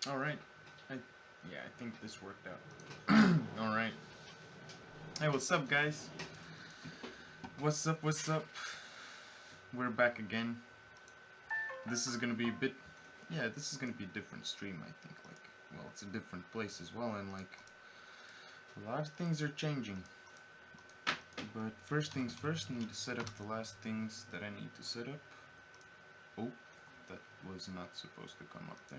Alright. Yeah, I think this worked out. Alright. Hey, what's up, guys? What's up, what's up? We're back again. This is gonna be a bit... Yeah, this is gonna be a different stream, I think. Like, well, it's a different place as well, and like... A lot of things are changing. But first things first, I need to set up the last things that I need to set up. Oh, that was not supposed to come up there.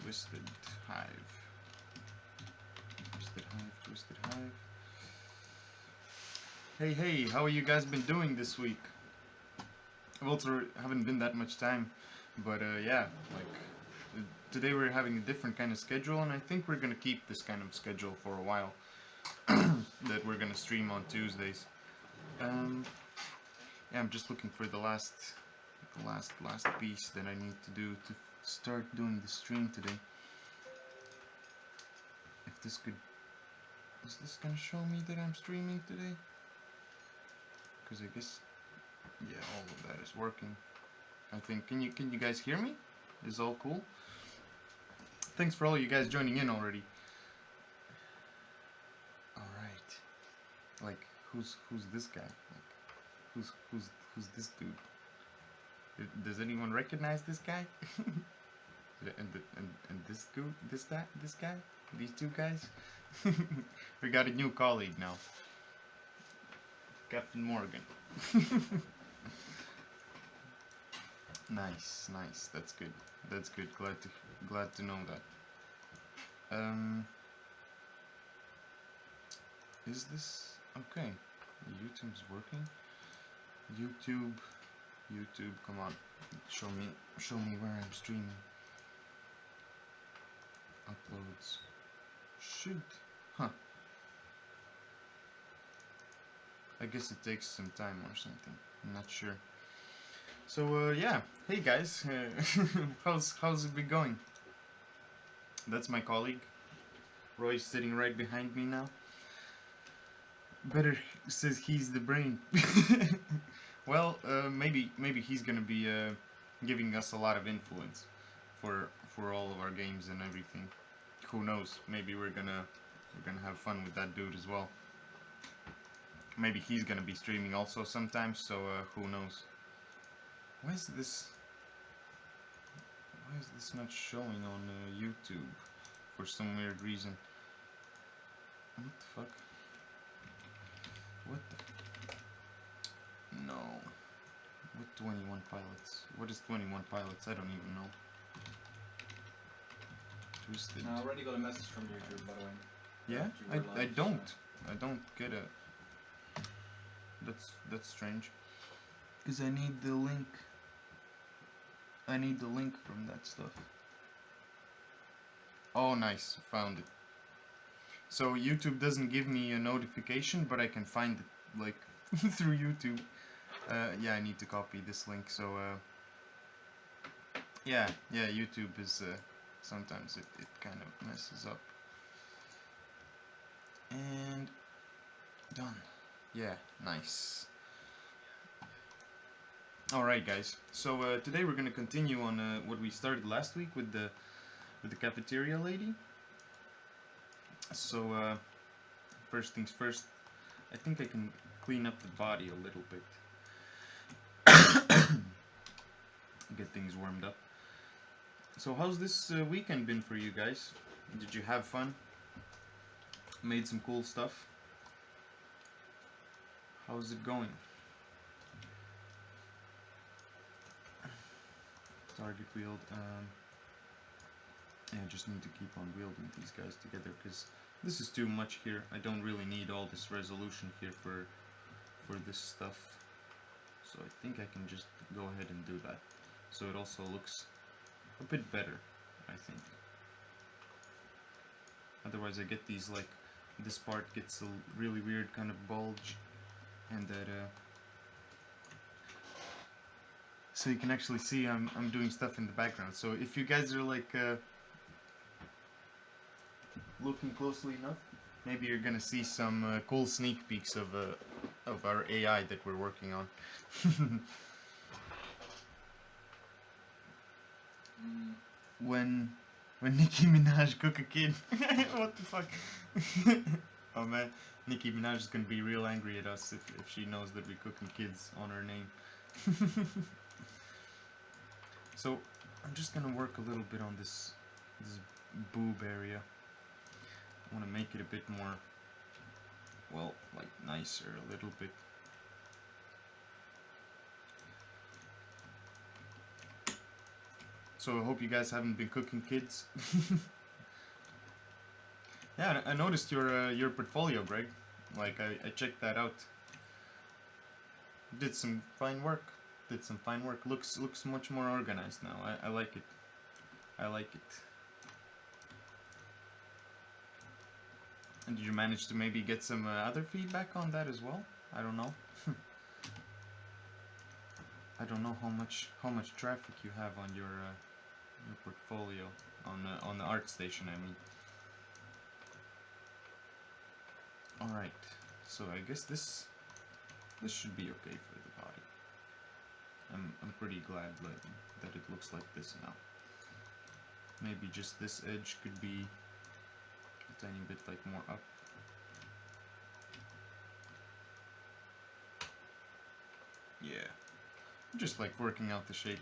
Twisted Hive. Twisted Hive, Twisted Hive. Hey, hey, how are you guys been doing this week? I've also haven't been that much time, but yeah, like today we're having a different kind of schedule, and I think we're gonna keep this kind of schedule for a while. That we're gonna stream on Tuesdays. Yeah, I'm just looking for the last piece that I need to do to start doing the stream today. If this could, is this gonna show me that I'm streaming today? Because I guess, yeah, all of that is working. I think. Can you guys hear me? Is all cool? Thanks for all you guys joining in already. All right. Like, who's this guy? Like, who's this dude? Does anyone recognize this guy? and this guy? These two guys? We got a new colleague now. Captain Morgan. Nice. That's good. Glad to know that. Is this okay? YouTube's working. YouTube, come on, show me where I'm streaming. Uploads. Shoot. Huh. I guess it takes some time or something. I'm not sure. So yeah. Hey guys, how's it been going? That's my colleague. Roy's sitting right behind me now. Better says he's the brain. Well, maybe he's gonna be giving us a lot of influence for all of our games and everything. Who knows? Maybe we're gonna have fun with that dude as well. Maybe he's gonna be streaming also sometimes. So who knows? Why is this not showing on YouTube for some weird reason? What the fuck? What the? No. What 21 pilots? What is 21 pilots? I don't even know. Twisted. I already got a message from YouTube, by the way. Yeah? I don't get it. That's strange. Because I need the link. I need the link from that stuff. Oh, nice. Found it. So YouTube doesn't give me a notification, but I can find it, like, through YouTube. Yeah, I need to copy this link, so, yeah, YouTube is, sometimes it kind of messes up. And done. Yeah, nice. Alright guys, so today we're gonna continue on what we started last week with the cafeteria lady. So first things first, I think I can clean up the body a little bit. Get things warmed up. So how's this weekend been for you guys? Did you have fun? Made some cool stuff? How's it going? Target wield. Yeah, I just need to keep on wielding these guys together because this is too much here. I don't really need all this resolution here for this stuff. So I think I can just go ahead and do that. So it also looks a bit better, I think. Otherwise I get these, like, this part gets a really weird kind of bulge, and that so you can actually see I'm doing stuff in the background. So if you guys are like looking closely enough, maybe you're gonna see some cool sneak peeks of our AI that we're working on. when Nicki Minaj cook a kid. What the fuck? Oh man, Nicki Minaj is gonna be real angry at us if she knows that we're cooking kids on her name. So I'm just gonna work a little bit on this boob area. I want to make it a bit more, well, like nicer a little bit. So I hope you guys haven't been cooking kids. Yeah, I noticed your portfolio, Greg. Like I checked that out. Did some fine work. Looks much more organized now. I like it. I like it. And did you manage to maybe get some other feedback on that as well? I don't know. I don't know how much traffic you have on your portfolio on the art station. I mean. All right. So I guess this should be okay for the body. I'm pretty glad that it looks like this now. Maybe just this edge could be a tiny bit like more up. Yeah, just like working out the shape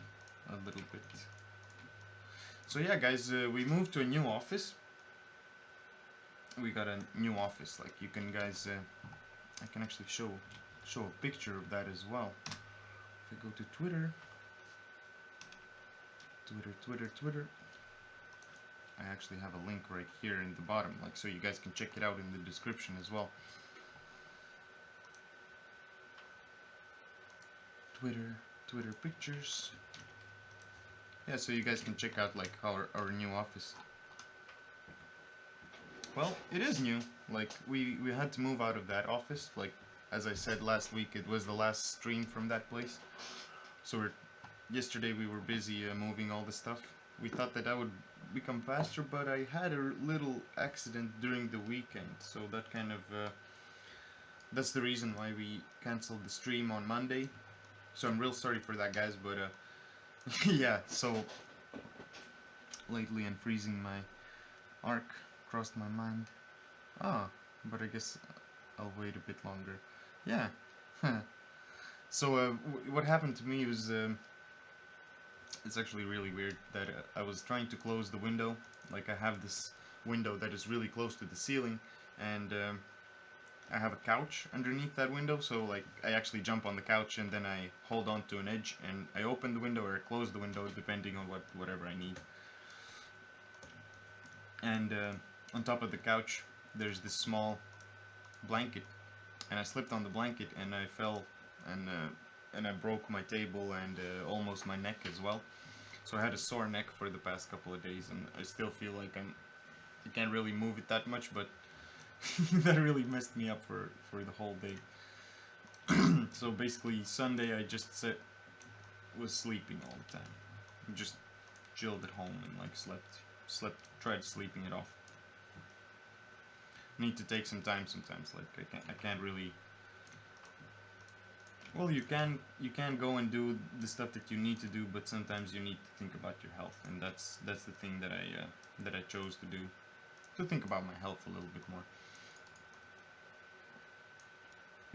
a little bit. So yeah, guys, we moved to a new office. We got a new office. Like you can guys, I can actually show a picture of that as well. If I go to Twitter, I actually have a link right here in the bottom, like so you guys can check it out in the description as well. Twitter pictures. Yeah, so you guys can check out like our new office. Well, it is new. Like we had to move out of that office. Like as I said last week, it was the last stream from that place. So yesterday we were busy moving all the stuff. We thought that would become faster, but I had a little accident during the weekend, so that kind of that's the reason why we canceled the stream on Monday. So I'm real sorry for that, guys, but yeah, so lately unfreezing my arc crossed my mind. But I guess I'll wait a bit longer. Yeah. So what happened to me was it's actually really weird that I was trying to close the window. Like I have this window that is really close to the ceiling, and I have a couch underneath that window, so like I actually jump on the couch and then I hold on to an edge and I open the window or I close the window depending on whatever I need. And on top of the couch there's this small blanket, and I slipped on the blanket and I fell and I broke my table and almost my neck as well. So I had a sore neck for the past couple of days, and I still feel like I can't really move it that much, but that really messed me up for the whole day. So basically Sunday I just was sleeping all the time. Just chilled at home and like tried sleeping it off. Need to take some time sometimes. Like I can't really. Well, you can go and do the stuff that you need to do, but sometimes you need to think about your health, and that's the thing that I chose to do, to think about my health a little bit more.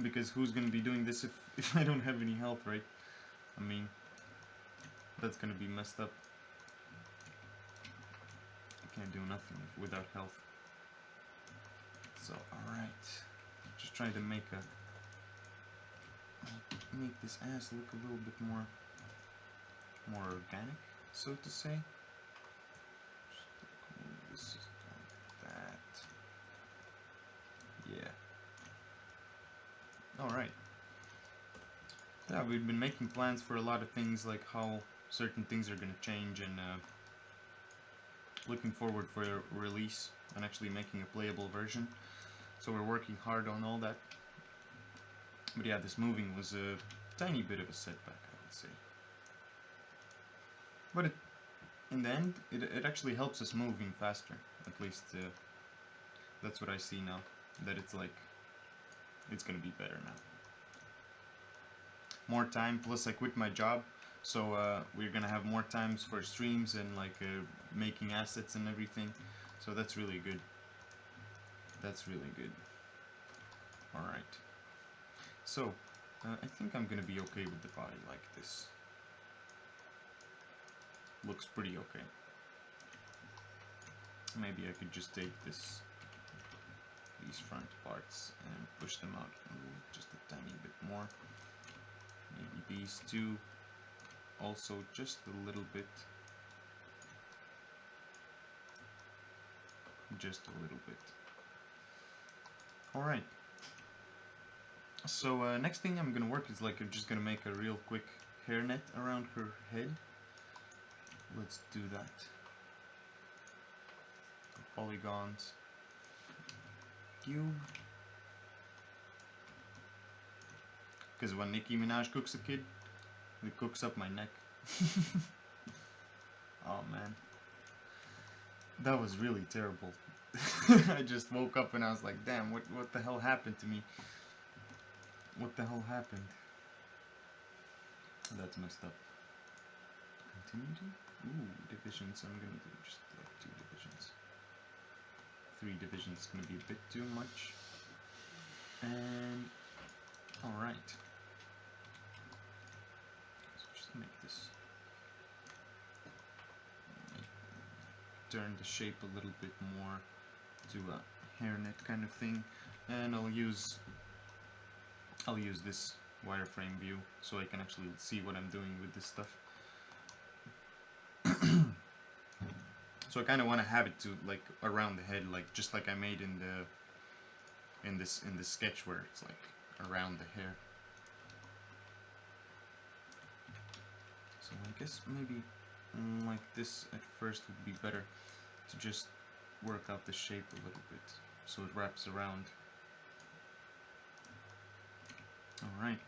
Because who's gonna be doing this if I don't have any health, right? I mean, that's gonna be messed up. I can't do nothing without health. So, alright. Just trying to make this ass look a little bit more organic, so to say. Just like that. Yeah. Alright. Yeah, we've been making plans for a lot of things, like how certain things are gonna change, and looking forward for a release and actually making a playable version. So we're working hard on all that. But yeah, this moving was a tiny bit of a setback, I would say. But in the end, it actually helps us moving faster. At least that's what I see now. That it's like, it's gonna be better now. More time, plus I quit my job. So we're gonna have more times for streams and like making assets and everything. So that's really good. That's really good. All right. So I think I'm gonna be okay with the body like this. Looks pretty okay. Maybe I could just take these front parts and push them out just a tiny bit more. Maybe these two also just a little bit. Just a little bit. Alright. So next thing I'm gonna work is like I'm just gonna make a real quick hairnet around her head. Let's do that. Polygons. Cube. Because when Nicki Minaj cooks a kid, it cooks up my neck. Oh man. That was really terrible. I just woke up and I was like, damn, what the hell happened to me? What the hell happened? That's messed up. Continuity? Ooh, divisions. I'm gonna do just like 2 divisions. 3 divisions is gonna be a bit too much. And alright. So just make this turn the shape a little bit more to a hairnet kind of thing, and I'll use this wireframe view so I can actually see what I'm doing with this stuff. So I kind of want to have it to like around the head, like just like I made in this sketch where it's like around the hair. So I guess maybe like this at first would be better, to just work out the shape a little bit so it wraps around. Alright.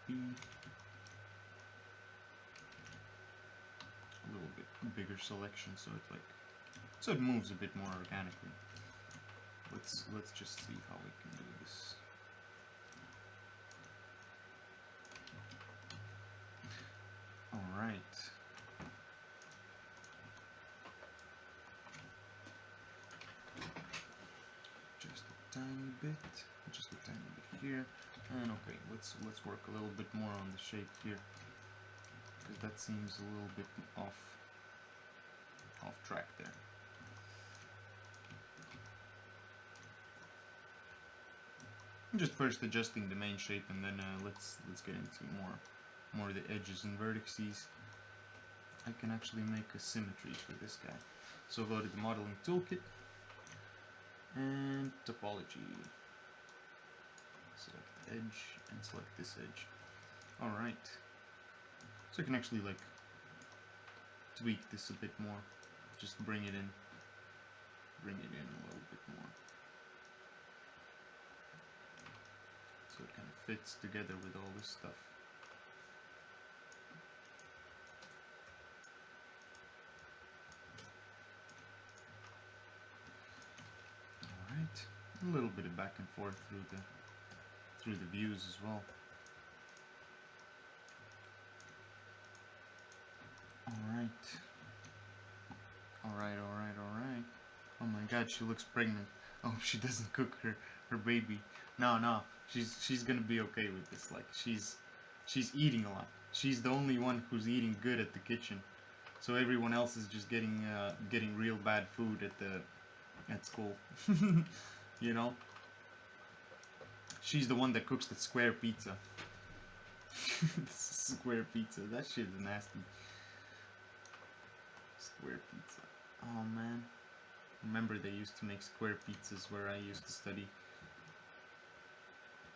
A little bit bigger selection so it moves a bit more organically. Let's just see how we can do this. Alright. Just a tiny bit here. And okay, let's work a little bit more on the shape here, because that seems a little bit off track there. I'm just first adjusting the main shape, and then let's get into more of the edges and vertices. I can actually make a symmetry for this guy. So I've loaded the modeling toolkit and topology. Select the edge and select this edge. Alright. So I can actually like tweak this a bit more. Just bring it in a little bit more. So it kind of fits together with all this stuff. Alright. A little bit of back and forth through the views as well. Alright. Oh my god, she looks pregnant. Oh, she doesn't cook her baby. No, she's gonna be okay with this. Like she's eating a lot. She's the only one who's eating good at the kitchen. So everyone else is just getting real bad food at school. You know? She's the one that cooks the square pizza. Square pizza. That shit is nasty. Square pizza. Oh man. Remember they used to make square pizzas where I used to study.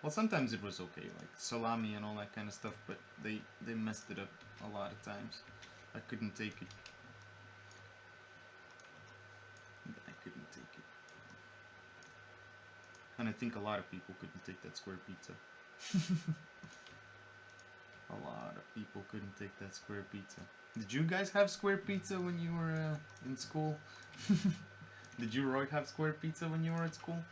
Well, sometimes it was okay, like salami and all that kind of stuff, but they messed it up a lot of times. I couldn't take it. And I think a lot of people couldn't take that square pizza. A lot of people couldn't take that square pizza. Did you guys have square pizza when you were in school? Did you, Roy, have square pizza when you were at school?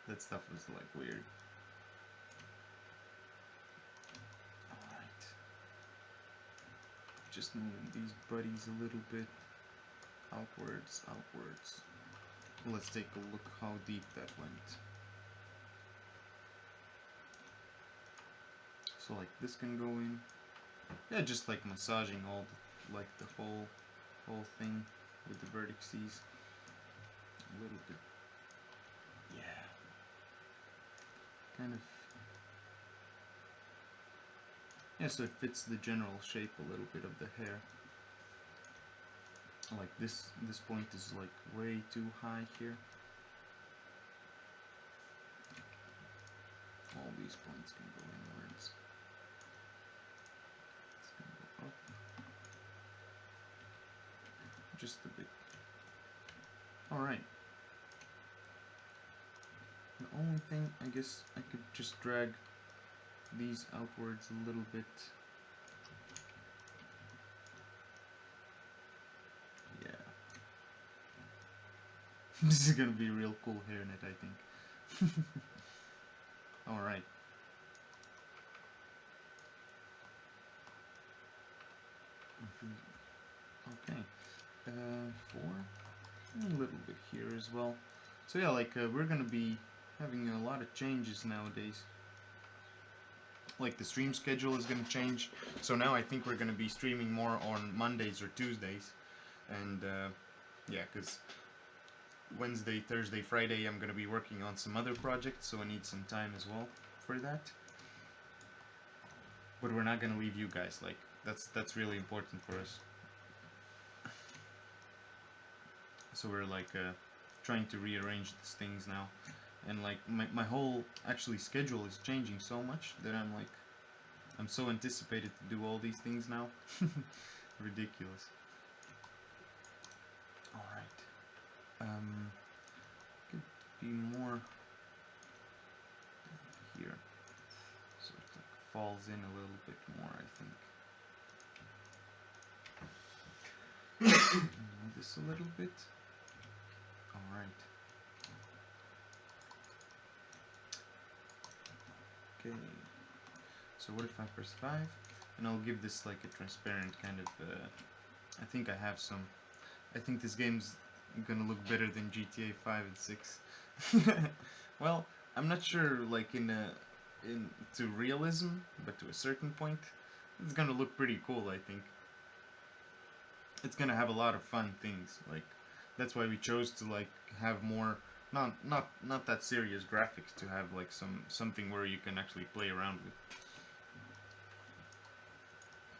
That stuff was like weird. just moving these buddies a little bit. Outwards, outwards. Let's take a look how deep that went. So like this can go in. Yeah, just like massaging all the, like the whole thing with the vertices. A little bit. Yeah. Kind of. Yeah, so it fits the general shape a little bit of the hair. Like this point is like way too high here. All these points can go inwards. It's gonna go up just a bit. Alright. The only thing, I guess I could just drag these outwards a little bit. Yeah. This is gonna be a real cool hairnet, I think. Alright. Okay. 4. A little bit here as well. So yeah, like we're gonna be having a lot of changes nowadays. Like the stream schedule is gonna change. So now I think we're gonna be streaming more on Mondays or Tuesdays. And yeah, because Wednesday, Thursday, Friday I'm gonna be working on some other projects, so I need some time as well for that. But we're not gonna leave you guys, like that's really important for us. So we're like trying to rearrange these things now, and like my whole actually schedule is changing so much that I'm so anticipated to do all these things now. Ridiculous. Alright. Could be more here. So it like falls in a little bit more, I think. Move this a little bit. Alright. Okay. So what if I press 5? And I'll give this like a transparent kind of I think I have some. I think this game's gonna look better than GTA 5 and 6. Well, I'm not sure like into realism, but to a certain point, it's gonna look pretty cool, I think. It's gonna have a lot of fun things, like that's why we chose to like have more not that serious graphics, to have like something where you can actually play around with.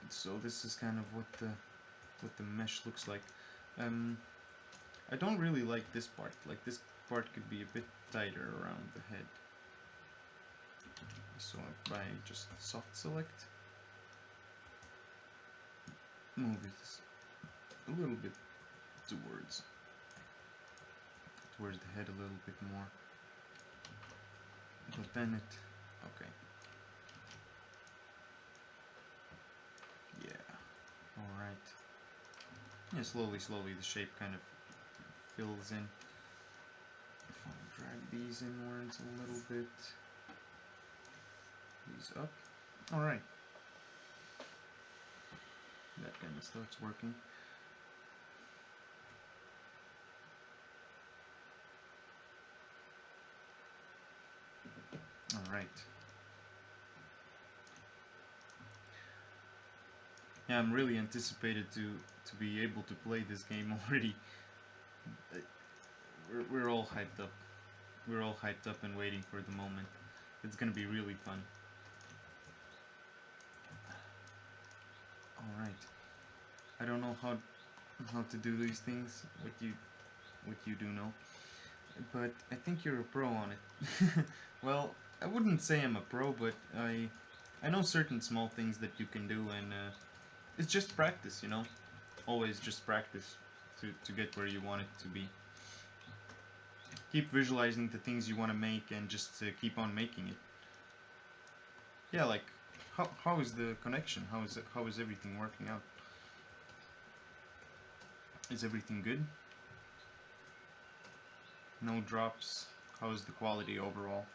So this is kind of what the mesh looks like. I don't really like this part. Like this part could be a bit tighter around the head. So if I just soft select, move it a little bit towards the head a little bit more. But then it, okay. Yeah, alright. Yeah, slowly the shape kind of fills in. If I drag these inwards a little bit, these up. Alright. That kind of starts working. Alright. Yeah, I'm really anticipated to be able to play this game already. We're all hyped up. We're all hyped up and waiting for the moment. It's gonna be really fun. Alright. I don't know how to do these things, what you do know. But I think you're a pro on it. Well, I wouldn't say I'm a pro, but I know certain small things that you can do, and it's just practice, you know? Always just practice to get where you want it to be. Keep visualizing the things you want to make and just keep on making it. Yeah, like, how is the connection? How is everything working out? Is everything good? No drops? How is the quality overall?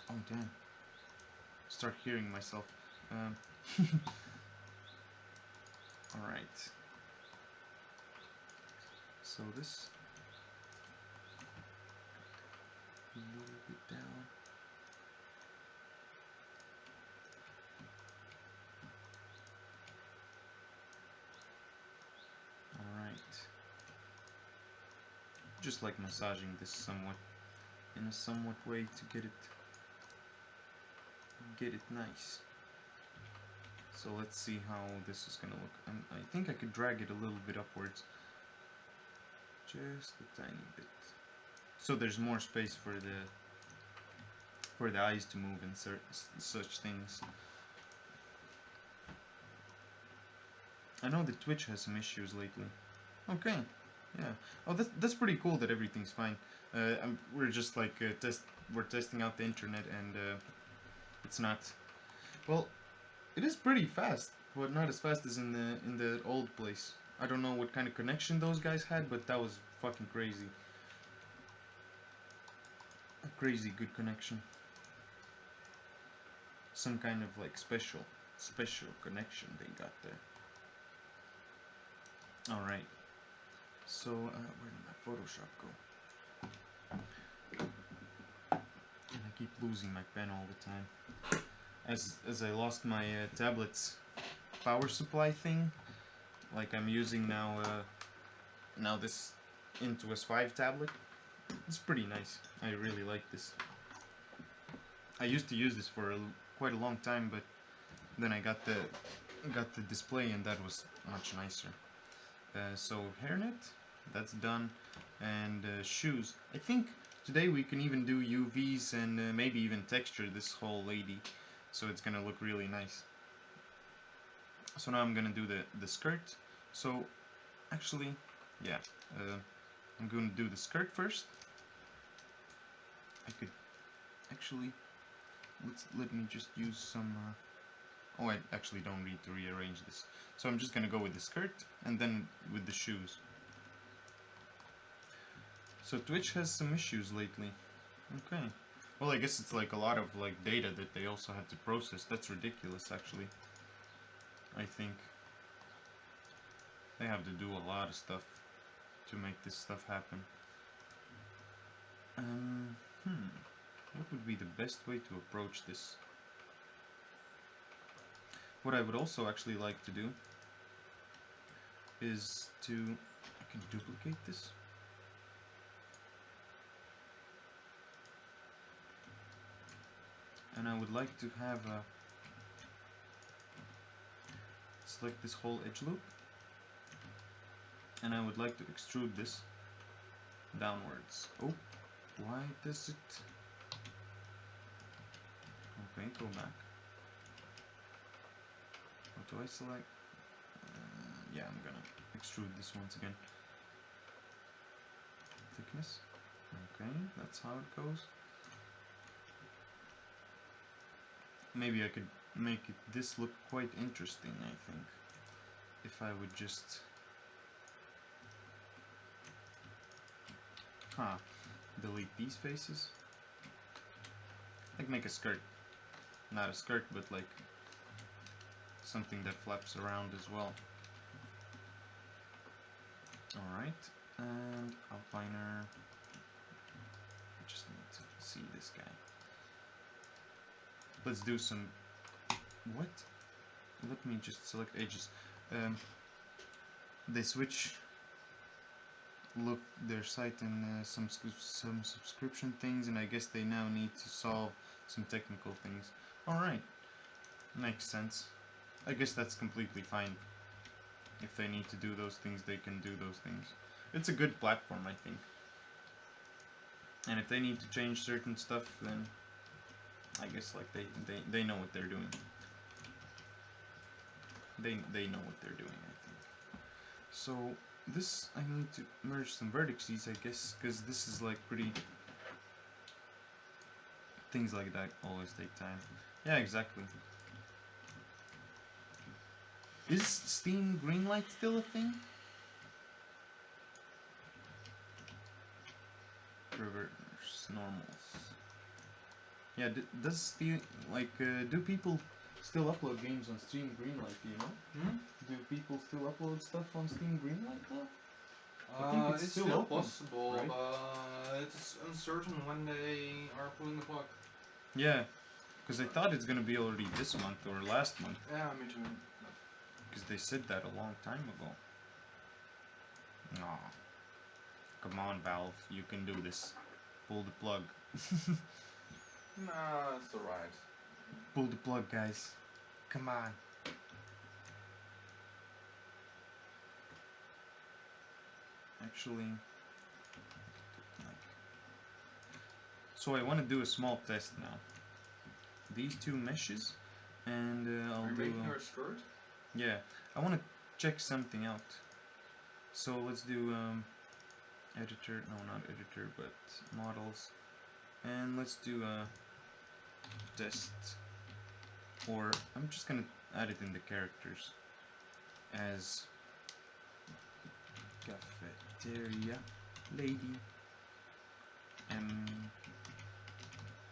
Oh damn. Start hearing myself. Alright. So this a little bit down. Alright. Just like massaging this somewhat in a somewhat way to get it nice. So let's see how this is gonna look. I think I could drag it a little bit upwards. Just a tiny bit. So there's more space for the eyes to move and such things. I know that Twitch has some issues lately. Okay, yeah. Oh, that's pretty cool that everything's fine. We're just like we're testing out the internet and it's not. Well, it is pretty fast, but not as fast as in the old place. I don't know what kind of connection those guys had, but that was fucking crazy. A crazy good connection. Some kind of like special connection they got there. Alright. So, where did my Photoshop go? And I keep losing my pen all the time. As I lost my tablet's power supply thing, like I'm using now this Intuos 5 tablet. It's pretty nice. I really like this. I used to use this for quite a long time, but then I got the display and that was much nicer. So hairnet, that's done, and shoes. I think today we can even do UVs and maybe even texture this whole lady, so it's gonna look really nice. So now I'm gonna do the skirt. So actually, yeah, I'm gonna do the skirt first. I could actually let me just use some. Oh, I actually don't need to rearrange this. So I'm just gonna go with the skirt and then with the shoes. So Twitch has some issues lately. Okay. Well, I guess it's like a lot of like data that they also have to process. That's ridiculous, actually. I think they have to do a lot of stuff to make this stuff happen. What would be the best way to approach this? What I would also actually like to do is to... I can duplicate this. And I would like to have a... select this whole edge loop. And I would like to extrude this downwards. Oh, why does it... Okay, go back. What do I select? Yeah, I'm gonna extrude this once again. Thickness. Okay, that's how it goes. Maybe I could make this look quite interesting, I think. If I would just... delete these faces. Like make a skirt. Not a skirt, but like something that flaps around as well. Alright, and outliner. I just need to see this guy. Let's do some... What? Let me just select edges. They switch their site in some subscription things, and I guess they now need to solve some technical things. Alright, makes sense. I guess that's completely fine. If they need to do those things, they can do those things. It's a good platform, I think. And if they need to change certain stuff, then I guess like they know what they're doing. They know what they're doing, I think. So this, I need to merge some vertices, I guess, because this is like pretty... Things like that always take time. Yeah, exactly. Is Steam Greenlight still a thing? Reverse normals. Yeah, does Steam, like, do people still upload games on Steam Greenlight, you know? Hmm? Do people still upload stuff on Steam Greenlight though? I think it's It's still still open, possible, right? but it's uncertain when they are pulling the plug. Yeah, because I thought it's gonna be already this month or last month, Yeah, me too. because they said that a long time ago. Aw. Come on, Valve, you can do this. Pull the plug. Nah, it's alright. Pull the plug, guys. Come on. Actually, so I want to do a small test now. These two meshes, and I'll Are you do. making her a skirt? Yeah, I want to check something out. So let's do editor. No, not editor, but models, and let's do a test. Or I'm just gonna add it in the characters as cafeteria lady.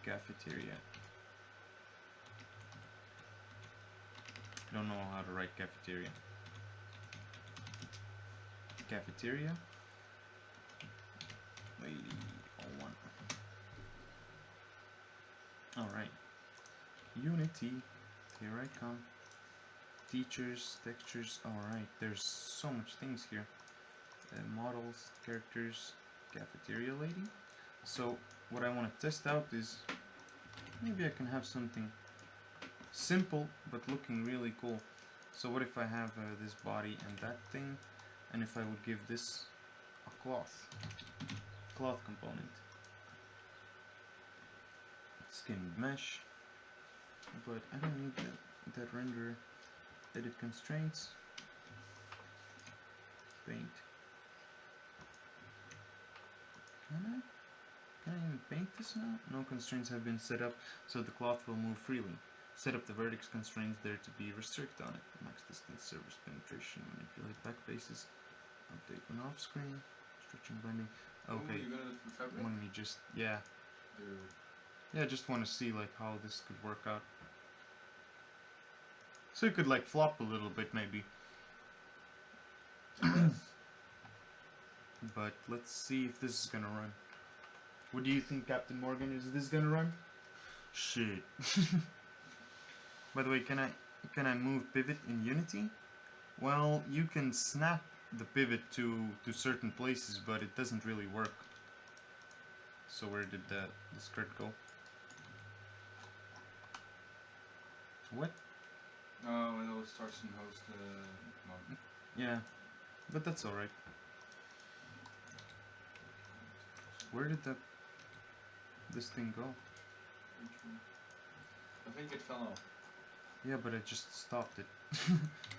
Cafeteria. I don't know how to write cafeteria. Cafeteria. Lady 01. Alright. Unity. Here I come. Teachers, textures. Alright, there's so much things here. Models, characters, cafeteria lady. So what I want to test out is maybe I can have something simple but looking really cool. So what if I have this body and that thing, and if I would give this a cloth component, skinned mesh, but I don't need that render. Edit constraints, paint. Can I even paint this now? No constraints have been set up, so the cloth will move freely. Set up the vertex constraints there to be restrict on it. Max distance, surface penetration, manipulate back faces, update when off screen, stretching blending. Okay, Ooh, you got it from fabric? let me just, yeah, Dude. I just want to see like how this could work out. So it could like flop a little bit maybe. But let's see if this is gonna run. What do you think, Captain Morgan? Is this gonna run? Shit. By the way, can I move pivot in Unity? Well, you can snap the pivot to certain places, but it doesn't really work. So where did the skirt go? What? Oh, when it starts and host mode. Yeah, but that's alright. Where did this thing go? I think it fell off. Yeah, but I just stopped it.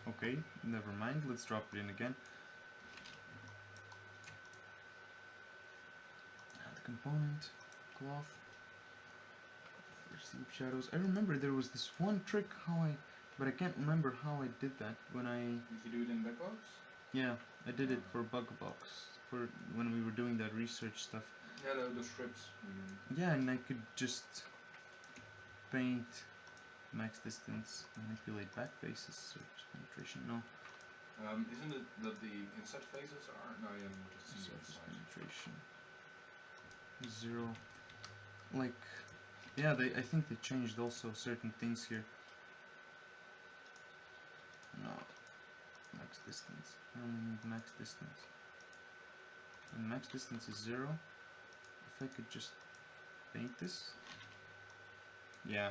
Okay, never mind. Let's drop it in again. Add component, cloth, receive shadows. I remember there was this one trick but I can't remember how I did that when I. Did you do it in Backbox? Yeah, I did it for Bugbox for when we were doing that research stuff. Yeah, the strips. Yeah, and I could just paint max distance, manipulate back faces, surface penetration. No. Isn't it that the inset faces are? No, yeah, just see Surface inside. penetration. 0. Like, yeah, I think they changed also certain things here. No. Max distance. I only need max distance. When max distance is 0, if I could just paint this. Yeah,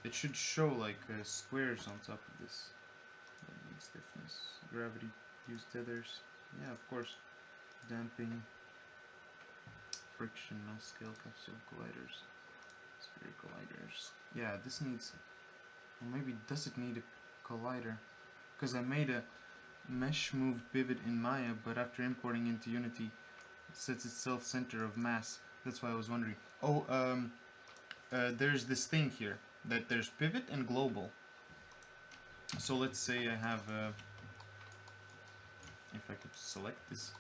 it should show like squares on top of this. Stiffness, gravity, use tethers. Yeah, of course. Damping, friction, no scale, capsule colliders, sphere colliders. Yeah, this needs, or maybe does it need a collider? Because I made a mesh move pivot in Maya, but after importing into Unity, it sets itself center of mass. That's why I was wondering. Oh, there's this thing here that there's pivot and global. So let's say I have, if I could select this.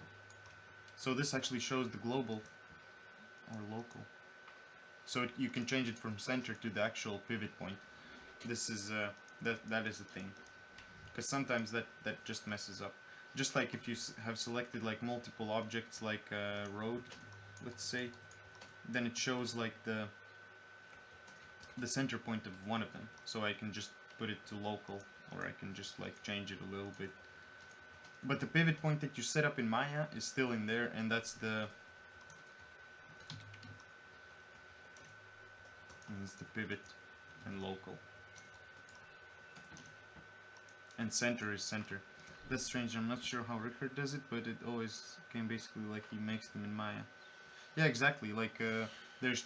So this actually shows the global or local. So you can change it from center to the actual pivot point. This is That is the thing, because sometimes that just messes up. Just like if you have selected like multiple objects, like road, let's say, then it shows like the center point of one of them. So I can just put it to local, or I can just like change it a little bit. But the pivot point that you set up in Maya is still in there, and that's the pivot and local. And center is center. That's strange. I'm not sure how Rickard does it, but it always came basically like he makes them in Maya. Yeah, exactly. Like there's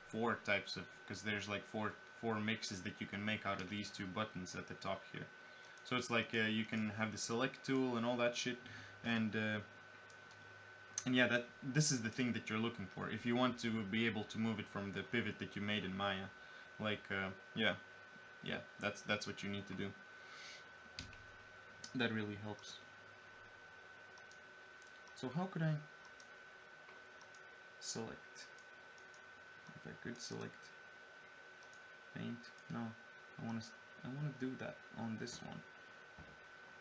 four types of, because there's like four mixes that you can make out of these two buttons at the top here. So it's like you can have the select tool and all that shit, and yeah, this is the thing that you're looking for if you want to be able to move it from the pivot that you made in Maya. Like yeah, that's what you need to do. That really helps. So how could I select? If I could select paint, no, I want to do that on this one,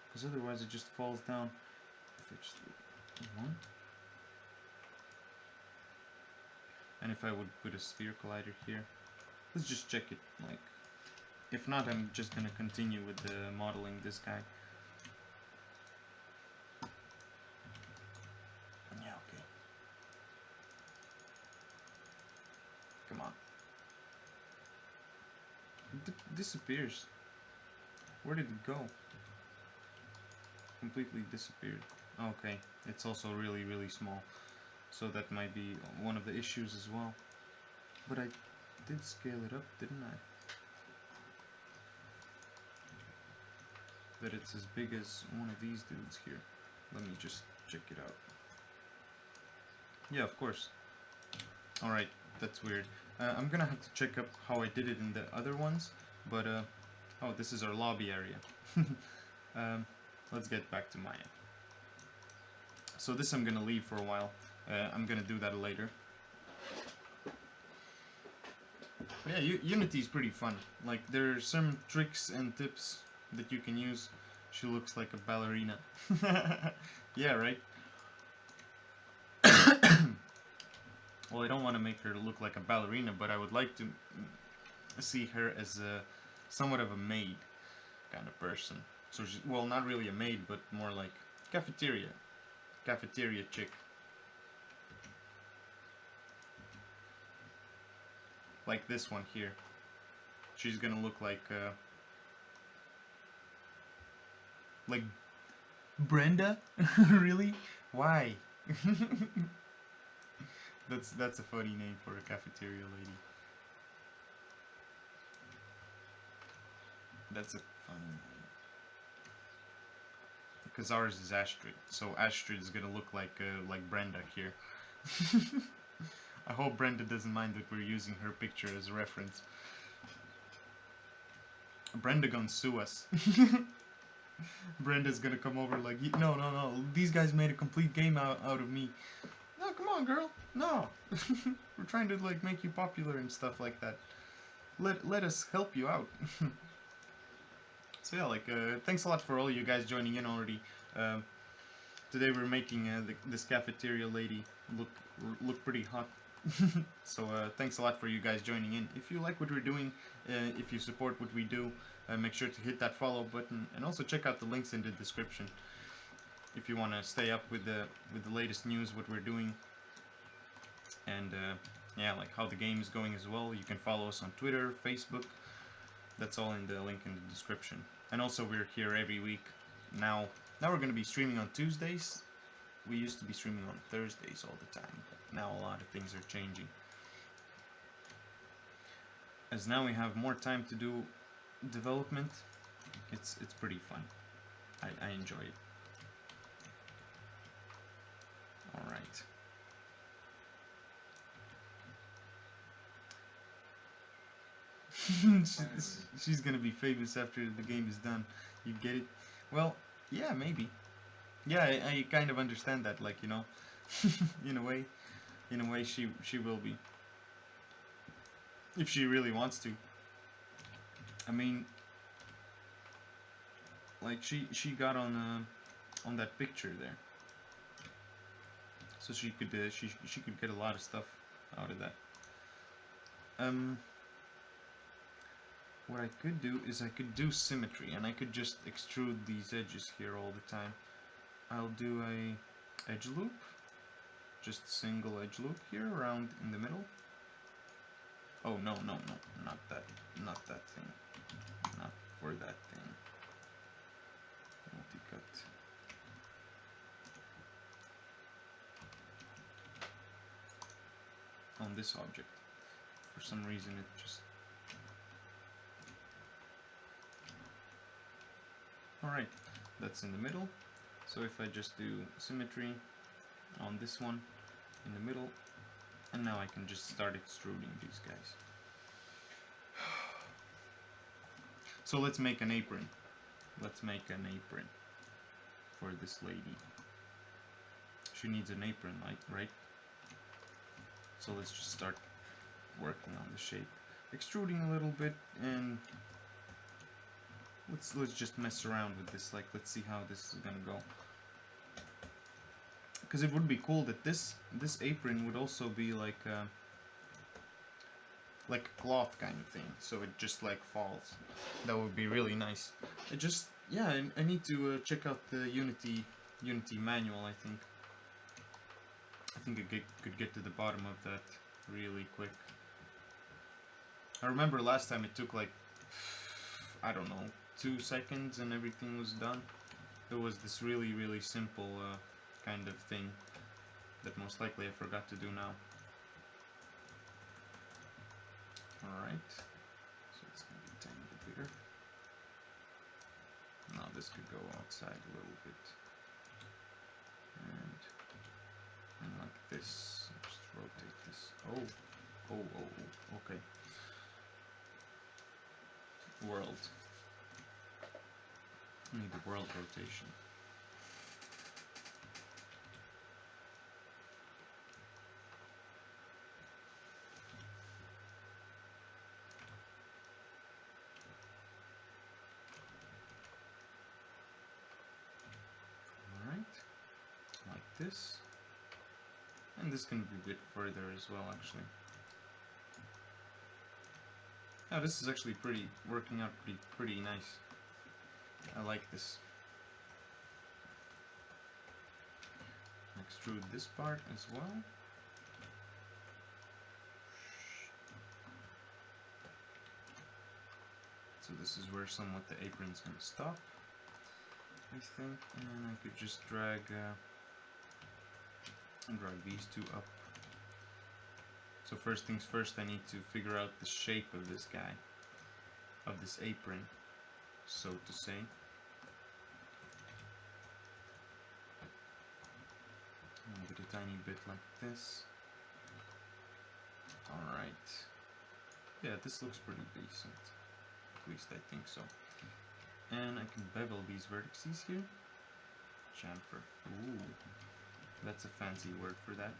because otherwise it just falls down. If I just do one, and if I would put a sphere collider here, let's just check it. Like, if not, I'm just gonna continue with the modeling this guy. Yeah, okay. Come on. It disappears. Where did it go? Completely disappeared. Okay, it's also really, really small. So that might be one of the issues as well. But I did scale it up, didn't I? But it's as big as one of these dudes here. Let me just check it out. Yeah, of course. Alright, that's weird. I'm gonna have to check up how I did it in the other ones, but oh, this is our lobby area. Let's get back to Maya. So this I'm gonna leave for a while. I'm gonna do that later. But yeah, Unity is pretty fun. Like, there are some tricks and tips that you can use. She looks like a ballerina. Yeah, right? Well, I don't want to make her look like a ballerina, but I would like to see her as somewhat of a maid kind of person. So she's, well, not really a maid, but more like cafeteria chick. Like this one here. She's gonna look like Brenda? Really? Why? That's a funny name for a cafeteria lady. That's a funny name. Because ours is Astrid, so Astrid is gonna look like Brenda here. I hope Brenda doesn't mind that we're using her picture as a reference. Brenda gonna sue us. Brenda's gonna come over like, no, these guys made a complete game out of me. No, come on, girl. No. We're trying to like make you popular and stuff like that. Let us help you out. So yeah, like thanks a lot for all you guys joining in already. Today we're making this cafeteria lady look pretty hot. So thanks a lot for you guys joining in. If you like what we're doing, if you support what we do, make sure to hit that follow button, and also check out the links in the description if you want to stay up with the latest news, what we're doing, and yeah, like how the game is going as well. You can follow us on Twitter, Facebook. That's all in the link in the description. And also we're here every week. Now we're going to be streaming on Tuesdays. We used to be streaming on Thursdays all the time, but now a lot of things are changing. As now we have more time to do development, it's pretty fun. I enjoy it. Alright. She's gonna be famous after the game is done. You get it? Well, yeah, maybe. Yeah, I kind of understand that, like, you know, in a way she will be, if she really wants to. I mean, like she got on that picture there, so she could she could get a lot of stuff out of that. What I could do is I could do symmetry, and I could just extrude these edges here all the time. I'll do a edge loop, just single edge loop here around in the middle. Oh no, not that thing, not for that thing. Multi-cut. On this object. For some reason it just... Alright, that's in the middle. So if I just do symmetry on this one in the middle, and now I can just start extruding these guys. So let's make an apron. Let's make an apron for this lady. She needs an apron, like, right? So let's just start working on the shape. Extruding a little bit, and let's just mess around with this. Like, let's see how this is gonna go. Because it would be cool that this apron would also be like a cloth kind of thing, so it just like falls. That would be really nice. It just, yeah, I need to check out the Unity manual. I think I could get to the bottom of that really quick. I remember last time it took like, I don't know, 2 seconds and everything was done. There was this really simple kind of thing that most likely I forgot to do now. Alright, so it's going to be a tiny bit bigger. Now this could go outside a little bit. And like this, just rotate this. Oh, okay. World. Need the world rotation. This, and this can be a bit further as well, actually. Yeah, this is actually working out pretty nice. I like this. Extrude this part as well. So this is where somewhat the apron's gonna stop, I think, and I could just drag these two up. So first things first, I need to figure out the shape of this guy, of this apron, so to say. Maybe a tiny bit like this. Alright. Yeah, this looks pretty decent. At least I think so. And I can bevel these vertices here. Chamfer. Ooh. That's a fancy word for that.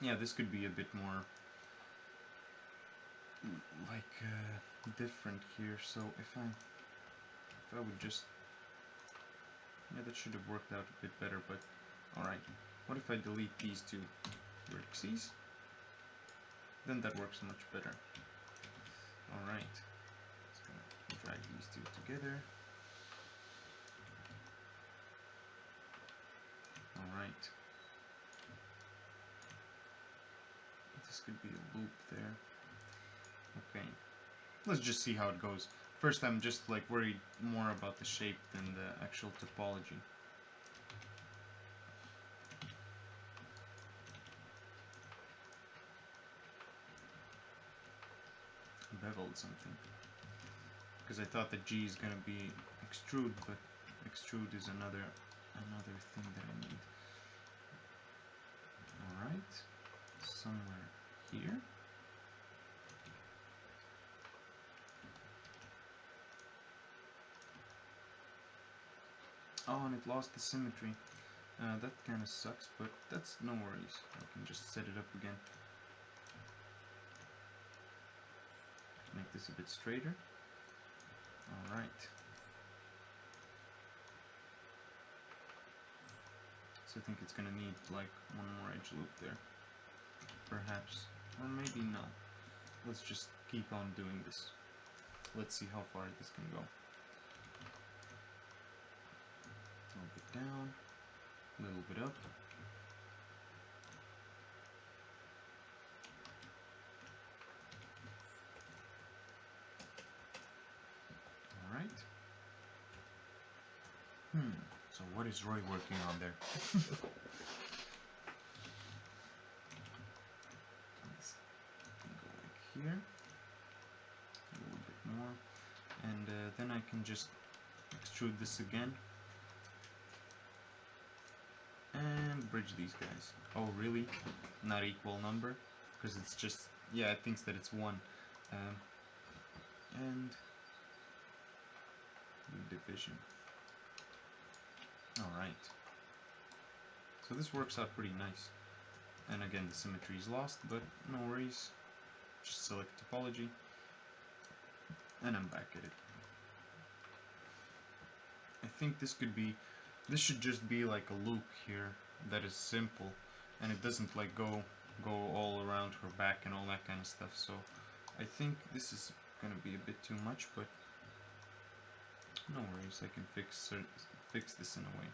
Yeah, this could be a bit more like different here. So if I would just, yeah, that should have worked out a bit better. But all right, what if I delete these two vertices? Then that works much better. All right, just gonna drag these two together. Alright. This could be a loop there. Okay. Let's just see how it goes. First, I'm just like worried more about the shape than the actual topology. Beveled something. Because I thought that G is gonna be extrude, but extrude is another thing that I need. Alright, somewhere here. Oh, and it lost the symmetry. That kind of sucks, but that's no worries. I can just set it up again. this a bit straighter. Alright. So I think it's gonna need like one more edge loop there. Perhaps. Or maybe no. Let's just keep on doing this. Let's see how far this can go. A little bit down, a little bit up. Alright. So what is Roy working on there? Let's go like here. A little bit more. And then I can just extrude this again. And bridge these guys. Oh really? Not equal number? Because it's just, yeah, it thinks that it's 1. And division. Alright. So this works out pretty nice. And again, the symmetry is lost, but no worries. Just select topology. And I'm back at it. I think this should just be like a loop here that is simple. And it doesn't like go all around her back and all that kind of stuff. So I think this is gonna be a bit too much, but no worries, I can fix this in a way.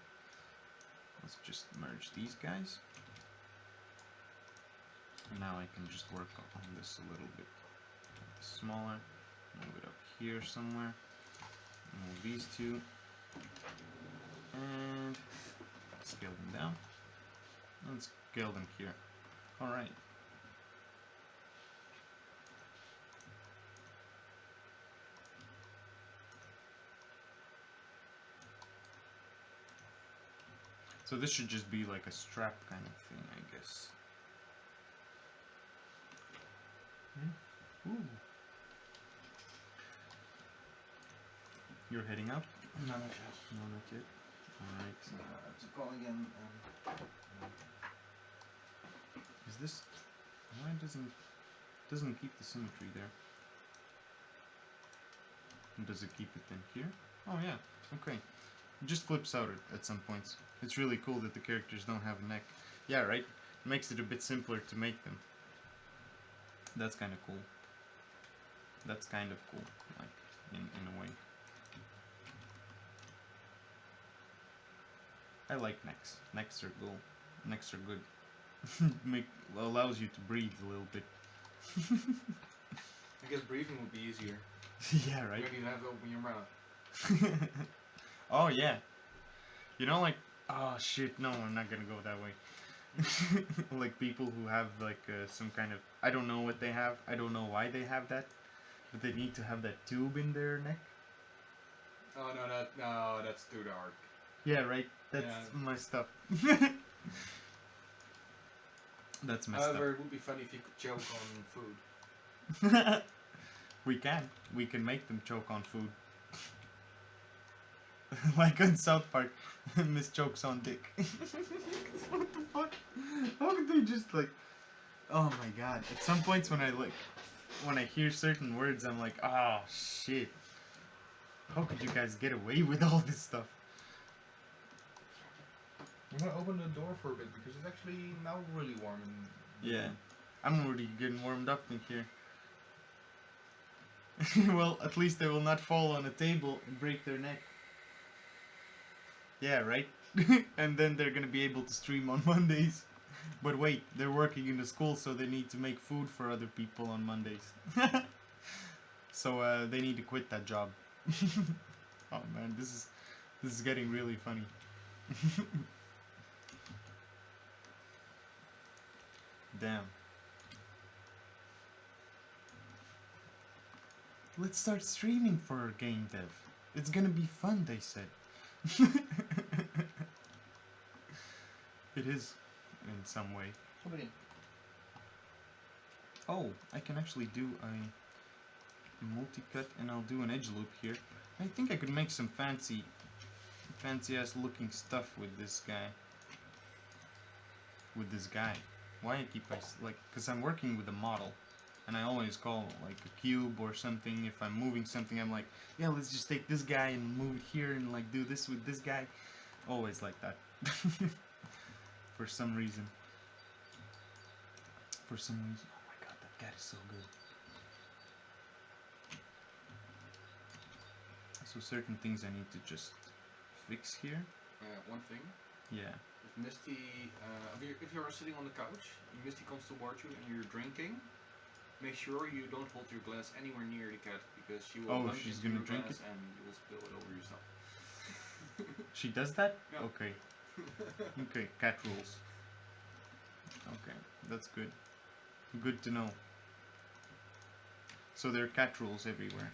Let's just merge these guys. And now I can just work on this a little bit. Make this smaller, move it up here somewhere. Move these two. And scale them down. And scale them here. Alright. So this should just be like a strap kind of thing, I guess. Ooh. You're heading up? No, not yet. No, not yet. Alright. I have to go again. Is this... Why doesn't keep the symmetry there? And does it keep it then here? Oh yeah, okay. It just flips out at some points. It's really cool that the characters don't have a neck. Yeah, right? It makes it a bit simpler to make them. That's kind of cool. That's kind of cool, like, in a way. I like necks. Necks are cool. Necks are good. Allows you to breathe a little bit. I guess breathing would be easier. Yeah, right? You don't even have to open your mouth. Oh, yeah. You know, like... Oh, shit, no, I'm not gonna go that way. Like, people who have, like, some kind of... I don't know what they have. I don't know why they have that. But they need to have that tube in their neck. Oh, no, that's too dark. Yeah, right? That's messed up. That's messed up. However, it would be funny if you could choke on food. We can. We can make them choke on food. Like on South Park, Miss chokes on dick. What the fuck? How could they just like... Oh my god. At some points when I hear certain words, I'm like, oh shit. How could you guys get away with all this stuff? I'm gonna open the door for a bit because it's actually now really warm. Yeah. I'm already getting warmed up in here. Well, at least they will not fall on a table and break their neck. Yeah, right? And then they're gonna be able to stream on Mondays. But wait, they're working in the school, so they need to make food for other people on Mondays. So they need to quit that job. Oh man, this is getting really funny. Damn. Let's start streaming for game dev. It's gonna be fun, they said. It is, in some way. Oh, I can actually do a multi-cut and I'll do an edge loop here. I think I could make some fancy ass looking stuff with this guy. Why I keep like, because I'm working with a model. and I always call like a cube or something. If I'm moving something, I'm like, yeah, let's just take this guy and move it here and like do this with this guy. Always like that. For some reason. For some reason. Oh my god, that cat is so good. So certain things I need to just fix here. One thing. Yeah. If Misty, if you are sitting on the couch, and Misty comes towards you and you're drinking, make sure you don't hold your glass anywhere near the cat because she will bump she's into gonna your drink glass it? and you will spill it over yourself. She does that? Yeah. Okay. Okay, cat rules. Okay, that's good. Good to know. So there are cat rules everywhere.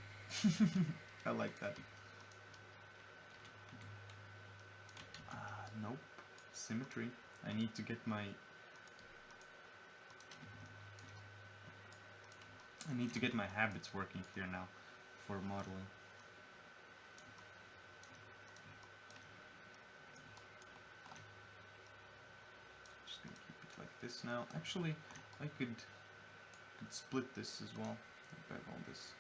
I like that. Nope. Symmetry. I need to get my... I need to get my habits working here now for modeling. Just gonna keep it like this now. Actually, I could split this as well. Like all this.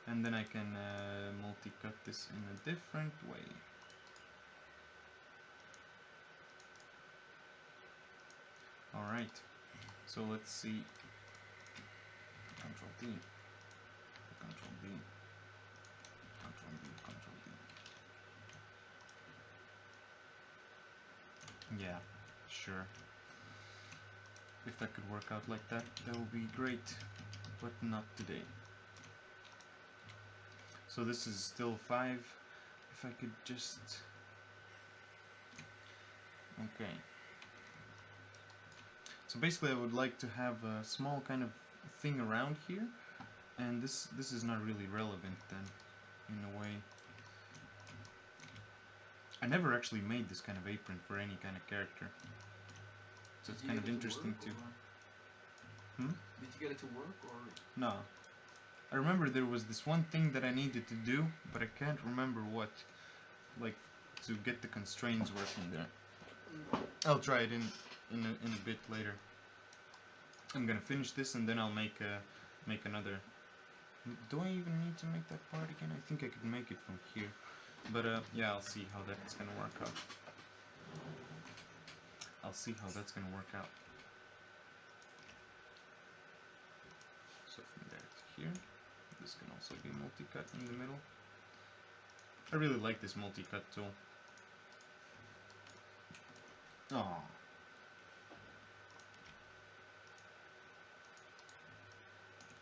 And then I can multi-cut this in a different way. Alright, so let's see. Control D, Control D, Control D, Control D. Yeah, sure. If that could work out like that, that would be great, but not today. So this is still 5. If I could just... Okay. So basically I would like to have a small kind of thing around here, and this is not really relevant then, in a way. I never actually made this kind of apron for any kind of character. So it's kind of interesting too. Hmm? Did you get it to work or? No. I remember there was this one thing that I needed to do, but I can't remember what. Like, to get the constraints working there. I'll try it in a bit later. I'm gonna finish this and then I'll make another. Do I even need to make that part again? I think I could make it from here. But yeah, I'll see how that's gonna work out. I'll see how that's gonna work out. So from there to here. This can also be multi-cut in the middle. I really like this multi-cut tool. Oh.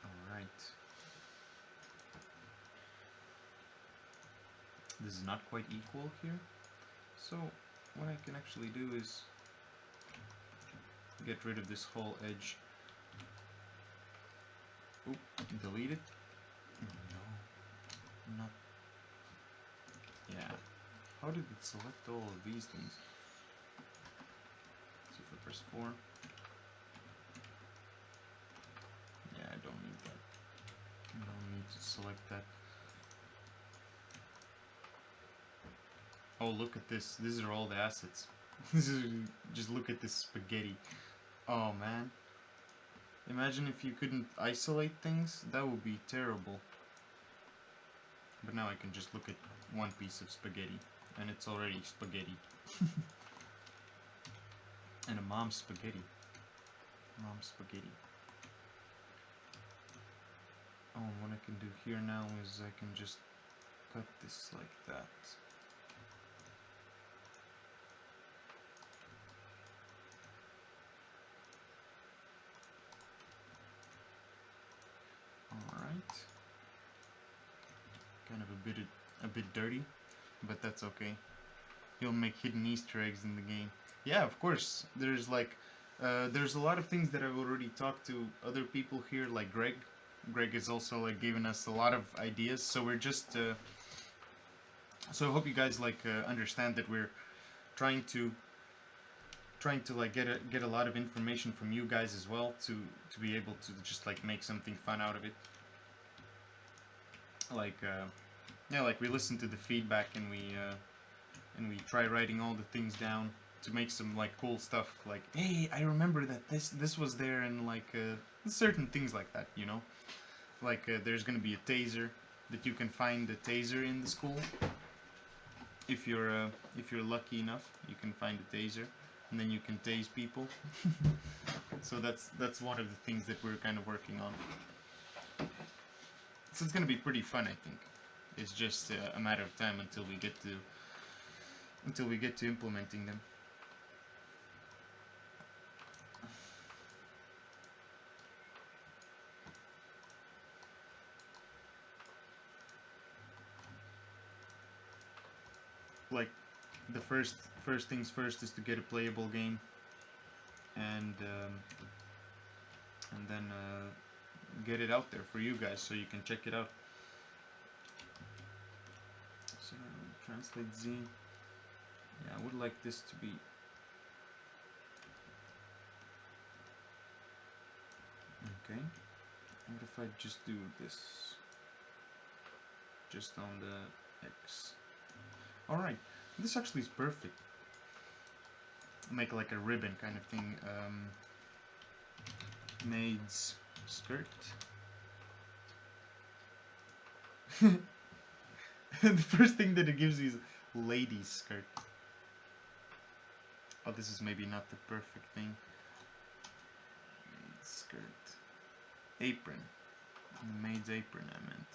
Alright. This is not quite equal here. So what I can actually do is get rid of this whole edge. Oop, delete it. No, not. Yeah. How did it select all of these things? So if I press 4. Yeah, I don't need that. I don't need to select that. Oh, look at this. These are all the assets. This is just look at this spaghetti. Oh man. Imagine if you couldn't isolate things. That would be terrible. But now I can just look at one piece of spaghetti, and it's already spaghetti. And a mom's spaghetti. Mom's spaghetti. Oh, what I can do here now is I can just cut this like that. Alright. Kind of a bit dirty, but that's okay. You'll make hidden Easter eggs in the game. Yeah, of course. There's like, there's a lot of things that I've already talked to other people here, like Greg. Greg has also like given us a lot of ideas. So we're just, so I hope you guys like understand that we're trying to like get a lot of information from you guys as well to be able to just like make something fun out of it. Like, yeah, like we listen to the feedback and we try writing all the things down to make some like cool stuff. Like, hey, I remember that this was there, and like certain things like that. You know, like there's gonna be a taser that you can find a taser in the school. If you're lucky enough, you can find a taser, and then you can tase people. So that's one of the things that we're kind of working on. So it's gonna be pretty fun, I think. It's just a matter of time until we get to implementing them. Like, the first things first is to get a playable game, and then get it out there for you guys so you can check it out. So translate Z. Yeah, I would like this to be. Okay. What if I just do this? Just on the X. Alright, this actually is perfect. Make like a ribbon kind of thing. Maid's skirt. The first thing that it gives you is lady's skirt. Oh, this is maybe not the perfect thing. Maid's skirt. Apron. Maid's apron, I meant.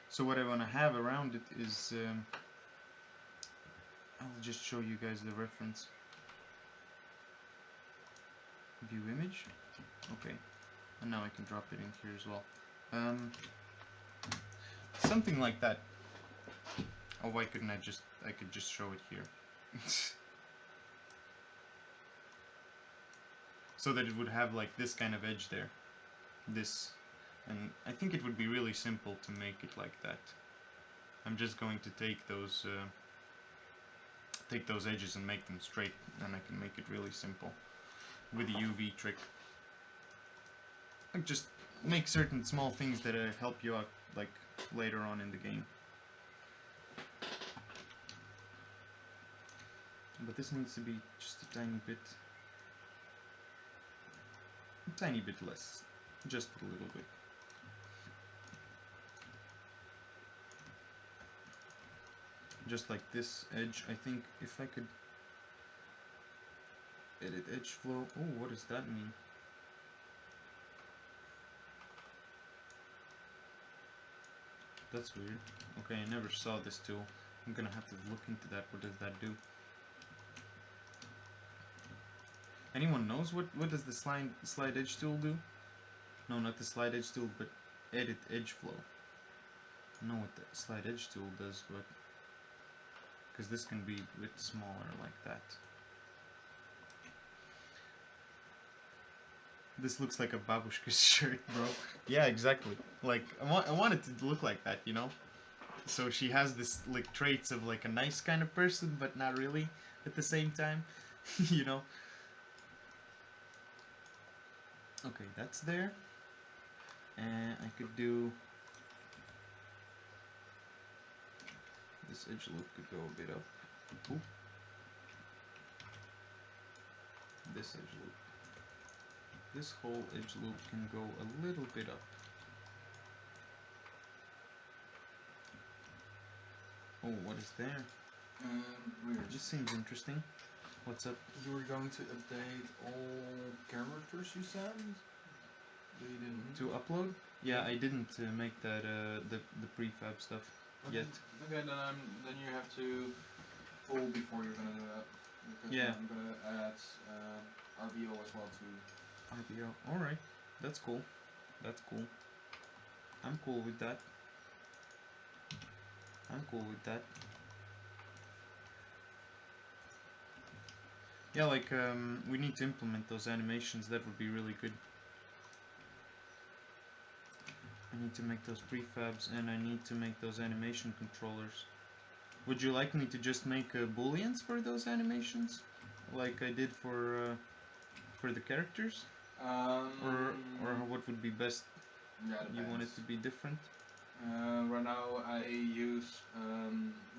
So what I want to have around it is, I'll just show you guys the reference. View image. Okay, and now I can drop it in here as well. Something like that. Oh, why couldn't I could just show it here. So that it would have like this kind of edge there. This. And I think it would be really simple to make it like that. I'm just going to take those edges and make them straight, and I can make it really simple with the UV trick. Like just make certain small things that help you out like later on in the game. But this needs to be just a tiny bit less, just a little bit. Just like this edge, I think if I could edit edge flow. Oh, what does that mean? That's weird. Okay, I never saw this tool. I'm gonna have to look into that. What does that do? Anyone knows what does the slide edge tool do? No, not the slide edge tool, but edit edge flow. I know what the slide edge tool does, but because this can be a bit smaller like that. This looks like a babushka's shirt, bro. Yeah, exactly. Like, I want it to look like that, you know? So she has this, like, traits of, like, a nice kind of person, but not really at the same time, you know? Okay, that's there. And I could do... This edge loop could go a bit up. Ooh. This edge loop. This whole edge loop can go a little bit up. Oh, what is there? Weird. This seems interesting. What's up? You were going to update all characters, you said? But you didn't. To upload? Yeah, I didn't make that the prefab stuff yet. Okay, then you have to pull before you're gonna do that. Because Yeah. I'm gonna add RBO as well to. RBO. Alright. That's cool. That's cool. I'm cool with that. I'm cool with that. Yeah, like, we need to implement those animations. That would be really good. I need to make those prefabs, and I need to make those animation controllers. Would you like me to just make booleans for those animations, like I did for the characters, or what would be best? Yeah, You want it to be different? Right now I use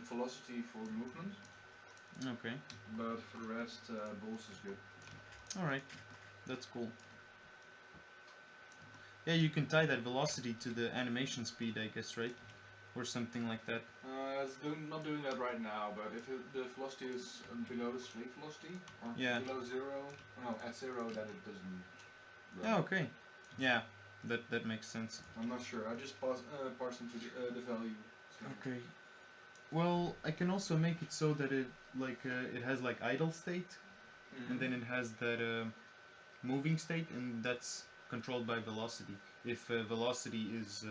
velocity for movement. Okay. But for the rest, balls is good. Alright. That's cool. Yeah, you can tie that velocity to the animation speed, I guess, right? Or something like that. Not doing that right now, but if the velocity is below the sleep velocity, or below 0, no, at 0, then it doesn't run. Yeah, okay. Yeah, that makes sense. I'm not sure, I just parse into the value. So. Okay. Well, I can also make it so that it it has like idle state, and then it has that moving state, and that's controlled by velocity. If velocity is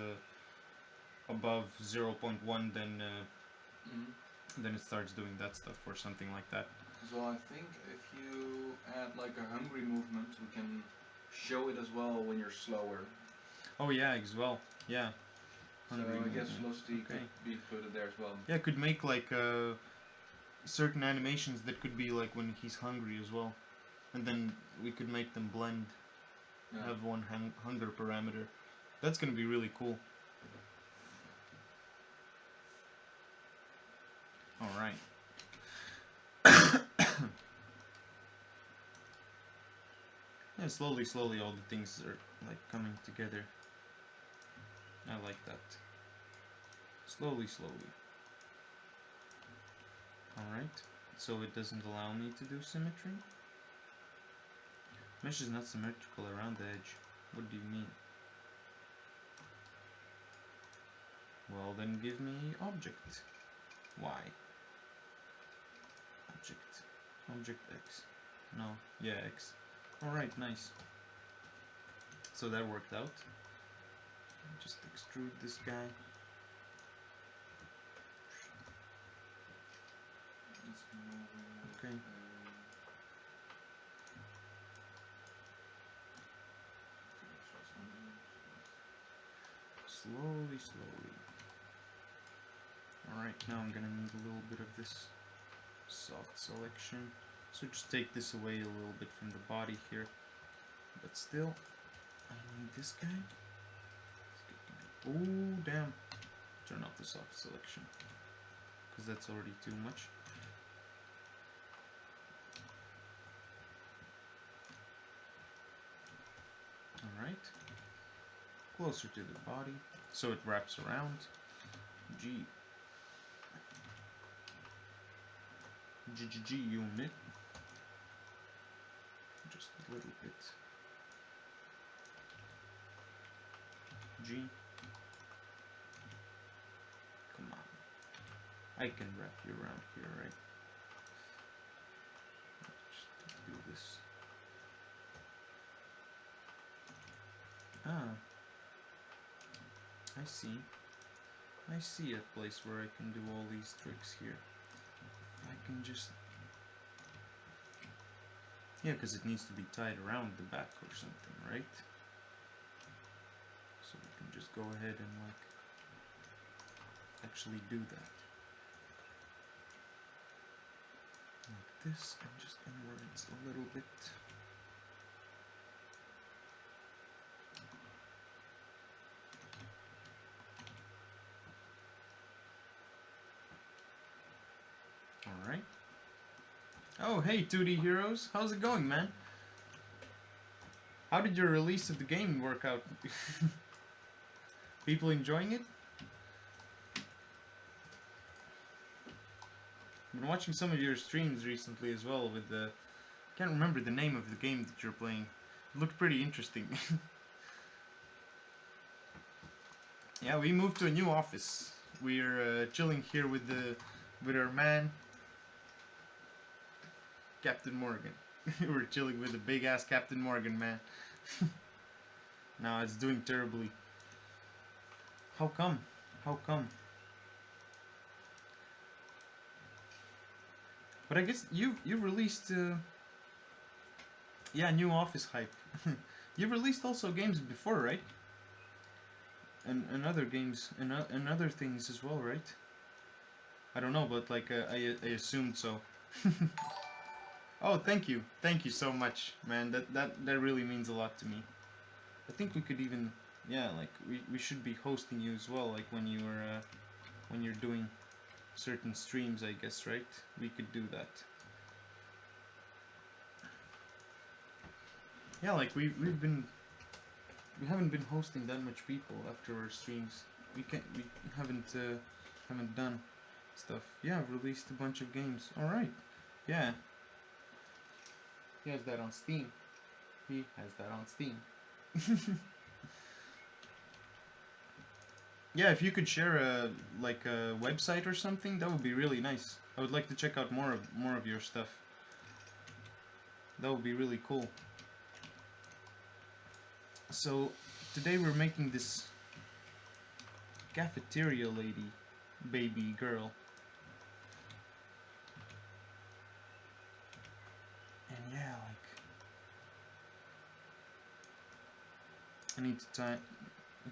above 0.1, then it starts doing that stuff or something like that. So I think if you add like a hungry movement, we can show it as well when you're slower. Oh yeah, as well. Yeah. Hungry so I guess velocity could be included there as well. Yeah, could make like certain animations that could be like when he's hungry as well, and then we could make them blend. Yeah. Have one hunger parameter. That's gonna be really cool. All right. Yeah, slowly, all the things are like coming together. I like that. Slowly. Alright, so it doesn't allow me to do symmetry? Mesh is not symmetrical around the edge. What do you mean? Well, then give me object. Y. Object X. No, yeah, X. Alright, nice. So that worked out. Just extrude this guy. Okay. Slowly. Alright, now I'm gonna need a little bit of this soft selection. So just take this away a little bit from the body here. But still, I need this guy. Oh, damn. Turn off the soft selection, because that's already too much. Alright. Closer to the body, so it wraps around. G unit. Just a little bit. G. Come on. I can wrap you around here, right? Just do this. Ah. I see a place where I can do all these tricks here. I can just... Yeah, because it needs to be tied around the back or something, right? So we can just go ahead and like actually do that. Like this, and just inwards a little bit. Alright. Oh, hey 2D Heroes. How's it going, man? How did your release of the game work out? People enjoying it? I've been watching some of your streams recently as well with the... Can't remember the name of the game that you're playing. It looked pretty interesting. Yeah, we moved to a new office. We're chilling here with our man, Captain Morgan. We're chilling with the big ass Captain Morgan, man. No, it's doing terribly. How come? How come? But I guess you released yeah, new Office hype. You've released also games before, right? And other games and other things as well, right? I don't know, but like I assumed so. Oh, thank you so much, man. That really means a lot to me. I think we could even yeah, like we should be hosting you as well, like when you're doing certain streams, I guess, right? We could do that. Yeah, like we haven't been hosting that much people after our streams. We haven't done stuff. Yeah, I've released a bunch of games. All right. Yeah. He has that on Steam. He has that on Steam. Yeah, if you could share a like a website or something, that would be really nice. I would like to check out more of your stuff. That would be really cool. So today we're making this cafeteria lady, baby girl. And yeah, like I need to tie.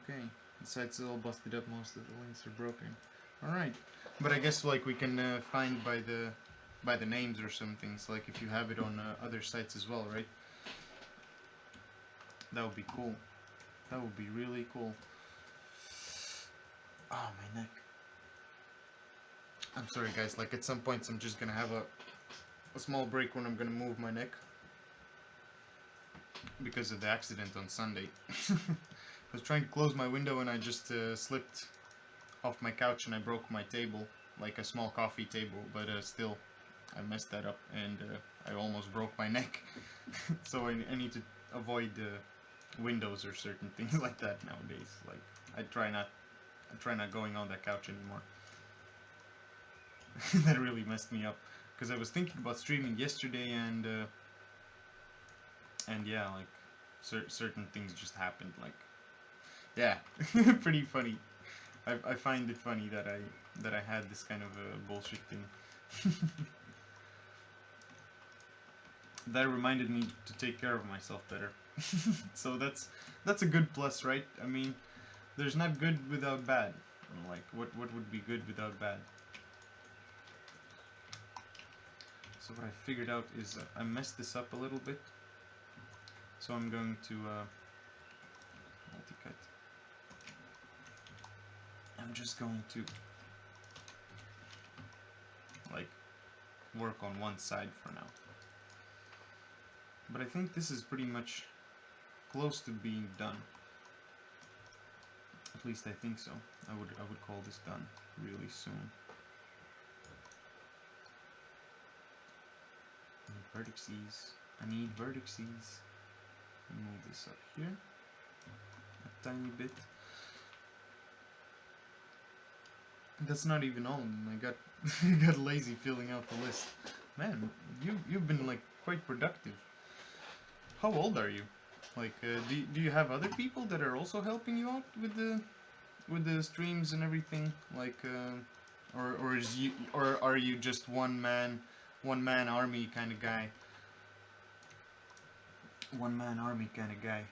Okay, the site's all busted up. Most of the links are broken. All right, but I guess like we can find by the names or some things. Like if you have it on other sites as well, right? That would be cool. That would be really cool. Oh, my neck. I'm sorry, guys. Like at some points, I'm just gonna have a small break when I'm gonna move my neck because of the accident on Sunday. I was trying to close my window and I just slipped off my couch and I broke my table, like a small coffee table, but still I messed that up and I almost broke my neck. So I need to avoid windows or certain things like that nowadays. Like I try not going on that couch anymore. That really messed me up because I was thinking about streaming yesterday and yeah, like certain things just happened. Like yeah, pretty funny. I find it funny that I had this kind of bullshit thing. That reminded me to take care of myself better. So that's a good plus, right? I mean, there's not good without bad. Like what would be good without bad? So what I figured out is I messed this up a little bit. So I'm going to multi-cut. I'm just going to like work on one side for now. But I think this is pretty much close to being done. At least I think so. I would call this done really soon. I need vertices. I need vertices. Move this up here a tiny bit. That's not even all. I got got lazy filling out the list. Man, you've been like quite productive. How old are you? Like, do you have other people that are also helping you out with the streams and everything? Like, or are you just one man army kind of guy? One man army kind of guy.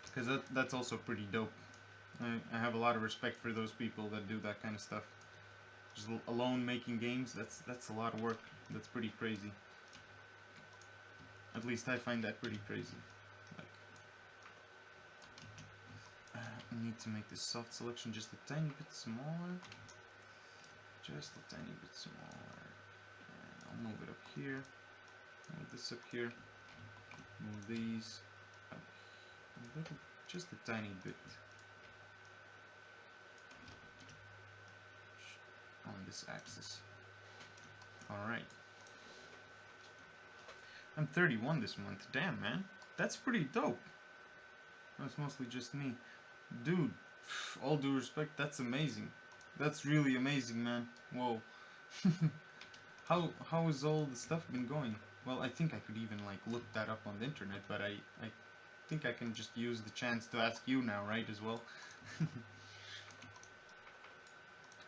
Because that's also pretty dope. I have a lot of respect for those people that do that kind of stuff. Just alone making games, that's a lot of work. That's pretty crazy. At least I find that pretty crazy. Like, I need to make this soft selection just a tiny bit smaller. Just a tiny bit smaller. And I'll move it up here. Move this up here. Move these up a little, just a tiny bit. On this axis. Alright. I'm 31 this month. Damn, man. That's pretty dope. That's mostly just me. Dude, all due respect, that's amazing. That's really amazing, man. Whoa. How has all the stuff been going? Well, I think I could even like look that up on the internet, but I think I can just use the chance to ask you now, right, as well?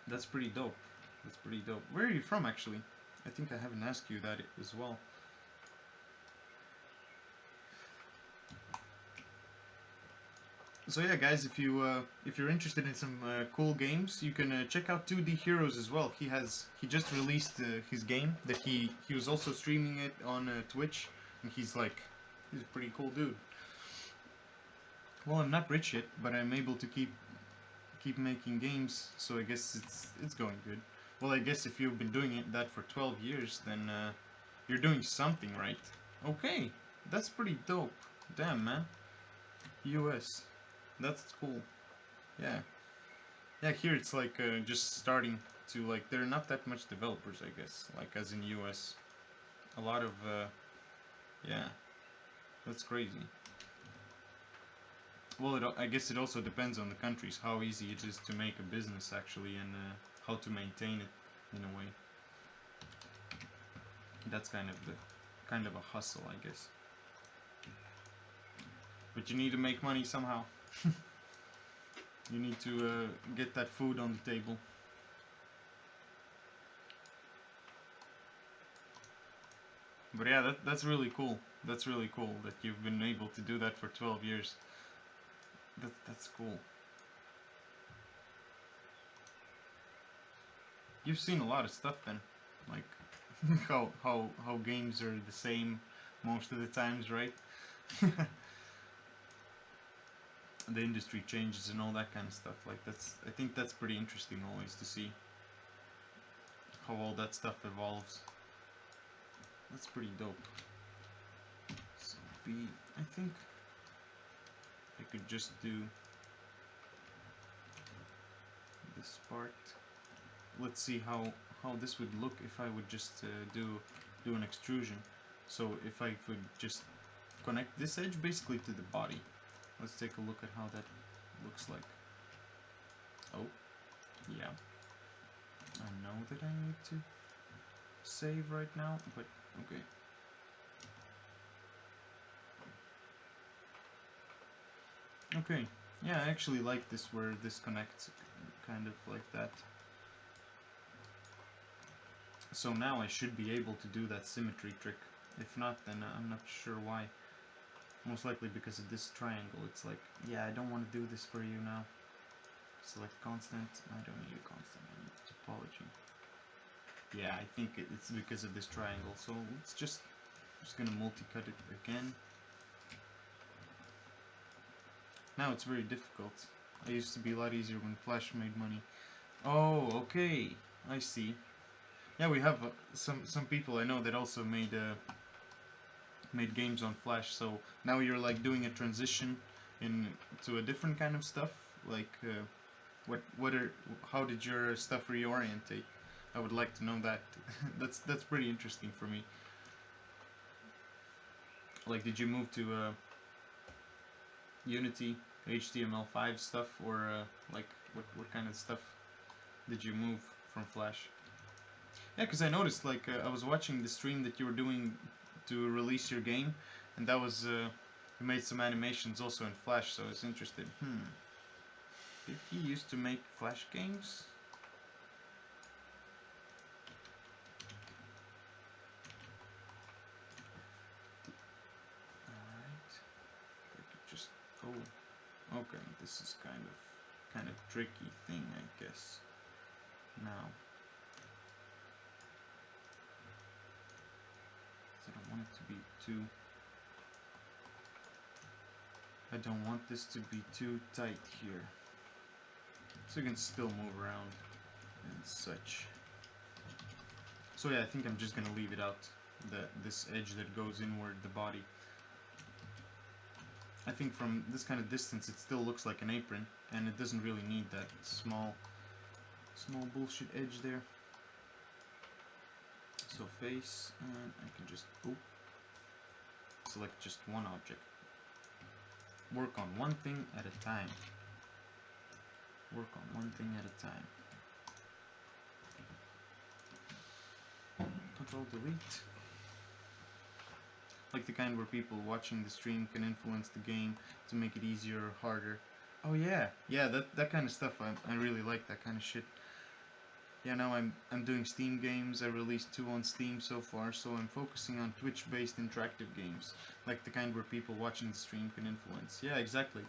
That's pretty dope. That's pretty dope. Where are you from, actually? I think I haven't asked you that as well. So yeah, guys, if you're interested in some cool games, you can check out 2D Heroes as well. He just released his game that he was also streaming it on Twitch, and he's a pretty cool dude. Well, I'm not rich yet, but I'm able to keep making games, so I guess it's going good. Well, I guess if you've been doing that for 12 years, then you're doing something right. Okay, that's pretty dope. Damn, man. US. That's cool. Yeah. Yeah, here it's like just starting to, like, there are not that much developers, I guess, like as in US. A lot of, yeah, that's crazy. Well, I guess it also depends on the countries, how easy it is to make a business actually, and how to maintain it in a way. That's kind of a hustle, I guess. But you need to make money somehow. You need to get that food on the table. But yeah, that's really cool. That's really cool that you've been able to do that for 12 years. That's cool. You've seen a lot of stuff then, like how games are the same most of the times, right? The industry changes and all that kind of stuff. Like I think that's pretty interesting always to see how all that stuff evolves. That's pretty dope. So I think I could just do this part. Let's see how this would look if I would just do an extrusion. So if I could just connect this edge basically to the body. Let's take a look at how that looks like. Oh, yeah. I know that I need to save right now, but okay. Okay, yeah, I actually like this where this connects kind of like that. So now I should be able to do that symmetry trick. If not, then I'm not sure why. Most likely because of this triangle. It's like, yeah, I don't want to do this for you now. Select constant. I don't need a constant. I need topology. Yeah, I think it's because of this triangle. So let's just gonna multi-cut it again. Now it's very difficult. It used to be a lot easier when Flash made money. Oh, okay. I see. Yeah, we have some people I know that also made games on Flash. So now you're like doing a transition to a different kind of stuff. Like, how did your stuff reorientate? I would like to know that. that's pretty interesting for me. Like, did you move to Unity, HTML5 stuff, or like what kind of stuff did you move from Flash? Yeah, because I noticed, like, I was watching the stream that you were doing to release your game, and that was you made some animations also in Flash, so I was interested. Did he used to make Flash games? Alright. I could just... Oh. Okay, this is kind of tricky thing, I guess. Now. I don't want it to be too... I don't want this to be too tight here. So you can still move around and such. So yeah, I think I'm just gonna leave it out. This edge that goes inward the body. I think from this kind of distance it still looks like an apron, and it doesn't really need that small bullshit edge there. So face, and I can just select just one object. Work on one thing at a time. Work on one thing at a time. Control delete. Like the kind where people watching the stream can influence the game to make it easier or harder. Oh yeah, that kind of stuff. I really like that kind of shit. Yeah, now I'm doing Steam games. I released 2 on Steam so far, so I'm focusing on Twitch-based interactive games, like the kind where people watching the stream can influence. Yeah, exactly.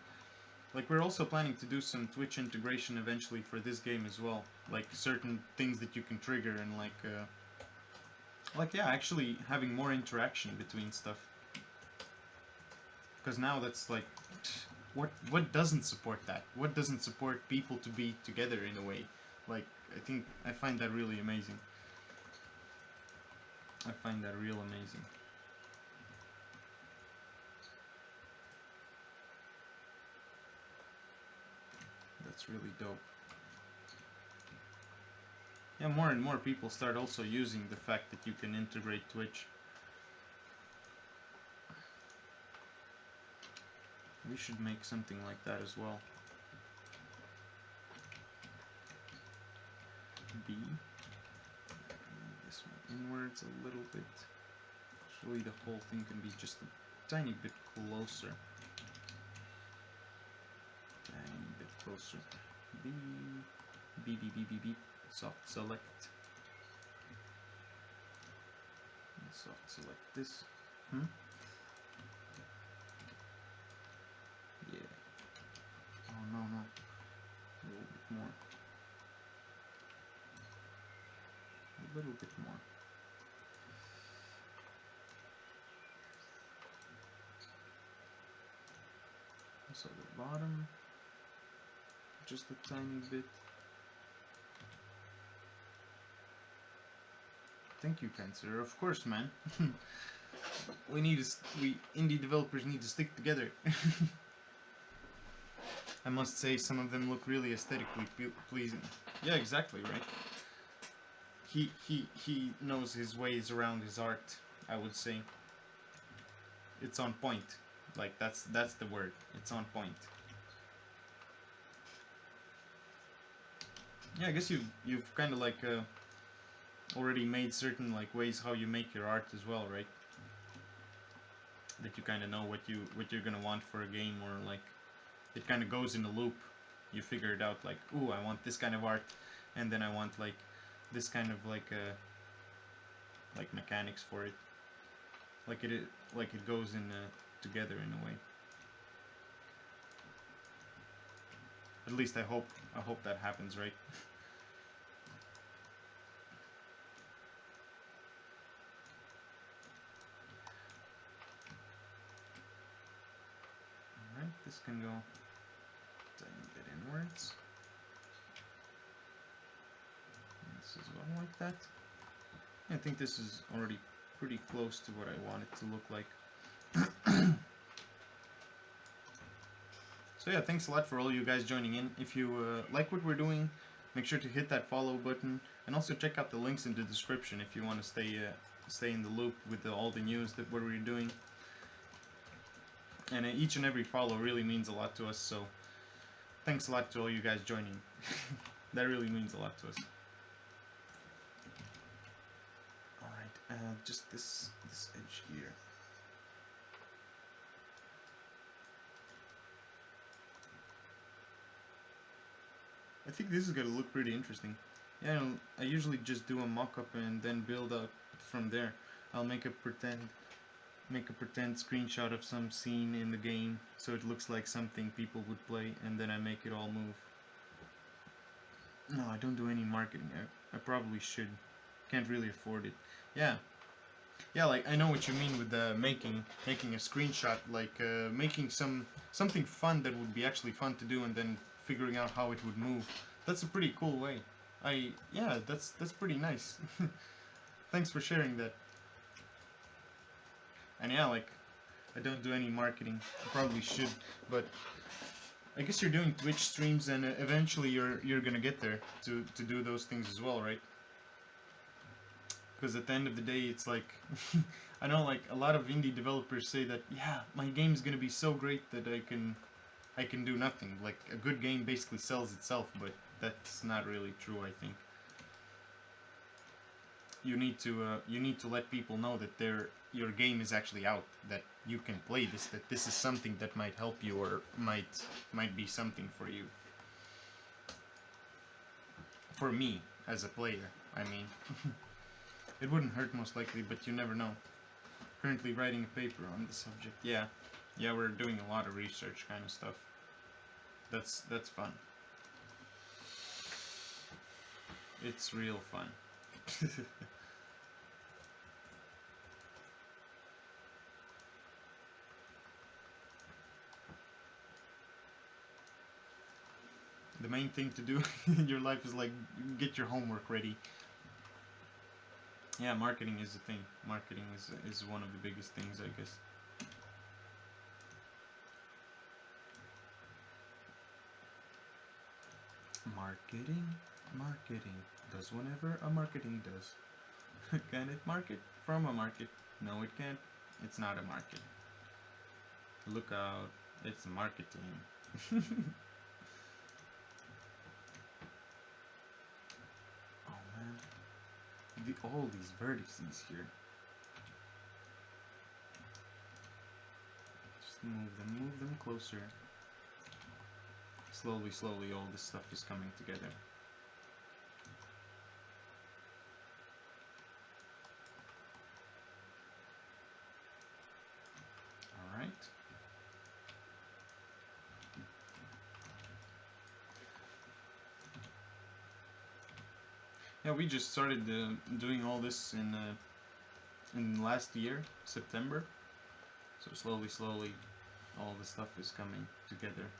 Like, we're also planning to do some Twitch integration eventually for this game as well, like certain things that you can trigger, and like yeah, actually having more interaction between stuff. Because now that's like, what doesn't support that? What doesn't support people to be together in a way? Like, I find that really amazing. I find that real amazing. That's really dope. Yeah, more and more people start also using the fact that you can integrate Twitch. We should make something like that as well. B. This one inwards a little bit. Actually, the whole thing can be just a tiny bit closer. Tiny bit closer. B. B, B, B, B, B. Soft select. Soft select this. Yeah. Oh no, no. A little bit more. A little bit more. So the bottom, just a tiny bit. Thank you, Cancer. Of course, man. we indie developers need to stick together. I must say, some of them look really aesthetically pleasing. Yeah, exactly, right? He knows his ways around his art, I would say. It's on point. Like, that's the word. It's on point. Yeah, I guess you've kind of like already made certain like ways how you make your art as well, right? That you kind of know what you're gonna want for a game, or like it kind of goes in a loop. You figure it out, like, ooh, I want this kind of art, and then I want like this kind of like mechanics for it. Like it goes in together in a way. At least I hope that happens, right? Alright, this can go tiny bit inwards. And this is well like that. I think this is already pretty close to what I want it to look like. So yeah, thanks a lot for all you guys joining in. If you like what we're doing, make sure to hit that follow button, and also check out the links in the description if you want to stay in the loop with all the news that what we're doing. And each and every follow really means a lot to us, so thanks a lot to all you guys joining. That really means a lot to us. Alright, just this edge here. I think this is gonna look pretty interesting. Yeah, I usually just do a mock-up and then build up from there. I'll make a pretend screenshot of some scene in the game so it looks like something people would play, and then I make it all move. No, I don't do any marketing. I probably should. Can't really afford it. Yeah, like I know what you mean with making a screenshot, like making something fun that would be actually fun to do, and then figuring out how it would move. That's a pretty cool way. Yeah, that's pretty nice. Thanks for sharing that. And yeah, like I don't do any marketing. I probably should, but I guess you're doing Twitch streams, and eventually you're gonna get there to do those things as well, right? Because at the end of the day, it's like I know like a lot of indie developers say that, yeah, my game's gonna be so great that I can do nothing. Like a good game basically sells itself, but that's not really true, I think. You need to let people know that your game is actually out, that you can play this, that this is something that might help you, or might be something for you. For me as a player, I mean. It wouldn't hurt most likely, but you never know. Currently writing a paper on the subject. Yeah, we're doing a lot of research kind of stuff. That's fun. It's real fun. main thing to do in your life is like get your homework ready. Yeah, marketing is a thing. Marketing is one of the biggest things, I guess. Marketing does whatever a marketing does. Can it market from a market? No, it can't. It's not a market. Look out, it's marketing. Oh man, all these vertices here. Just move them closer. Slowly, slowly, all this stuff is coming together. All right. Yeah, we just started doing all this in last year, September. So slowly, slowly, all the stuff is coming together.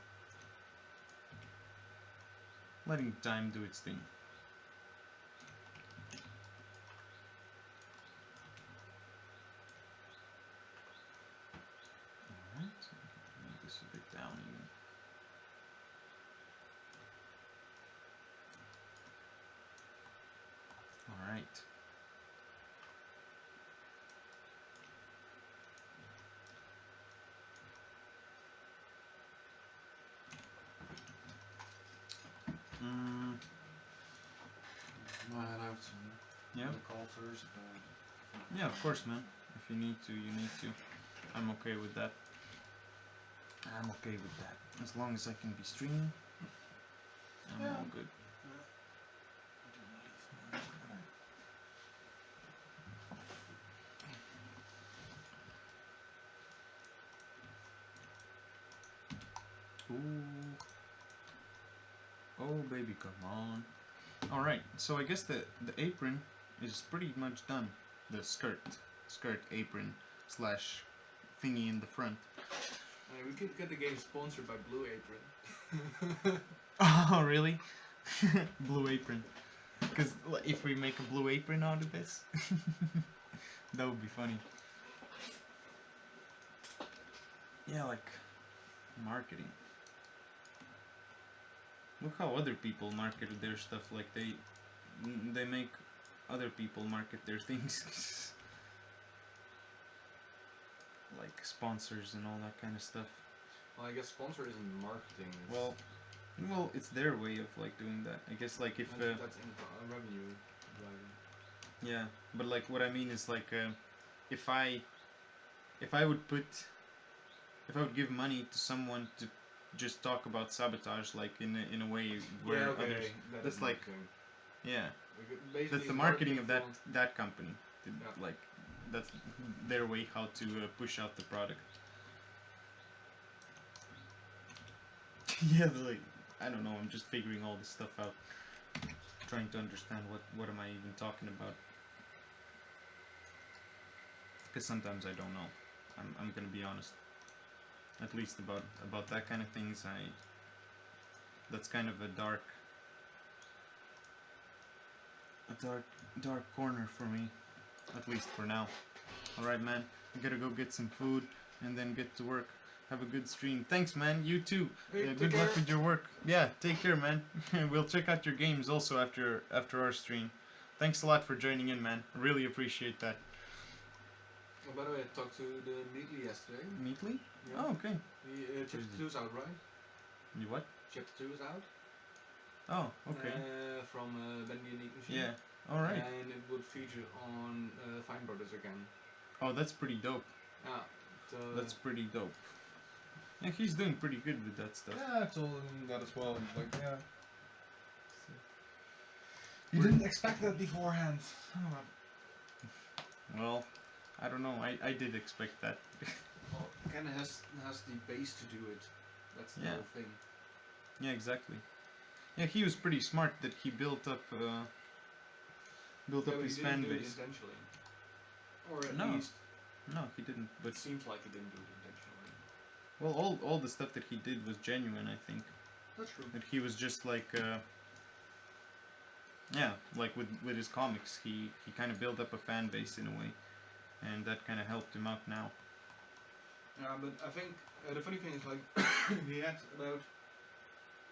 Letting time do its thing. Alright, move this a bit down even. Alright. Head out. Yeah? Call first. Yeah, of course, man. If you need to, you need to. I'm okay with that. I'm okay with that. As long as I can be streaming, I'm all good. Ooh. Oh, baby, come on. Alright, so I guess the apron is pretty much done. The skirt, apron, slash thingy in the front. We could get the game sponsored by Blue Apron. Oh, really? Blue Apron. Because if we make a Blue Apron out of this, that would be funny. Yeah, like marketing. Look how other people market their stuff. Like they make other people market their things. Like sponsors and all that kind of stuff. Well, I guess sponsor isn't marketing. It's Well, it's their way of like doing that. I guess like if that's revenue driving. yeah, but like what I mean is like if I would give money to someone to just talk about sabotage like in a way where others that's like yeah, that's the marketing of that company. Like that's their way how to push out the product. Yeah, like I don't know. I'm just figuring all this stuff out, trying to understand what am I even talking about. Because sometimes I don't know. I'm gonna be honest. At least about that kind of things. That's kind of a dark corner for me. At least for now. Alright, man. I gotta go get some food and then get to work. Have a good stream. Thanks, man. You too. Hey, good luck with your work. Yeah, take care, man. We'll check out your games also after our stream. Thanks a lot for joining in, man. Really appreciate that. Oh, by the way, I talked to the Meatly yesterday. Meatly? Yeah. Oh, okay. Chapter 2 is out, right? You what? Chapter 2 is out. Oh, okay. From Ben the Unique Machine. Yeah. Alright. And it would feature on Fine Brothers again. Oh, that's pretty dope. Yeah. That's pretty dope. Yeah, he's doing pretty good with that stuff. Yeah, I told him that as well. He's like, yeah. You didn't expect that beforehand. Well, I don't know. I did expect that. Well, it kind of has the base to do it. That's the whole thing. Yeah, exactly. Yeah, he was pretty smart that he built up his fan base. Intentionally. Or at least. No, he didn't. But it seems like he didn't do it intentionally. well, all the stuff that he did was genuine, I think. That's true. That he was just like, yeah, like with his comics, he kind of built up a fan base in a way, and that kind of helped him out now. Yeah, but I think the funny thing is like he had about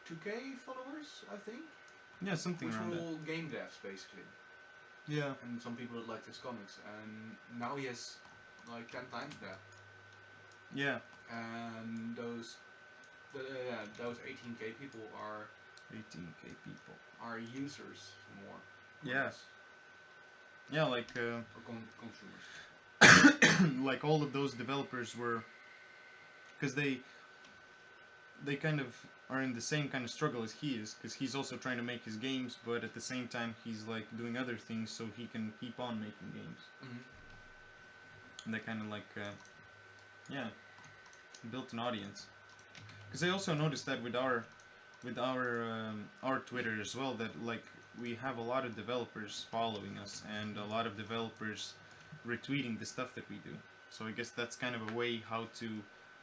2K followers, I think, Yeah, something which around were that. all game devs basically, Yeah. and some people that liked his comics, and now he has like 10 times that, Yeah. and those 18K people are 18K people. users more. Yeah. Yeah, like Or consumers. like all of those developers were, because they kind of are in the same kind of struggle as he is, because he's also trying to make his games, but at the same time he's like doing other things so he can keep on making games. Mm-hmm. And they kind of like, yeah, built an audience. Because I also noticed that with our Twitter as well, that like we have a lot of developers following us and a lot of developers retweeting the stuff that we do. So I guess that's kind of a way how to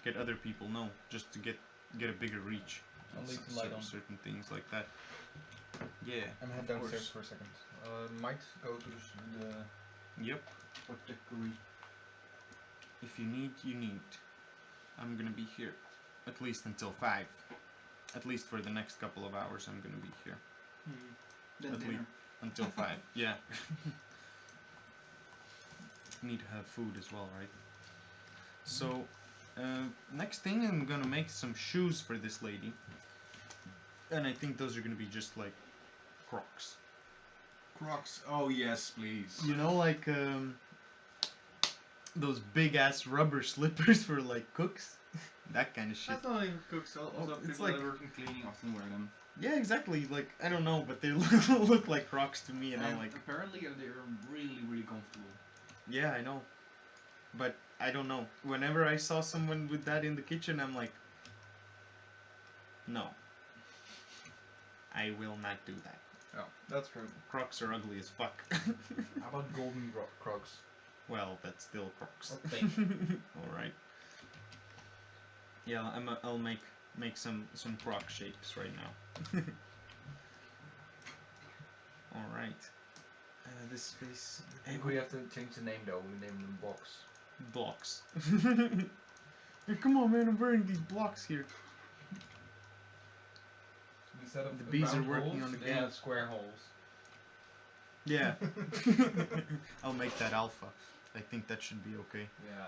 get other people know, just to get a bigger reach. I'll on leave the light on. certain things like that. Yeah. I'm head of downstairs course. for a second. Might go to the Yep. apothecary. If you need, you need. I'm gonna be here at least until 5. At least for the next couple of hours, I'm gonna be here. Then At dinner. least until 5. Yeah. Need to have food as well, right? So, next thing, I'm gonna make some shoes for this lady. And I think those are gonna be just like Crocs. Crocs. Oh yes, please. You know, like those big ass rubber slippers for like cooks. That kind of shit. That's not even cooks. Also, it's people like- that work in cleaning often wear them. Yeah, exactly. Like I don't know, but they look like Crocs to me, and I'm like, apparently they're really, really comfortable. yeah, I know. But I don't know. Whenever I saw someone with that in the kitchen, I'm like, no. I will not do that. Oh, that's true. Crocs are ugly as fuck. How about golden Crocs? Well, that's still Crocs. Or pink. All right. Yeah, I'll make some Croc shapes right now. All right. This face. I think we have to change the name though. We name them Box. Blocks. Hey, come on, man! I'm wearing these blocks here. Instead of The bees round are working holes, on the they game. have square holes. Yeah. I'll make that alpha. I think that should be okay. Yeah.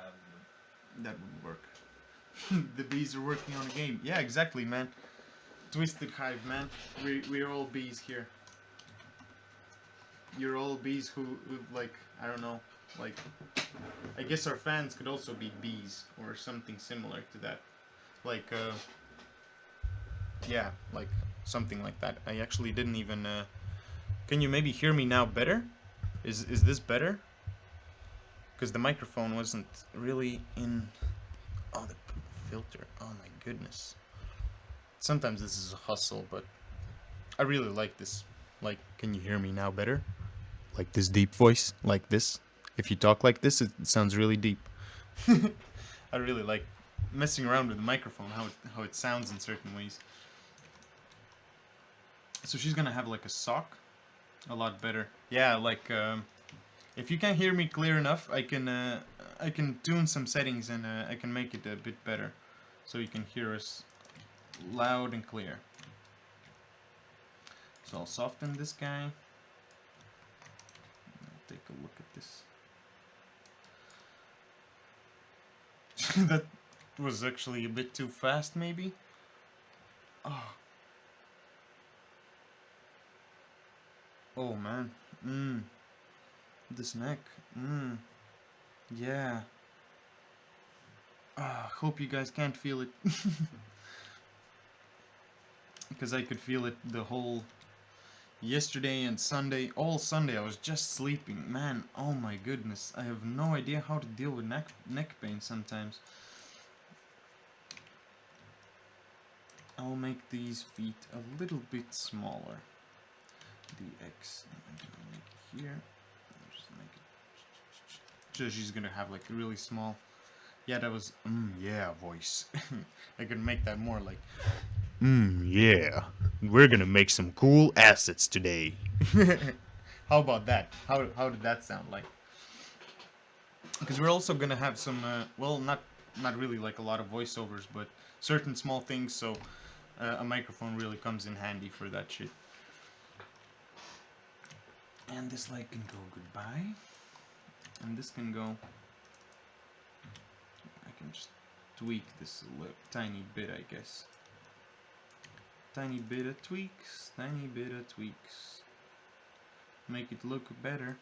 That would work. The bees are working on a game. Yeah, exactly, man. Twisted Hive, man. We're all bees here. You're all bees who like, I don't know, like, I guess our fans could also be bees or something similar to that. Like, yeah, like something like that. I actually didn't even, can you maybe hear me now better? Is this better? Because the microphone wasn't really in, oh, the filter, oh my goodness. Sometimes this is a hustle, but I really like this. Like, can you hear me now better? Like this deep voice, like this. If you talk like this, it sounds really deep. I really like messing around with the microphone, how it sounds in certain ways. So she's gonna have like a sock, a lot better. Yeah, like if you can't hear me clear enough, I can tune some settings and I can make it a bit better, so you can hear us loud and clear. So I'll soften this guy. I'll take a look at this. That was actually a bit too fast, maybe. Oh. Oh man. This neck. Yeah. Hope you guys can't feel it. Because I could feel it the whole yesterday and Sunday. All Sunday I was just sleeping. Man, oh my goodness. I have no idea how to deal with neck pain sometimes. I'll make these feet a little bit smaller. The X, I'm gonna make it here. I'll just make it. So she's gonna have like a really small. Yeah, that was yeah voice. I could make that more like. Yeah. We're gonna make some cool assets today. How about that? How did that sound like? Because we're also gonna have some, well, not really like a lot of voiceovers, but certain small things. So a microphone really comes in handy for that shit. And this light can go goodbye, and this can go. I can just tweak this a tiny bit, I guess. Tiny bit of tweaks, tiny bit of tweaks. Make it look better.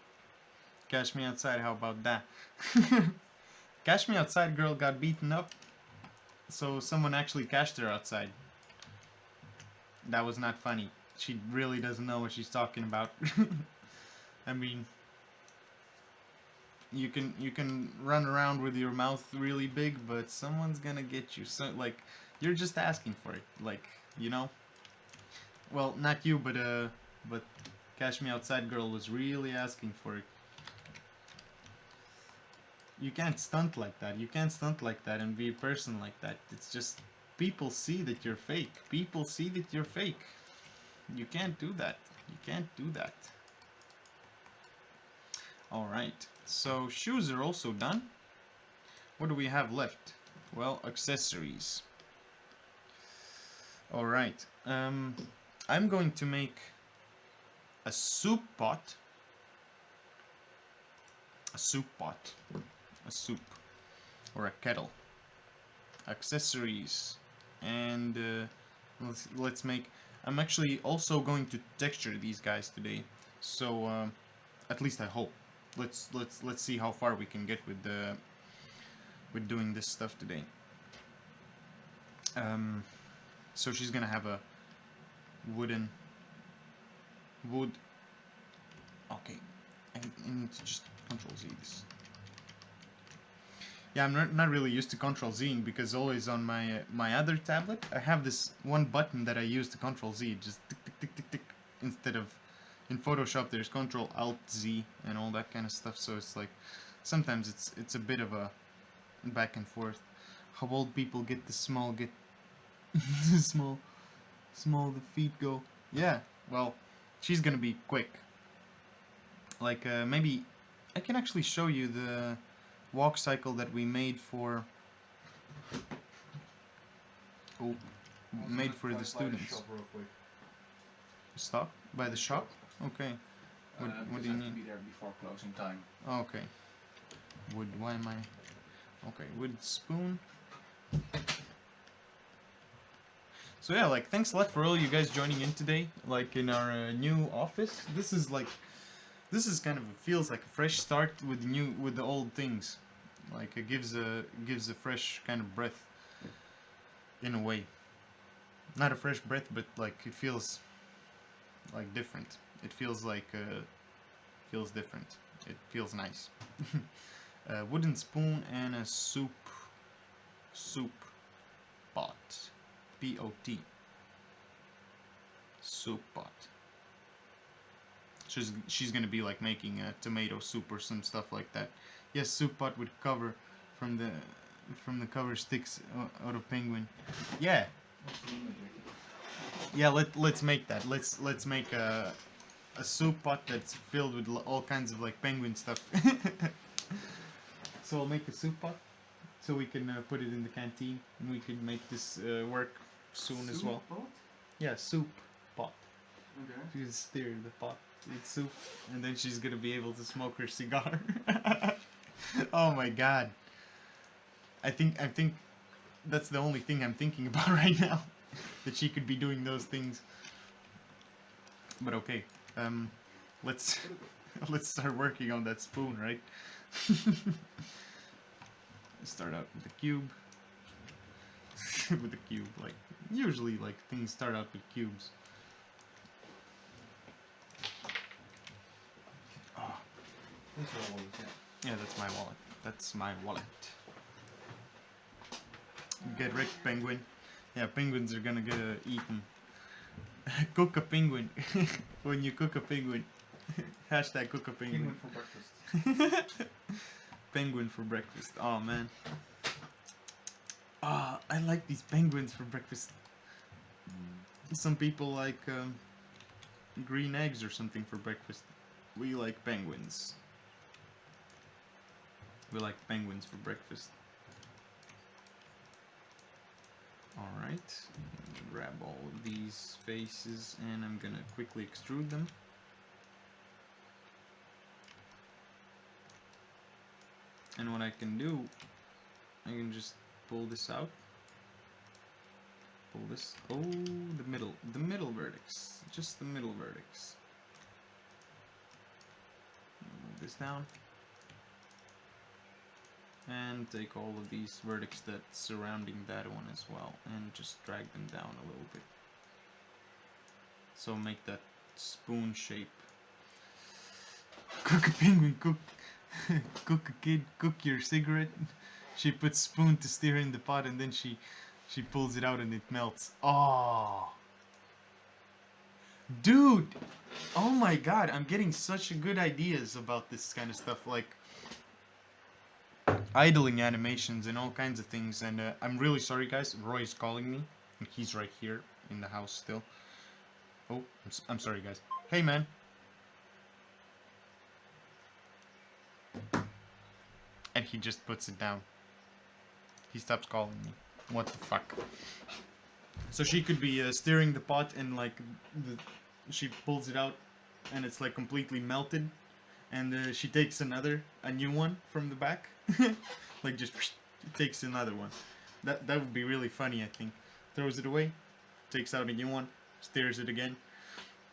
Cash Me Outside, how about that? Cash Me Outside girl got beaten up, so someone actually cashed her outside. That was not funny. She really doesn't know what she's talking about. I mean, you can run around with your mouth really big, but someone's gonna get you. So like, you're just asking for it, like, you know. Well, not you, but Cash Me Outside girl was really asking for it. You can't stunt like that. You can't stunt like that and be a person like that. It's just, people see that you're fake. People see that you're fake. You can't do that. You can't do that. Alright, so shoes are also done. What do we have left? Well, accessories. Alright, I'm going to make a soup pot. A soup pot. A soup. Or a kettle. Accessories. And let's make... I'm actually also going to texture these guys today. So, at least I hope. Let's see how far we can get with doing this stuff today. So she's gonna have a wood. Okay, I need to just Control Z this. Yeah, I'm not really used to Control Z because always on my other tablet I have this one button that I use to Control Z, just tick tick tick tick tick, instead of in Photoshop there's Control Alt Z and all that kind of stuff. So it's like sometimes it's a bit of a back and forth. How old people get the small small the feet go. Yeah, well, she's gonna be quick. Like maybe I can actually show you the walk cycle that we made for made for the students. Stop by the shop. Okay. What do you need? Be there before closing time. Okay. Wood. Why am I? Okay. Wood spoon. So yeah, like thanks a lot for all you guys joining in today. Like in our new office. This is kind of feels like a fresh start with the old things. Like it gives a fresh kind of breath. In a way. Not a fresh breath, but like it feels like different. It feels like feels different. It feels nice. A wooden spoon and a soup pot. P-O-T. Soup pot. She's gonna be like making a tomato soup or some stuff like that. Yes, soup pot with cover from the cover sticks out of penguin. Yeah. Yeah, let's make that. Let's make a soup pot that's filled with all kinds of like penguin stuff. So I'll make a soup pot so we can put it in the canteen and we can make this work soon as well. Pot? Yeah, soup pot. Okay. She can stir the pot with soup and then she's gonna be able to smoke her cigar. Oh my god. I think that's the only thing I'm thinking about right now. That she could be doing those things. But okay. Let's start working on that spoon, right? Start out with the cube. With the cube, like usually like things start out with cubes. Oh. That's your wallet, yeah. Yeah, that's my wallet. That's my wallet. Get rich, penguin. Yeah, penguins are gonna get eaten. Cook a penguin. When you cook a penguin. Hashtag cook a penguin. Penguin for breakfast. Penguin for breakfast. Oh man. Ah, I like these penguins for breakfast. Some people like green eggs or something for breakfast. We like penguins. We like penguins for breakfast. Alright, grab all of these faces and I'm gonna quickly extrude them. And what I can do, I can just pull this out. Pull this, oh, the middle vertex, just the middle vertex. Move this down. And take all of these vertex that's surrounding that one as well and just drag them down a little bit. So make that spoon shape. Cook a penguin, cook cook a kid, cook your cigarette. She puts spoon to stir in the pot and then she pulls it out and it melts. Oh, dude! Oh my god, I'm getting such good ideas about this kind of stuff, like idling animations and all kinds of things. And I'm really sorry, guys. Roy's calling me. He's right here in the house still. Oh, I'm sorry, guys. Hey, man. And he just puts it down. He stops calling me. What the fuck? So she could be stirring the pot and like she pulls it out and it's like completely melted. And she takes a new one from the back. Like just takes another one. That would be really funny, I think. Throws it away, takes out a new one, stirs it again,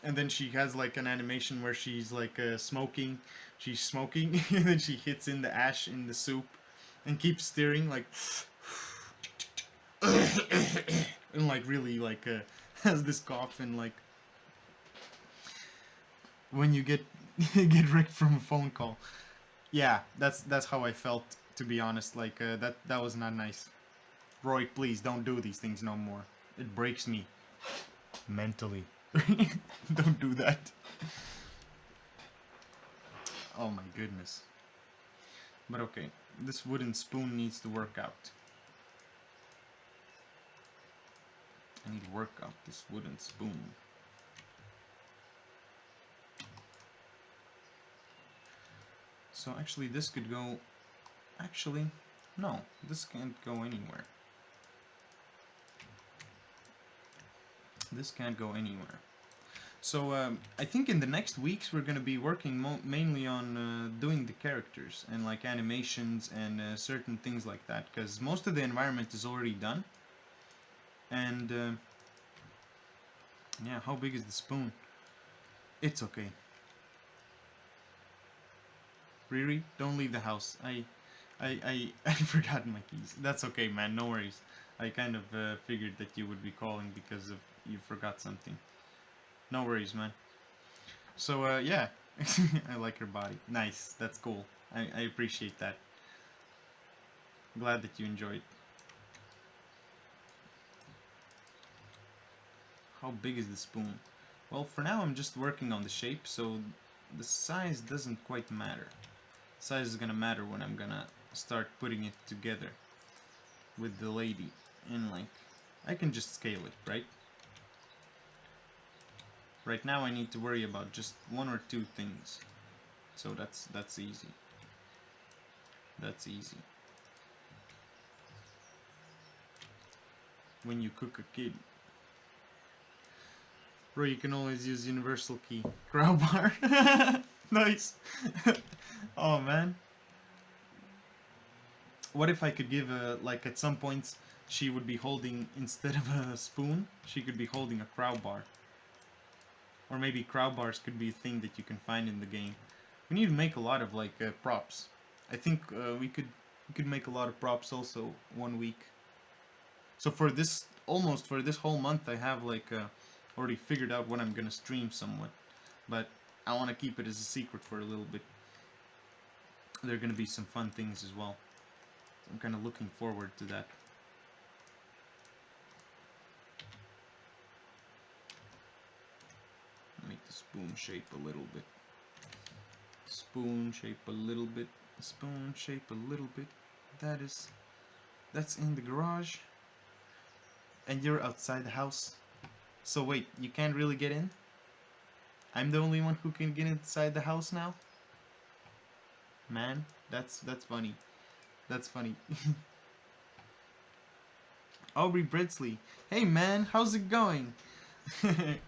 and then she has like an animation where she's like smoking. She's smoking, and then she hits in the ash in the soup, and keeps stirring like, and like really like has this cough and like when you get get wrecked from a phone call. Yeah, that's how I felt, to be honest. Like that was not nice. Roy, please don't do these things no more. It breaks me mentally. Don't do that. Oh my goodness. But okay, this wooden spoon needs to work out. I need to work out this wooden spoon. So actually this could go... Actually, no, this can't go anywhere. This can't go anywhere. So I think in the next weeks we're going to be working mainly on doing the characters and like animations and certain things like that, because most of the environment is already done. And yeah, how big is the spoon? It's okay. Riri, don't leave the house. I forgot my keys. That's okay, man. No worries. I kind of figured that you would be calling because of you forgot something. No worries, man. So yeah, I like your body. Nice. That's cool. I appreciate that. Glad that you enjoyed. How big is the spoon? Well, for now I'm just working on the shape, so the size doesn't quite matter. Size is gonna matter when I'm gonna start putting it together with the lady. And like, I can just scale it, right? Right now I need to worry about just one or two things. So that's easy. That's easy. When you cook a kid. Bro, you can always use universal key. Crowbar. Nice. Oh man. What if I could give a, like at some points she would be holding, instead of a spoon, she could be holding a crowbar. Or maybe crowbars could be a thing that you can find in the game. We need to make a lot of like props. I think we could make a lot of props also one week. So for this, almost for this whole month, I have like already figured out what I'm gonna stream somewhat. But I want to keep it as a secret for a little bit. There are gonna be some fun things as well. So I'm kind of looking forward to that. Make the spoon shape a little bit. Spoon shape a little bit. Spoon shape a little bit. That's in the garage. And you're outside the house. So wait, you can't really get in? I'm the only one who can get inside the house now? Man, that's funny. That's funny. Aubrey Britsley. Hey man, how's it going?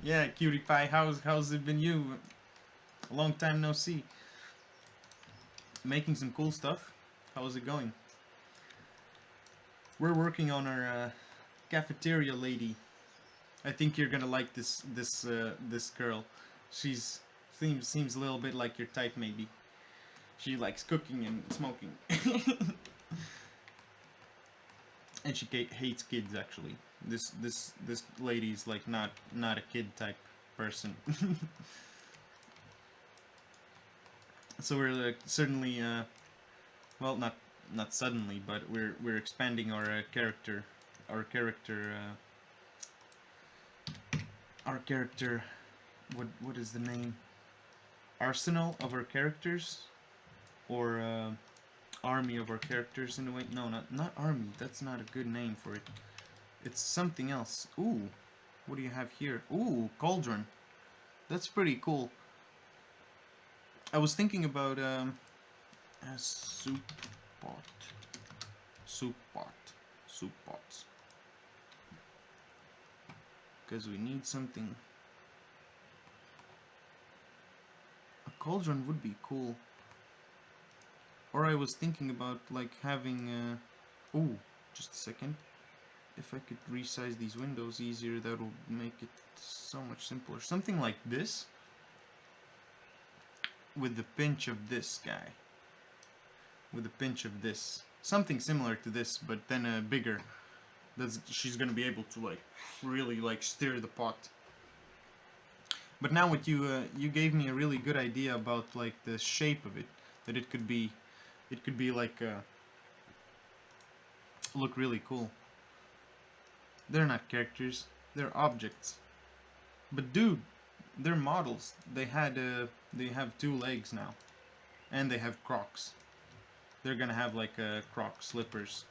Yeah, cutie pie, how's it been you? A long time no see. Making some cool stuff. How's it going? We're working on our cafeteria lady. I think you're gonna like this girl. She's seems a little bit like your type maybe. She likes cooking and smoking. And she hates kids actually. This lady's like not a kid type person. So we're certainly well, not suddenly, but we're expanding our character what is the name, arsenal of our characters, or army of our characters in a way. No, not army, that's not a good name for it. It's something else. Ooh, what do you have here? Ooh, cauldron. That's pretty cool. I was thinking about a soup pots, because we need something. A cauldron would be cool. Or I was thinking about like having ooh, just a second. If I could resize these windows easier, that will make it so much simpler. Something like this, with the pinch of this guy. With a pinch of this. Something similar to this, but then bigger. She's gonna be able to like really like stir the pot. But now what you gave me a really good idea about like the shape of it, that it could be like look really cool. They're not characters, they're objects. But dude, they're models. They have 2 legs now, and they have Crocs. They're gonna have like Croc slippers.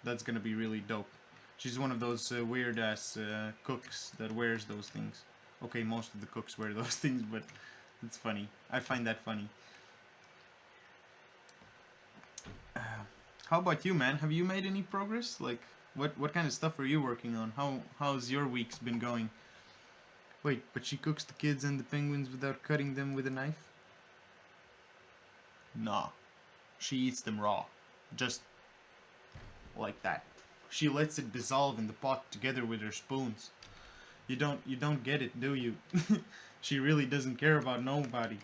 That's gonna be really dope. She's one of those weird ass cooks that wears those things. Okay, most of the cooks wear those things, but it's funny. I find that funny. How about you, man? Have you made any progress? Like, what kind of stuff are you working on? How's your week's been going? Wait, but she cooks the kids and the penguins without cutting them with a knife? Nah. She eats them raw. Just like that. She lets it dissolve in the pot together with her spoons. You don't get it, do you? She really doesn't care about nobody.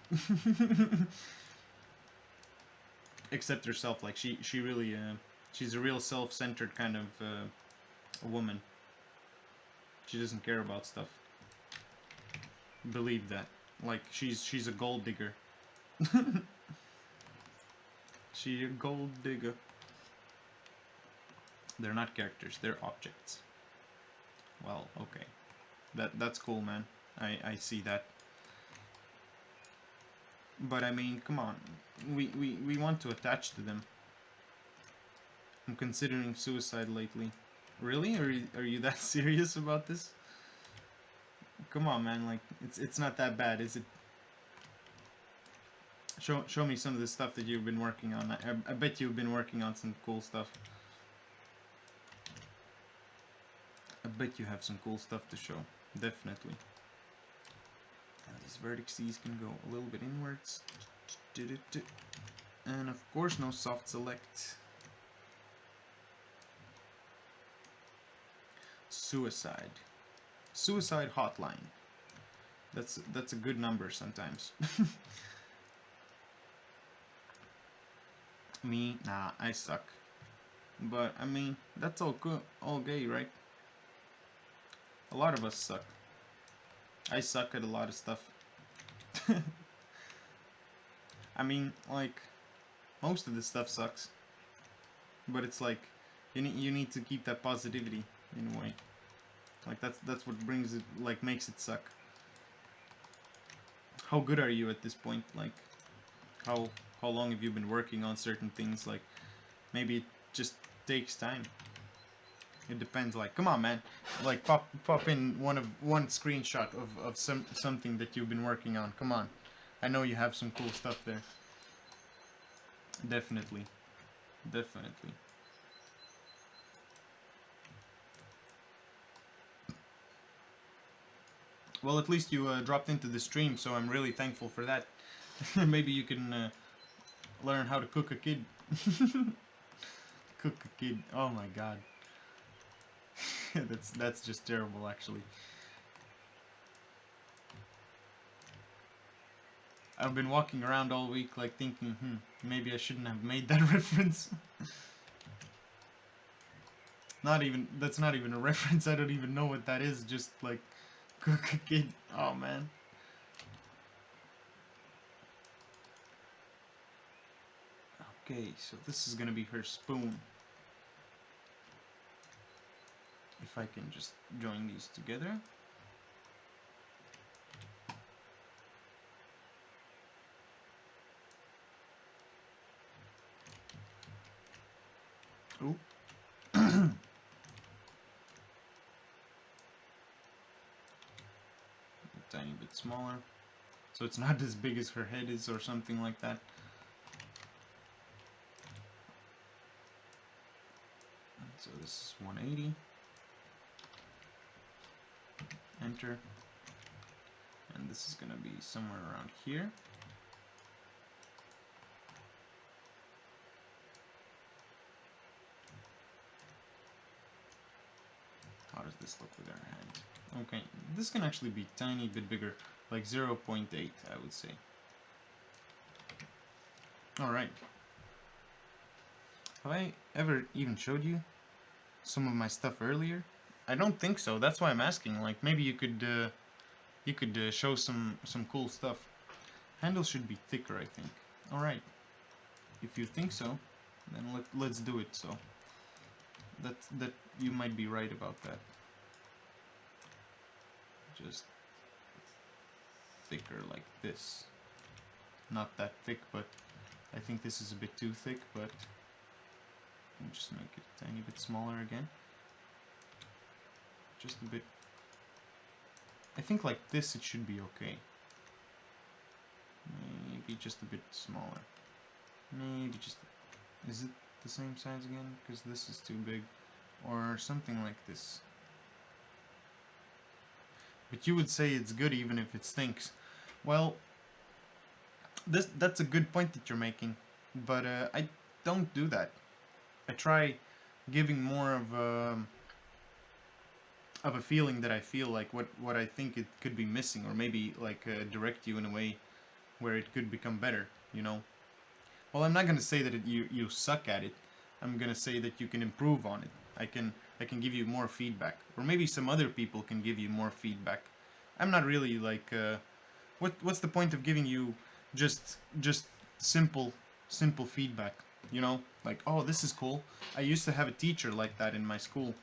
Except herself. Like she really she's a real self-centered kind of a woman. She doesn't care about stuff. Believe that. Like she's a gold digger. She's a gold digger. They're not characters, they're objects. Well, okay. That's cool, man. I see that. But I mean, come on. We want to attach to them. I'm considering suicide lately. Really? Are you that serious about this? Come on, man. Like it's not that bad, is it? Show me some of the stuff that you've been working on. I bet you've been working on some cool stuff. I bet you have some cool stuff to show. Definitely. And these vertices can go a little bit inwards. And of course no soft select. Suicide. Suicide hotline. That's a good number sometimes. Me, nah, I suck. But I mean, that's all good, all gay, right? A lot of us suck. I suck at a lot of stuff. I mean, like, most of this stuff sucks. But it's like, you need to keep that positivity in a way. Like that's what brings it, like makes it suck. How good are you at this point? Like, how long have you been working on certain things? Like, maybe it just takes time. It depends. Like, come on, man. Like, pop in one screenshot of something that you've been working on. Come on. I know you have some cool stuff there. Definitely. Definitely. Well, at least you dropped into the stream, so I'm really thankful for that. Maybe you can learn how to cook a kid. Cook a kid. Oh my god. that's just terrible, actually. I've been walking around all week, like thinking, maybe I shouldn't have made that reference. That's not even a reference. I don't even know what that is. Just like cook a kid. Oh man. Okay, so this is gonna be her spoon. If I can just join these together. Ooh. A tiny bit smaller. So it's not as big as her head is or something like that. And so this is 180. Enter. And this is gonna be somewhere around here. How does this look with our hand? Okay, this can actually be a tiny bit bigger, like 0.8, I would say. Alright. Have I ever even showed you some of my stuff earlier? I don't think so. That's why I'm asking. Like, maybe you could show some cool stuff. Handle should be thicker, I think. Alright. If you think so, then let's do it. So that you might be right about that. Just thicker like this. Not that thick, but I think this is a bit too thick, but I'll just make it a tiny bit smaller again. Just a bit. I think like this it should be okay. Maybe just a bit smaller. Maybe just... Is it the same size again? Because this is too big. Or something like this. But you would say it's good even if it stinks. Well, that's a good point that you're making. But I don't do that. I try giving more of a feeling that I feel like what I think it could be missing, or maybe like direct you in a way where it could become better, you know. Well, I'm not gonna say that you suck at it. I'm gonna say that you can improve on it. I can give you more feedback, or maybe some other people can give you more feedback. I'm not really like what's the point of giving you just simple feedback, you know? Like, oh, this is cool. I used to have a teacher like that in my school,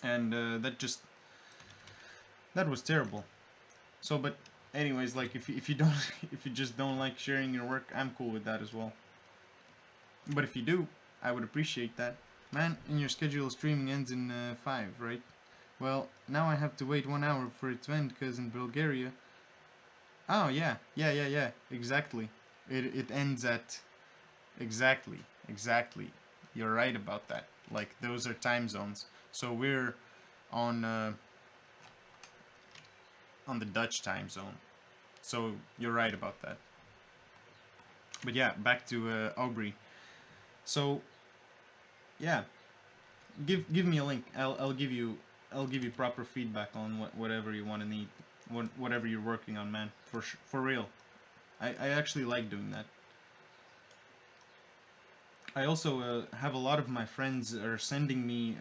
and that was terrible. So, but anyways, like if you don't if you just don't like sharing your work, I'm cool with that as well. But if you do, I would appreciate that. Man, in your schedule streaming ends in 5, right? Well, now I have to wait 1 hour for it to end because in Bulgaria... Oh, yeah, exactly. It ends at... Exactly. You're right about that. Like, those are time zones. So we're on the Dutch time zone. So you're right about that. But yeah, back to Aubrey. So yeah, give me a link. I'll give you proper feedback on whatever you want to need, whatever you're working on, man. For real. I actually like doing that. I also have a lot of my friends are sending me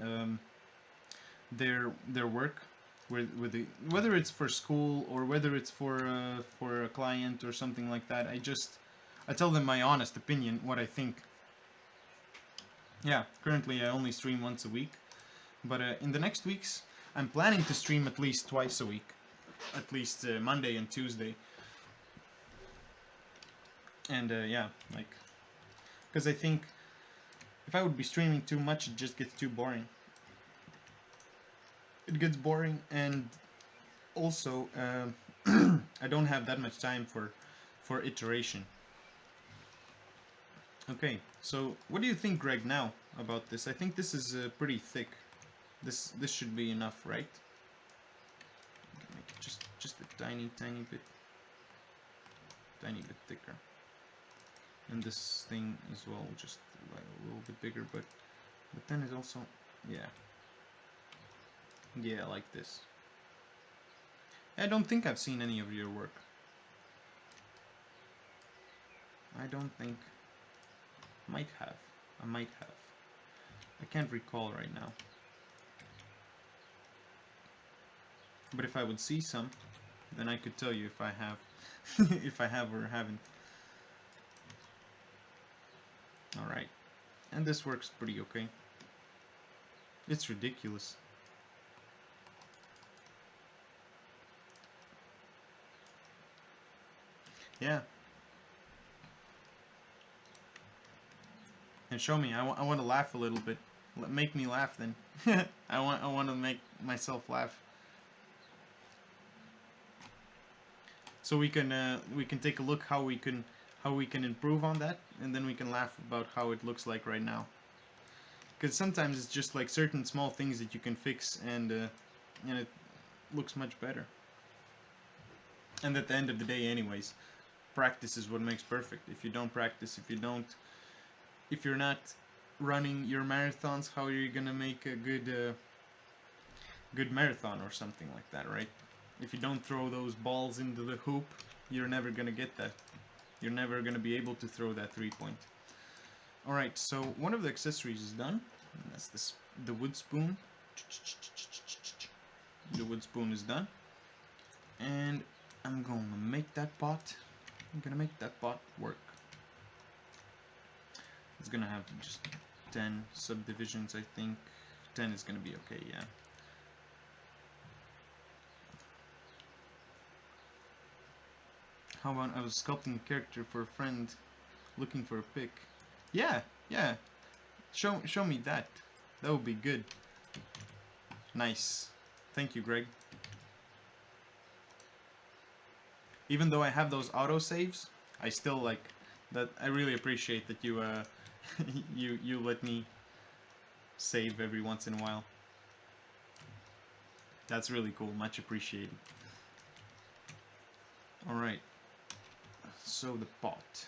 their work, whether it's for school or whether it's for a client or something like that. I tell them my honest opinion, what I think. Yeah, currently I only stream once a week, but in the next weeks I'm planning to stream at least twice a week, at least Monday and Tuesday. And yeah, like, because I think if I would be streaming too much, it just gets too boring. it gets boring, and also I don't have that much time for iteration. Okay, so what do you think, Greg, now about this? I think this is pretty thick. This should be enough, right? Make it just a tiny bit thicker. And this thing as well, just like a little bit bigger, but then it also, yeah, like this. I don't think I've seen any of your work. I don't think. Might have. I might have. I can't recall right now. But if I would see some, then I could tell you if I have, if I have or haven't. All right, and this works pretty okay. It's ridiculous. Yeah. And show me. I want to laugh a little bit. Make me laugh then. I want to make myself laugh. So we can take a look how we can improve on that, and then we can laugh about how it looks like right now. Because sometimes it's just like certain small things that you can fix, and it looks much better. And at the end of the day, anyways, practice is what makes perfect. If you don't practice, if you're not running your marathons, how are you gonna make a good marathon or something like that, right? If you don't throw those balls into the hoop, you're never gonna get that. You're never gonna be able to throw that 3-point. Alright, so one of the accessories is done. And that's the wood spoon. The wood spoon is done. And I'm gonna make that pot. I'm gonna make that pot work. It's gonna have just 10 subdivisions, I think. 10 is gonna be okay, yeah. How about I was sculpting a character for a friend, looking for a pic. Yeah. Show me that. That would be good. Nice. Thank you, Greg. Even though I have those autosaves, I still like that. I really appreciate that you you let me save every once in a while. That's really cool. Much appreciated. Alright. So the pot.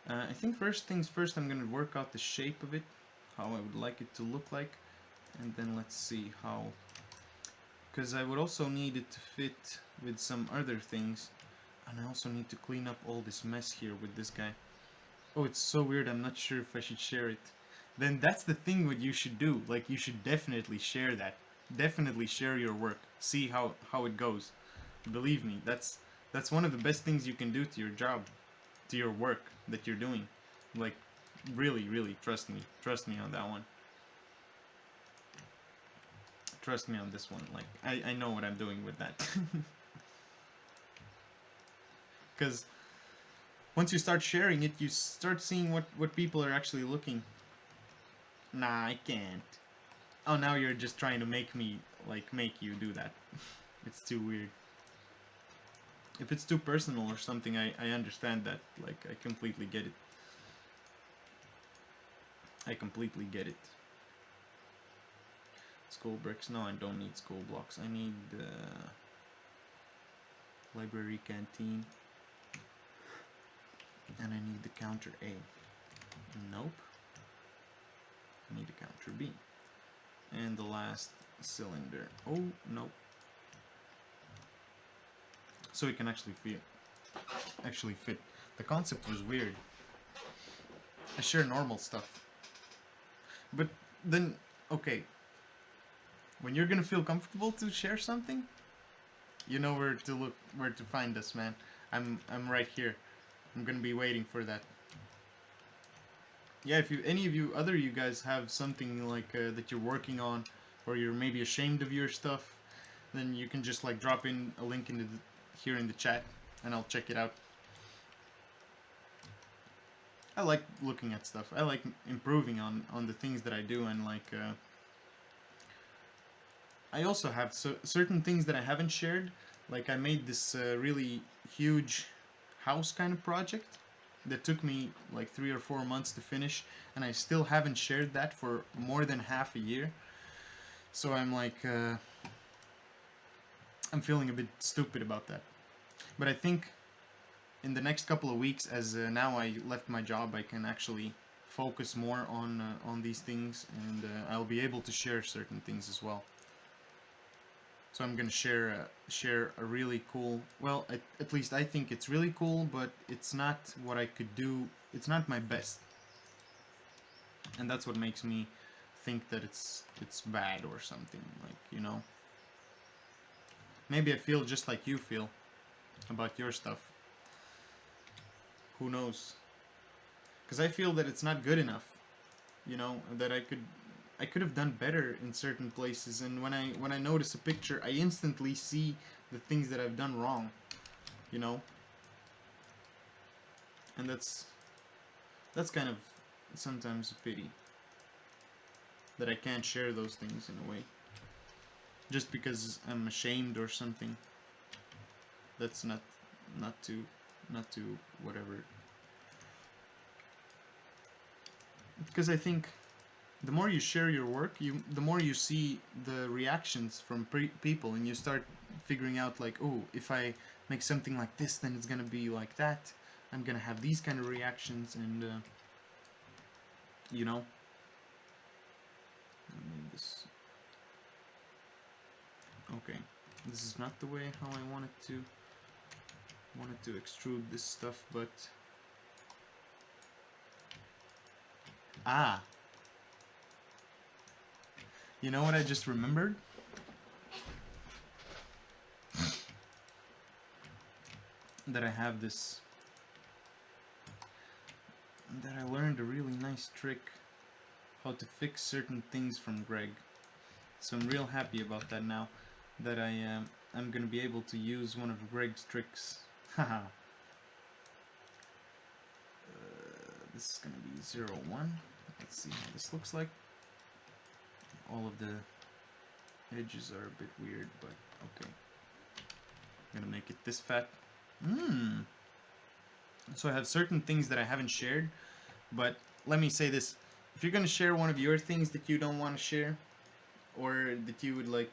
I think first things first, I'm gonna work out the shape of it, how I would like it to look like, and then let's see how, because I would also need it to fit with some other things, and I also need to clean up all this mess here with this guy. Oh, it's so weird, I'm not sure if I should share it. Then that's the thing what you should do, like you should definitely share that. Definitely share your work, see how it goes. Believe me, that's one of the best things you can do to your job, to your work that you're doing. Like, really, trust me on that one. Trust me on this one. Like, I know what I'm doing with that. Because once you start sharing it, you start seeing what people are actually looking. Nah, I can't. Oh, now you're just trying to make me, like, make you do that. It's too weird. If it's too personal or something, I understand that. Like, I completely get it. I completely get it. School bricks. No, I don't need school blocks. I need library canteen. And I need the counter A. Nope. I need the counter B. And the last cylinder. Oh, nope. So it can actually fit. The concept was weird. I share normal stuff. But then, okay. When you're gonna feel comfortable to share something, you know where to look, where to find us, man. I'm right here. I'm gonna be waiting for that. Yeah, if any of you, other you guys have something like that you're working on, or you're maybe ashamed of your stuff, then you can just like drop in a link in here in the chat, and I'll check it out. I like looking at stuff. I like improving on the things that I do, and like I also have certain things that I haven't shared. Like I made this really huge house kind of project that took me like 3 or 4 months to finish, and I still haven't shared that for more than half a year. So I'm like, I'm feeling a bit stupid about that. But I think in the next couple of weeks, as now I left my job, I can actually focus more on these things, and I'll be able to share certain things as well. So I'm gonna share a really cool. Well, at least I think it's really cool, but it's not what I could do. It's not my best, and that's what makes me think that it's bad or something. Like, you know, maybe I feel just like you feel about your stuff. Who knows? Because I feel that it's not good enough. You know, that I could have done better in certain places, and when I notice a picture, I instantly see the things that I've done wrong, you know, and that's kind of sometimes a pity that I can't share those things in a way, just because I'm ashamed or something. That's not to whatever, because I think the more you share your work, the more you see the reactions from people, and you start figuring out like, oh, if I make something like this, then it's gonna be like that. I'm gonna have these kind of reactions, and you know. This. Okay, this is not the way how I wanted to extrude this stuff, but ah. You know what I just remembered? That I have this... That I learned a really nice trick how to fix certain things from Greg. So I'm real happy about that now. That I'm gonna be able to use one of Greg's tricks. Haha. This is gonna be 0, 1. Let's see how this looks like. All of the edges are a bit weird, but okay. I'm gonna make it this fat. So I have certain things that I haven't shared, but let me say this. If you're gonna share one of your things that you don't want to share, or that you would like...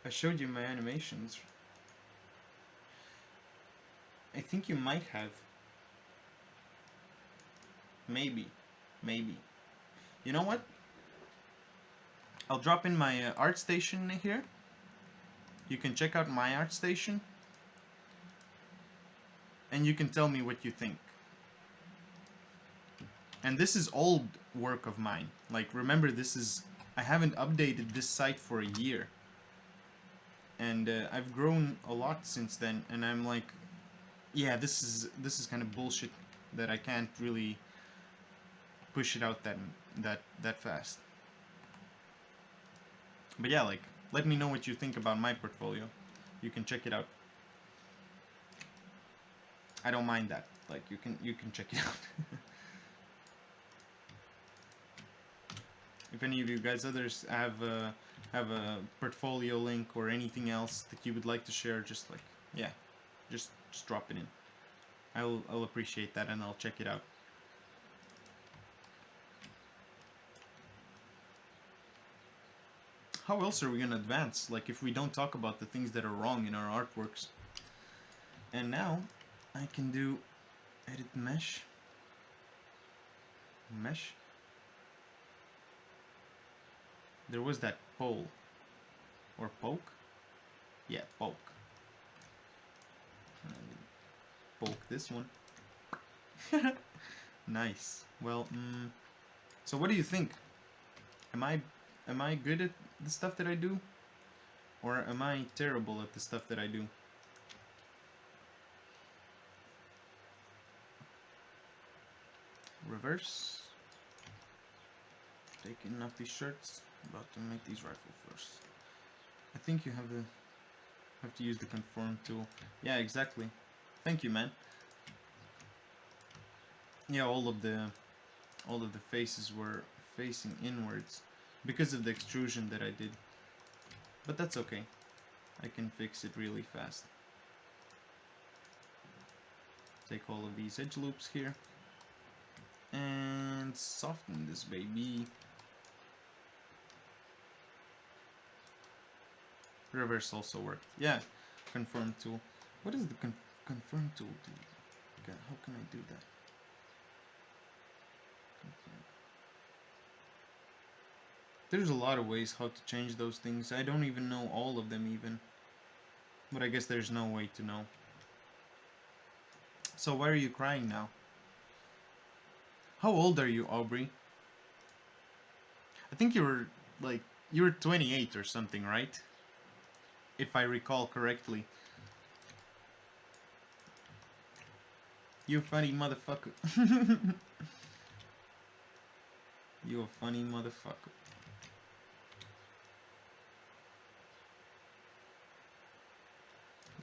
I showed you my animations. I think you might have. Maybe. You know what? I'll drop in my art station here. You can check out my art station, and you can tell me what you think. And this is old work of mine. Like, remember, this is... I haven't updated this site for a year. And I've grown a lot since then, and I'm like, yeah, this is kind of bullshit that I can't really push it out that fast. But yeah, like, let me know what you think about my portfolio. You can check it out. I don't mind that. Like, you can check it out. If any of you guys others have a portfolio link or anything else that you would like to share, just like, yeah, just drop it in. I'll appreciate that, and I'll check it out. How else are we gonna advance? Like, if we don't talk about the things that are wrong in our artworks. And now I can do edit mesh. There was that pole. Or poke? Yeah, poke. Poke this one. Nice. Well, so what do you think? Am I good at the stuff that I do? Or am I terrible at the stuff that I do? Reverse. Taking off these shirts. About to make these rifle first. I think you have to use the conform tool. Yeah, exactly. Thank you, man. Yeah, all of the faces were facing inwards because of the extrusion that I did. But that's okay. I can fix it really fast. Take all of these edge loops here. And soften this baby. Reverse also worked. Yeah, confirm tool. What does the confirm tool do? Okay, how can I do that? Confirm. There's a lot of ways how to change those things. I don't even know all of them even. But I guess there's no way to know. So why are you crying now? How old are you, Aubrey? I think you were like, you were 28 or something, right? If I recall correctly. You funny motherfucker. You a funny motherfucker.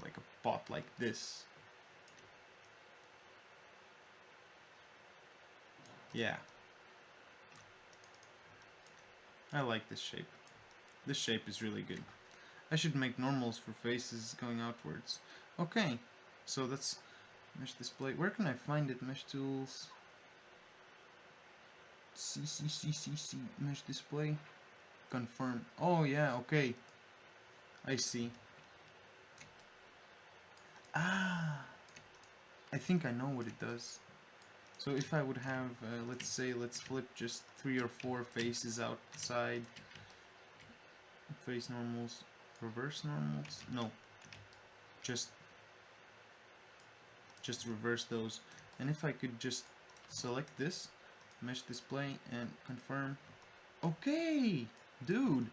Like a pot like this. Yeah. I like this shape. This shape is really good. I should make normals for faces going outwards. Okay, so that's mesh display. Where can I find it? Mesh tools. C mesh display. Confirm. Oh yeah, okay. I see. Ah, I think I know what it does. So if I would have, let's say, let's flip just 3 or 4 faces outside. Face normals, reverse normals. No, just reverse those. And if I could just select this, mesh display, and confirm. Okay, dude.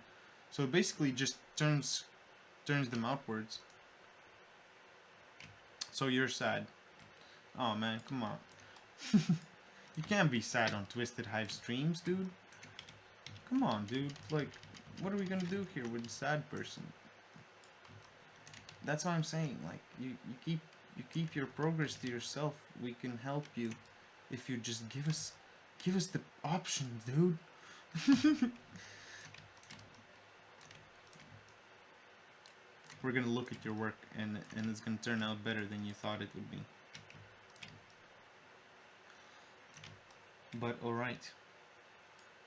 So it basically just turns them outwards. So you're sad. Oh man, come on. You can't be sad on Twisted Hive streams, dude. Come on, dude. Like, what are we gonna do here with a sad person? That's what I'm saying. Like, you keep your progress to yourself. We can help you if you just give us the option, dude. We're gonna look at your work, and it's gonna turn out better than you thought it would be. But alright.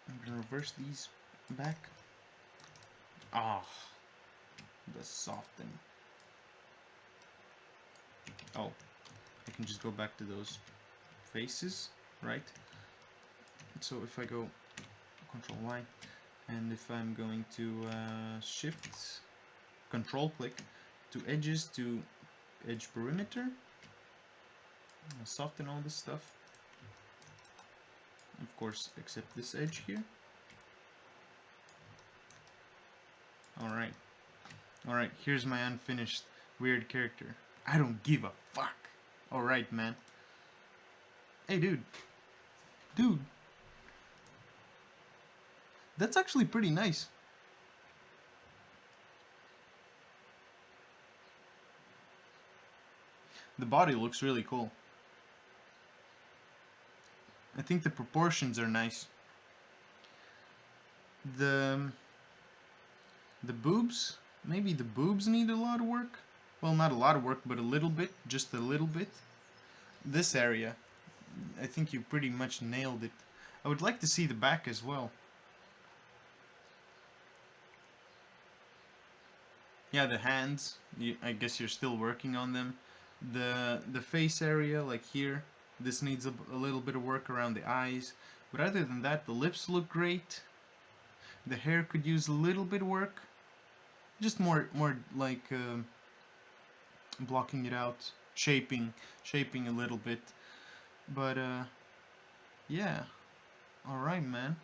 I'm gonna reverse these back. Ah, the soften. Oh, I can just go back to those faces, right? So if I go Control Y, and if I'm going to Shift, Control click to edges, to edge perimeter, I'll soften all this stuff. Of course, except this edge here. Alright. Alright, here's my unfinished weird character. I don't give a fuck. Alright, man. Hey, dude. Dude. That's actually pretty nice. The body looks really cool. I think the proportions are nice. The boobs, maybe the boobs need a lot of work. Well, not a lot of work, but a little bit, just a little bit. This area, I think you pretty much nailed it. I would like to see the back as well. Yeah, the hands, I guess you're still working on them. The face area, like here, this needs a little bit of work around the eyes. But other than that, the lips look great. The hair could use a little bit of work. Just more like blocking it out, shaping a little bit. But yeah. All right, man.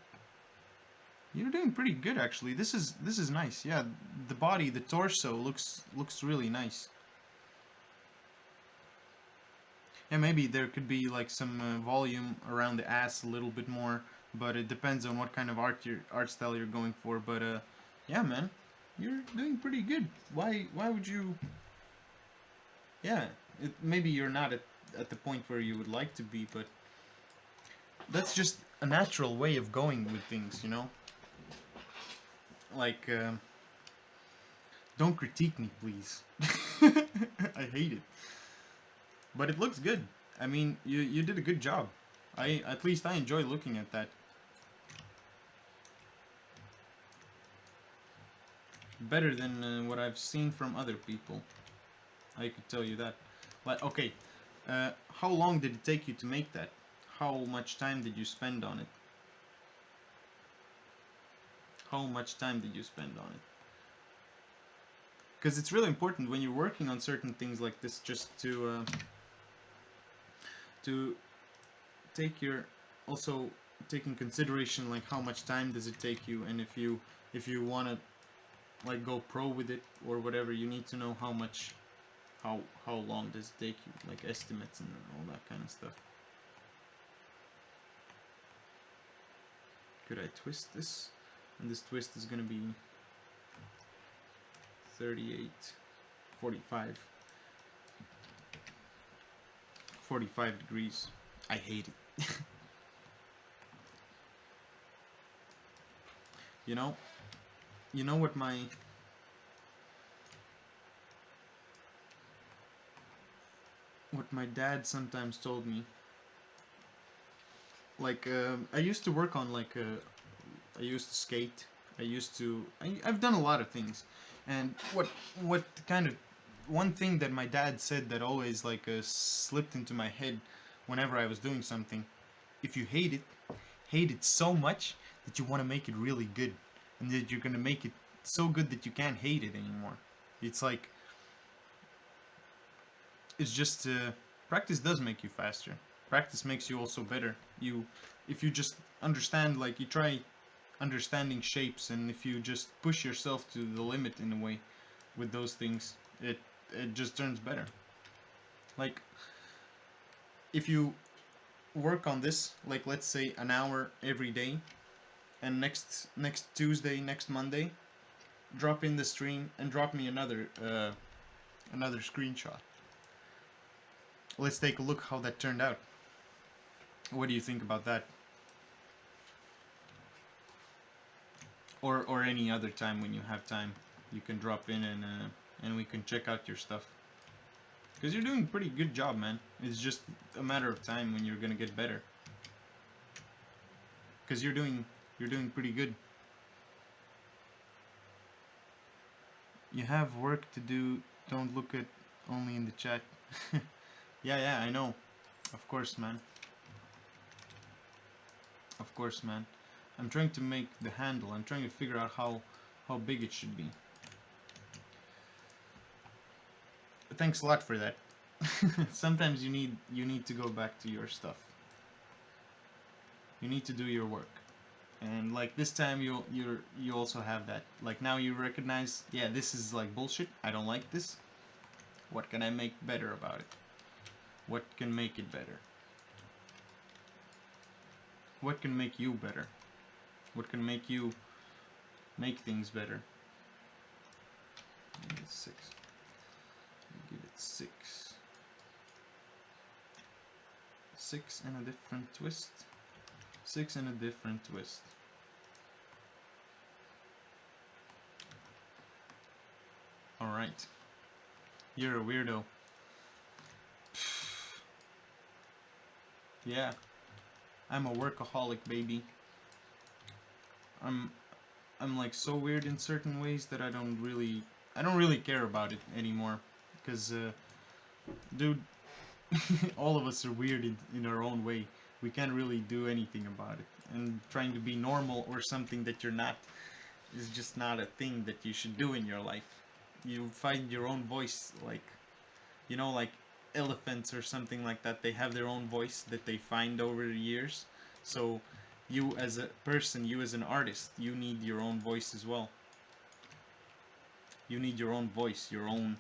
You're doing pretty good actually. This is nice. Yeah, the body, the torso looks really nice. Yeah, maybe there could be like some volume around the ass a little bit more, but it depends on what kind of art style you're going for. But yeah, man, you're doing pretty good. Why would you? Yeah, maybe you're not at the point where you would like to be, but that's just a natural way of going with things, you know. Like Don't critique me, please. I hate it. But it looks good. I mean, you did a good job. At least I enjoy looking at that. Better than what I've seen from other people. I could tell you that. Like, okay, how long did it take you to make that? How much time did you spend on it? How much time did you spend on it? Because it's really important when you're working on certain things like this, just to take your, also take in consideration like how much time does it take you, and if you want to like go pro with it or whatever, you need to know how much, how long does it take you, like estimates and all that kind of stuff. Could I twist this? And this twist is gonna be 38, 45 degrees. I hate it. You know what my dad sometimes told me. Like I used to work on like I used to skate. I've done a lot of things, and what kind of one thing that my dad said that always like slipped into my head whenever I was doing something: if you hate it so much that you want to make it really good, and that you're gonna make it so good that you can't hate it anymore. It's like, it's just practice does make you faster. Practice makes you also better. If you just understand, like you try understanding shapes, and if you just push yourself to the limit in a way with those things, it just turns better. Like if you work on this, like let's say an hour every day, and next Tuesday, next Monday, drop in the stream and drop me another screenshot. Let's take a look how that turned out. What do you think about that? Or any other time when you have time, you can drop in and we can check out your stuff. Because you're doing a pretty good job, man. It's just a matter of time when you're gonna get better. Because you're doing pretty good. You have work to do. Don't look at only in the chat. Yeah, I know. Of course, man. Of course, man. I'm trying to make the handle. I'm trying to figure out how big it should be. Thanks a lot for that. Sometimes you need to go back to your stuff. You need to do your work. And like this time you also have that. Like now you recognize, yeah, this is like bullshit. I don't like this. What can I make better about it? What can make it better? What can make you better? What can make you make things better? Give it 6. Give it 6. 6 and a different twist. 6 and a different twist. Alright. You're a weirdo. Yeah. I'm a workaholic, baby. I'm like so weird in certain ways that I don't really care about it anymore. Because dude, all of us are weird in our own way. We can't really do anything about it. And trying to be normal or something that you're not is just not a thing that you should do in your life. You find your own voice, like, you know, like elephants or something like that. They have their own voice that they find over the years. So you as a person, you as an artist, you need your own voice as well. You need your own voice, your own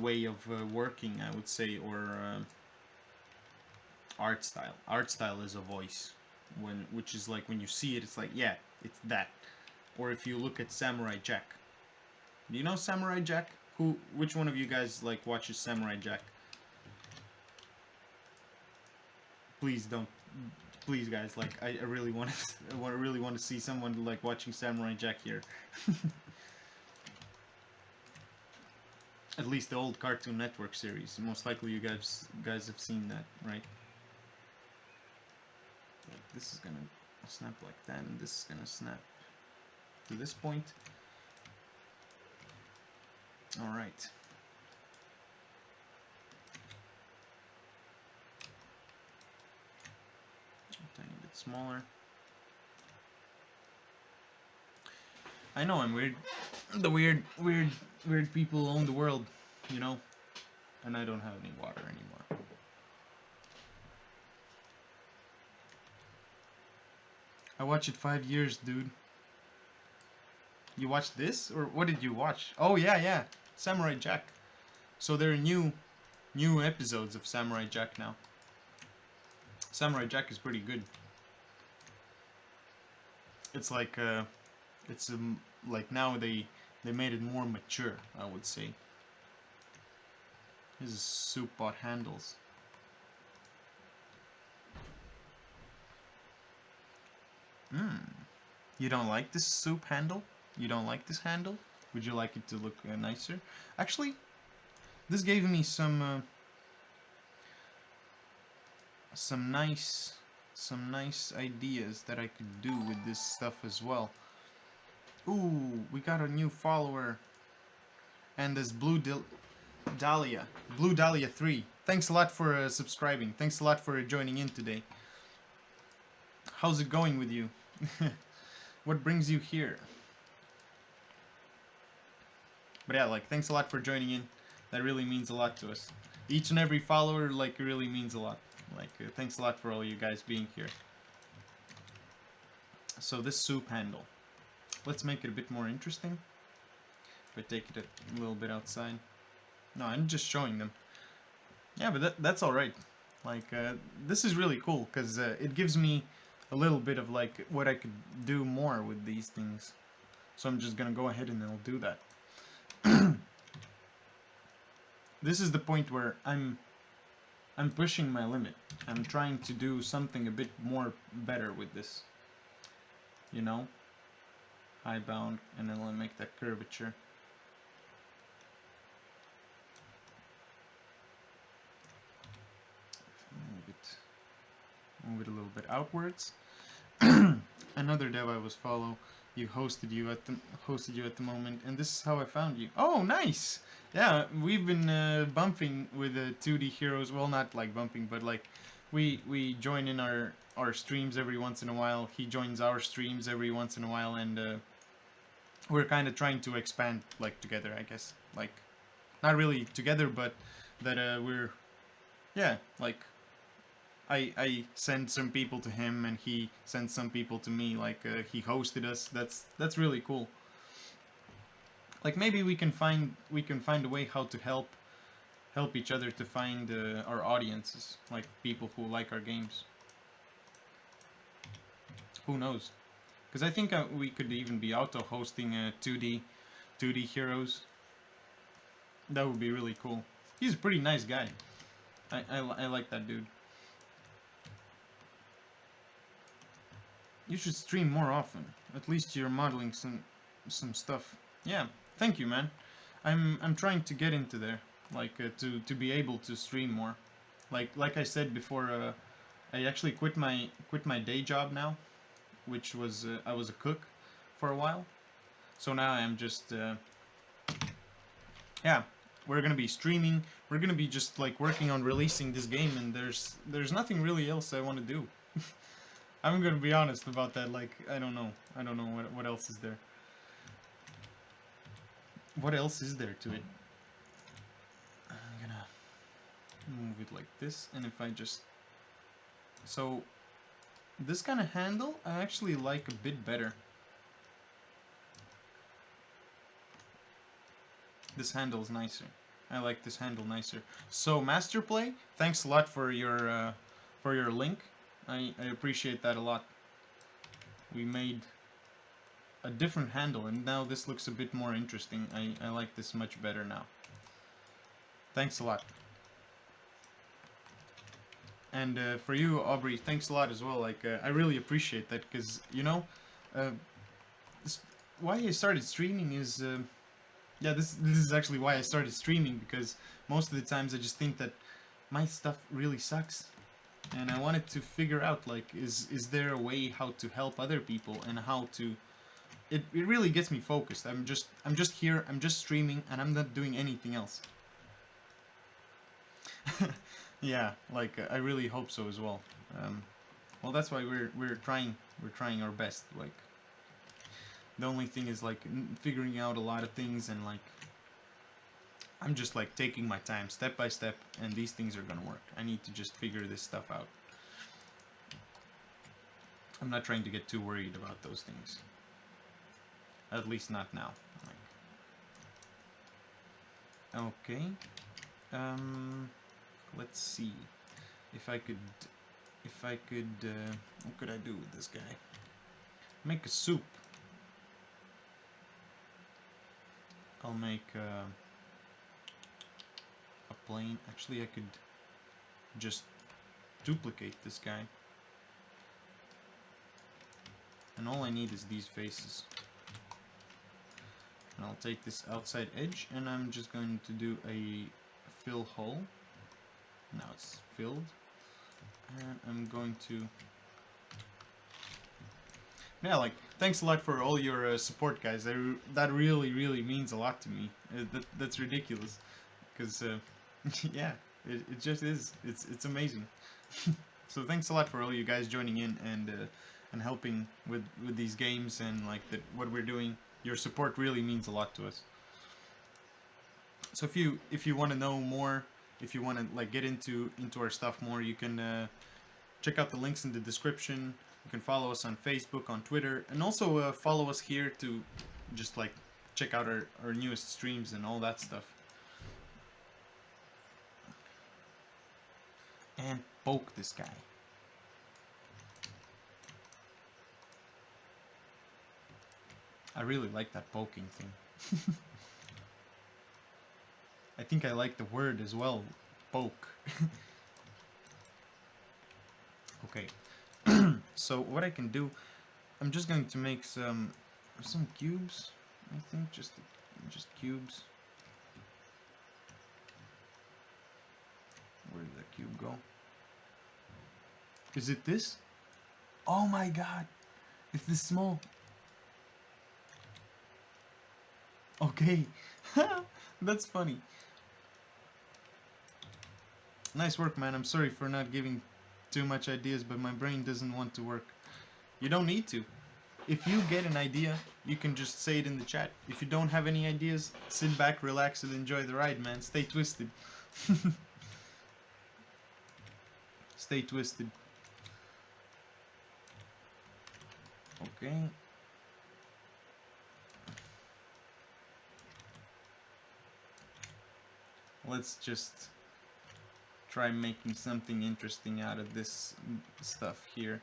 way of working, I would say, or art style. Art style is a voice, which is like when you see it, it's like, yeah, it's that. Or if you look at Samurai Jack. Do you know Samurai Jack? Which one of you guys like watches Samurai Jack? Please don't. Please, guys, like I really want to. I really want to see someone like watching Samurai Jack here. At least the old Cartoon Network series. Most likely you guys have seen that, right? Like this is gonna snap like that, and this is gonna snap to this point. Alright. A tiny bit smaller. I know I'm weird. The weird people own the world, you know? And I don't have any water anymore. I watched it 5 years, dude. You watched this? Or what did you watch? Oh, yeah. Samurai Jack. So there are new episodes of Samurai Jack now. Samurai Jack is pretty good. It's like, like now they made it more mature, I would say. This is soup pot handles. You don't like this soup handle? You don't like this handle? Would you like it to look nicer? Actually, this gave me some nice ideas that I could do with this stuff as well. Ooh, we got a new follower. And this Blue Dahlia 3. Thanks a lot for subscribing. Thanks a lot for joining in today. How's it going with you? What brings you here? But yeah, like, thanks a lot for joining in. That really means a lot to us. Each and every follower, like, really means a lot. Like, thanks a lot for all you guys being here. So this soup handle. Let's make it a bit more interesting. If I take it a little bit outside. No, I'm just showing them. Yeah, but that's alright. Like, this is really cool, because it gives me a little bit of, like, what I could do more with these things. So I'm just gonna go ahead and I'll do that. This is the point where I'm pushing my limit. I'm trying to do something a bit more better with this. You know? High bound, and then I'll make that curvature. Move it a little bit outwards. Another dev I was follow. You hosted you at the moment, and this is how I found you. Oh, nice! Yeah, we've been bumping with 2D heroes. Well, not like bumping, but like we join in our streams every once in a while. He joins our streams every once in a while, and we're kind of trying to expand like together, I guess. Like, not really together, but that we're, yeah, like. I send some people to him, and he sends some people to me. Like he hosted us. That's really cool. Like maybe we can find a way how to help each other to find our audiences, like people who like our games. Who knows? Because I think we could even be auto-hosting 2D heroes. That would be really cool. He's a pretty nice guy. I like that dude. You should stream more often. At least you're modeling some stuff. Yeah, thank you, man. I'm trying to get into there, like to be able to stream more. Like I said before, I actually quit my day job now, which was I was a cook for a while. So now I'm just yeah, we're gonna be streaming. We're gonna be just like working on releasing this game, and there's nothing really else I want to do. I'm gonna be honest about that. Like, I don't know what else is there. What else is there to it? I'm gonna move it like this, and if I just so this kind of handle I actually like a bit better. This handle is nicer. I like this handle nicer. So Masterplay, thanks a lot for your link. I appreciate that a lot. We made a different handle, and now this looks a bit more interesting. I like this much better now. Thanks a lot. And for you, Aubrey, thanks a lot as well. Like, I really appreciate that, because, you know, why I started streaming is, Yeah, this is actually why I started streaming, because most of the times I just think that my stuff really sucks, and I wanted to figure out, like, is there a way how to help other people, and how to... It really gets me focused. I'm just here, I'm just streaming, and I'm not doing anything else. Yeah, like, I really hope so as well. Well, that's why we're trying our best. Like, the only thing is, like, figuring out a lot of things, and, like, I'm just, like, taking my time step by step, and these things are gonna work. I need to just figure this stuff out. I'm not trying to get too worried about those things. At least not now. Like, okay. Let's see if I could what could I do with this guy? Make a soup. I'll make a plain... Actually, I could just duplicate this guy, and all I need is these faces. And I'll take this outside edge, and I'm just going to do a fill hole. Now it's filled, and I'm going to... Yeah, like, thanks a lot for all your support, guys. That really means a lot to me. That's ridiculous, because yeah, it just is. It's amazing. So thanks a lot for all you guys joining in and helping with these games, and like what we're doing. Your support really means a lot to us. So if you want to know more, if you want to, like, get into our stuff more, you can check out the links in the description. You can follow us on Facebook, on Twitter, and also follow us here to just, like, check out our newest streams and all that stuff. And poke this guy. I really like that poking thing. I think I like the word as well, poke. Okay. So what I can do, I'm just going to make some cubes. I think just cubes. Where did that cube go? Is it this? Oh my god! It's this small. Okay. That's funny. Nice work, man. I'm sorry for not giving too much ideas, but my brain doesn't want to work. You don't need to. If you get an idea, you can just say it in the chat. If you don't have any ideas, sit back, relax, and enjoy the ride, man. Stay twisted. Stay twisted. Okay. Let's just try making something interesting out of this stuff here.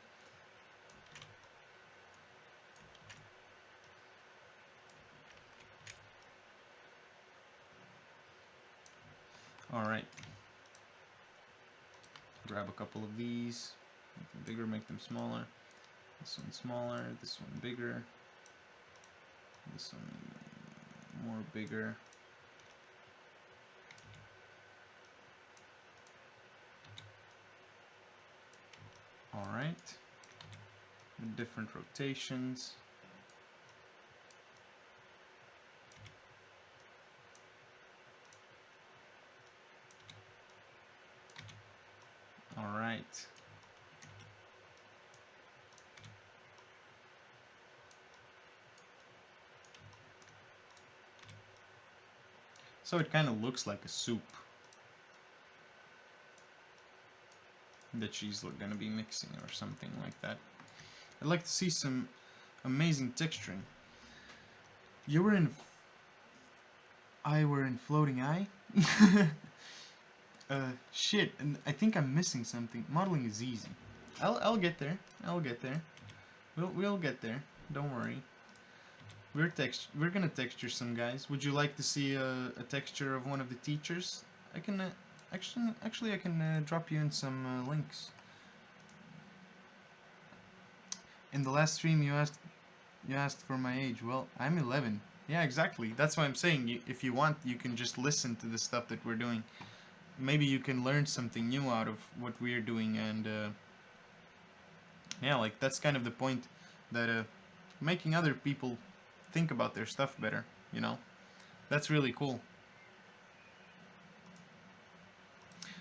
Alright. Grab a couple of these. Make them bigger, make them smaller. This one smaller, this one bigger. This one more bigger. Alright. With different rotations. Alright. So it kind of looks like a soup that she's gonna be mixing or something like that. I'd like to see some amazing texturing. You were in... I were in Floating Eye? Shit, and I think I'm missing something. Modeling is easy. I'll get there. I'll get there. We'll get there. Don't worry. We're gonna texture some guys. Would you like to see a texture of one of the teachers? I can actually I can drop you in some links. In the last stream you asked for my age. Well, I'm 11. Yeah, exactly. That's why I'm saying, if you want, you can just listen to the stuff that we're doing. Maybe you can learn something new out of what we're doing, and yeah, like that's kind of the point, that making other people think about their stuff better, you know? That's really cool.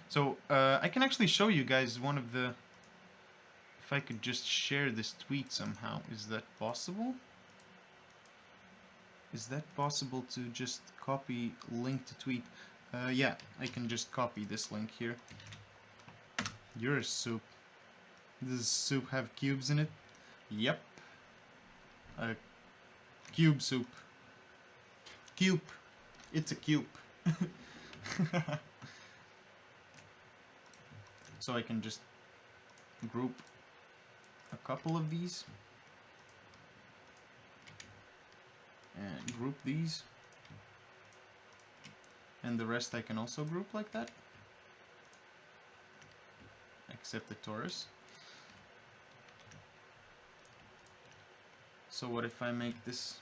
So, I can actually show you guys one of the... If I could just share this tweet somehow. Is that possible? Is that possible to just copy link to tweet? Yeah, I can just copy this link here. You're a soup. Does soup have cubes in it? Yep. Cube soup. Cube. It's a cube. So I can just group a couple of these. And group these. And the rest I can also group like that. Except the torus. So what if I make this...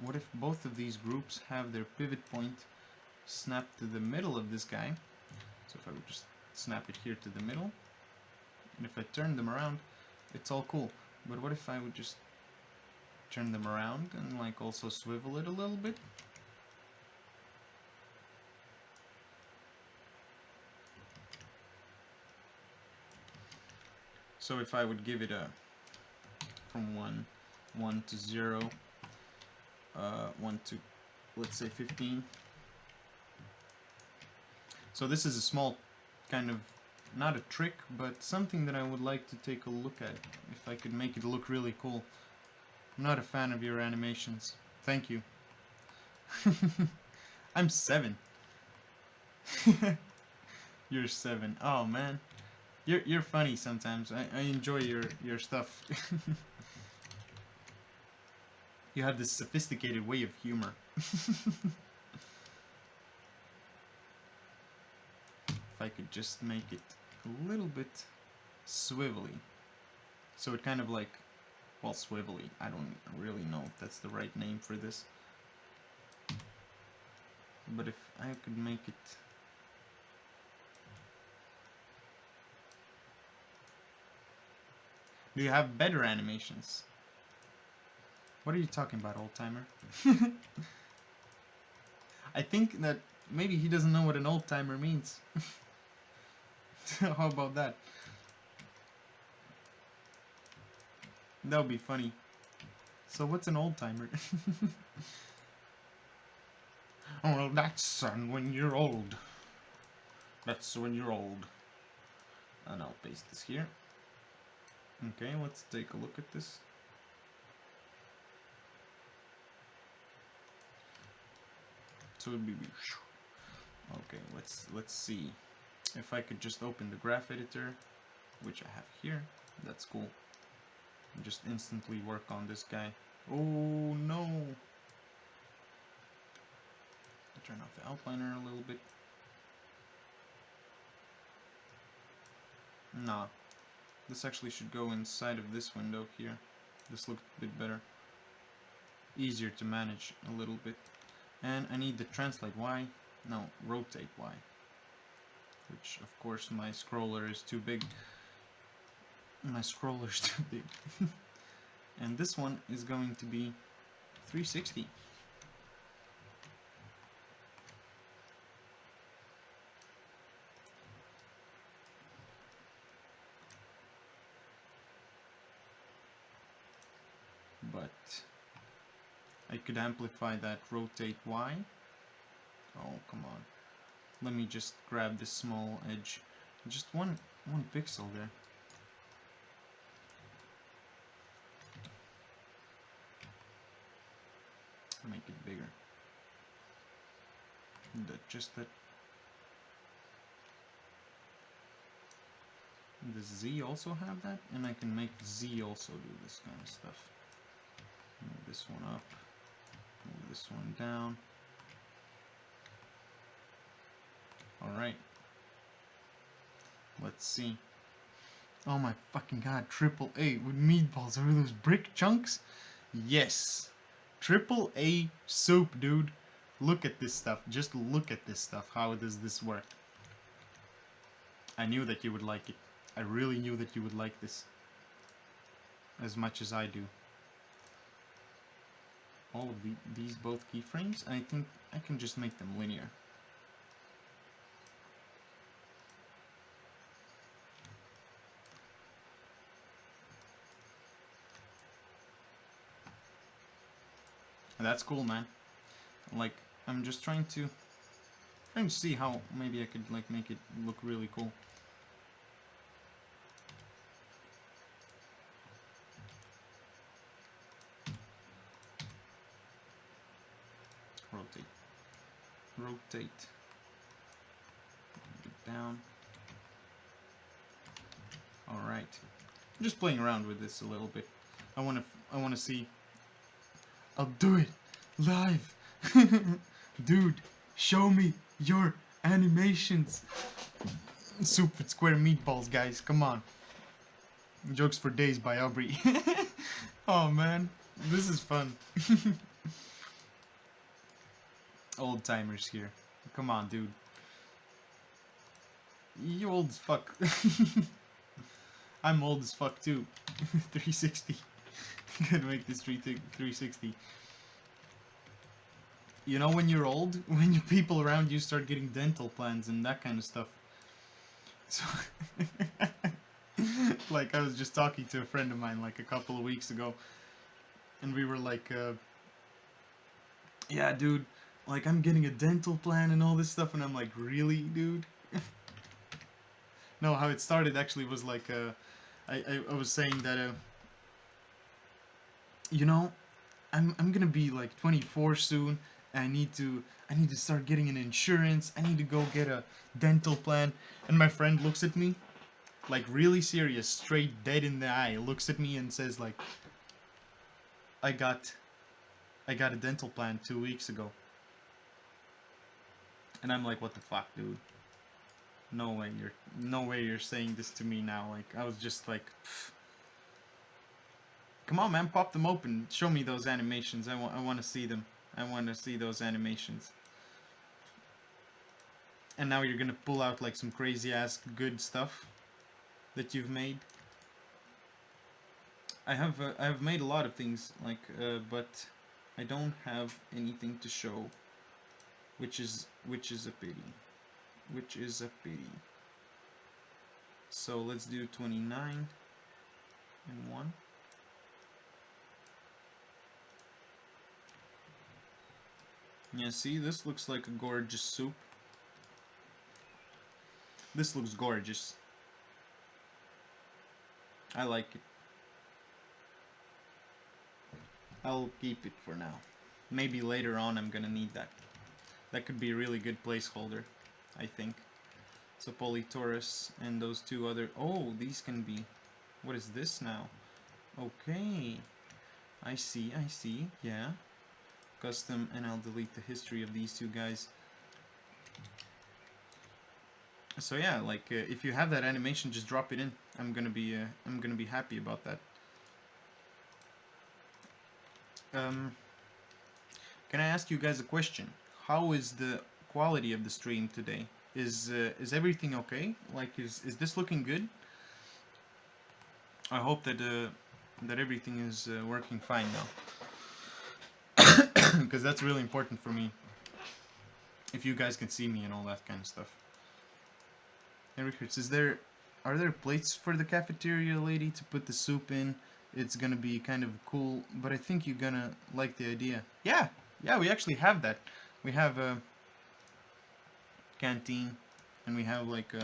what if both of these groups have their pivot point snapped to the middle of this guy? So if I would just snap it here to the middle, and if I turn them around, it's all cool. But what if I would just turn them around and like also swivel it a little bit? So if I would give it a from 1 to 0, 1 to, let's say, 15. So this is a small kind of, not a trick, but something that I would like to take a look at, if I could make it look really cool. I'm not a fan of your animations. Thank you. I'm 7. You're 7. Oh man. You're funny sometimes. I enjoy your stuff. You have this sophisticated way of humor. If I could just make it a little bit swivelly. So it kind of like, well, swivelly. I don't really know if that's the right name for this. But if I could make it... Do you have better animations? What are you talking about, old timer? I think that maybe he doesn't know what an old timer means. How about that? That would be funny. So what's an old timer? Oh, well, that's when you're old. That's when you're old. And I'll paste this here. Okay, let's take a look at this. So it'd be... Okay, let's see. If I could just open the graph editor, which I have here, that's cool. And just instantly work on this guy. Oh no! Turn off the outliner a little bit. Nah. This actually should go inside of this window here. This looked a bit better. Easier to manage a little bit. And I need the translate Y. No, rotate Y. Which, of course, my scroller is too big. My scroller is too big. And this one is going to be 360. But I could amplify that rotate Y. Oh, come on. Let me just grab this small edge. Just one pixel there. Make it bigger. Just that. Does Z also have that? And I can make Z also do this kind of stuff. Move this one up. Move this one down. Alright. Let's see. Oh my fucking god, triple A with meatballs. Are those brick chunks? Yes. Triple A soup, dude. Look at this stuff. Just look at this stuff. How does this work? I knew that you would like it. I really knew that you would like this. As much as I do. All of these both keyframes, I think I can just make them linear. And that's cool, man. Like, I'm just trying to see how maybe I could like make it look really cool. Rotate. Rotate. Get down. All right. I'm just playing around with this a little bit. I want to see. I'll do it live. Dude, show me your animations. Soup with square meatballs, guys. Come on. Jokes for Days by Aubrey. Oh man, this is fun. Old timers here. Come on, dude. You old as fuck. I'm old as fuck too. 360. Gonna make this 360. You know when you're old? When your people around you start getting dental plans and that kind of stuff. So like I was just talking to a friend of mine like a couple of weeks ago. And we were like, yeah dude, like I'm getting a dental plan and all this stuff. And I'm like, really, dude? No, how it started actually was like, I was saying that, you know, I'm gonna be like 24 soon. And I need to start getting an insurance. I need to go get a dental plan. And my friend looks at me, like really serious, straight dead in the eye. Looks at me and says like, I got a dental plan 2 weeks ago. And I'm like, what the fuck, dude? No way you're saying this to me now. Like I was just like, pfft. Come on, man, pop them open. Show me those animations. I want to see them. I want to see those animations. And now you're gonna pull out like some crazy ass good stuff that you've made. I have made a lot of things like, but I don't have anything to show, which is a pity. Which is a pity. So let's do 29 and 1. Yeah, see, this looks like a gorgeous soup. This looks gorgeous. I like it. I'll keep it for now. Maybe later on I'm gonna need that. That could be a really good placeholder, I think. So Polytaurus and those two other... Oh, these can be... What is this now? Okay. I see, yeah. Custom, and I'll delete the history of these two guys. So yeah, like if you have that animation, just drop it in. I'm gonna be happy about that. Can I ask you guys a question? How is the quality of the stream today? Is everything okay? Like is this looking good? I hope that that everything is working fine now. Because that's really important for me. If you guys can see me and all that kind of stuff. Hey Richards, are there plates for the cafeteria lady to put the soup in? It's gonna be kind of cool, but I think you're gonna like the idea. Yeah, we actually have that. We have a canteen, and we have like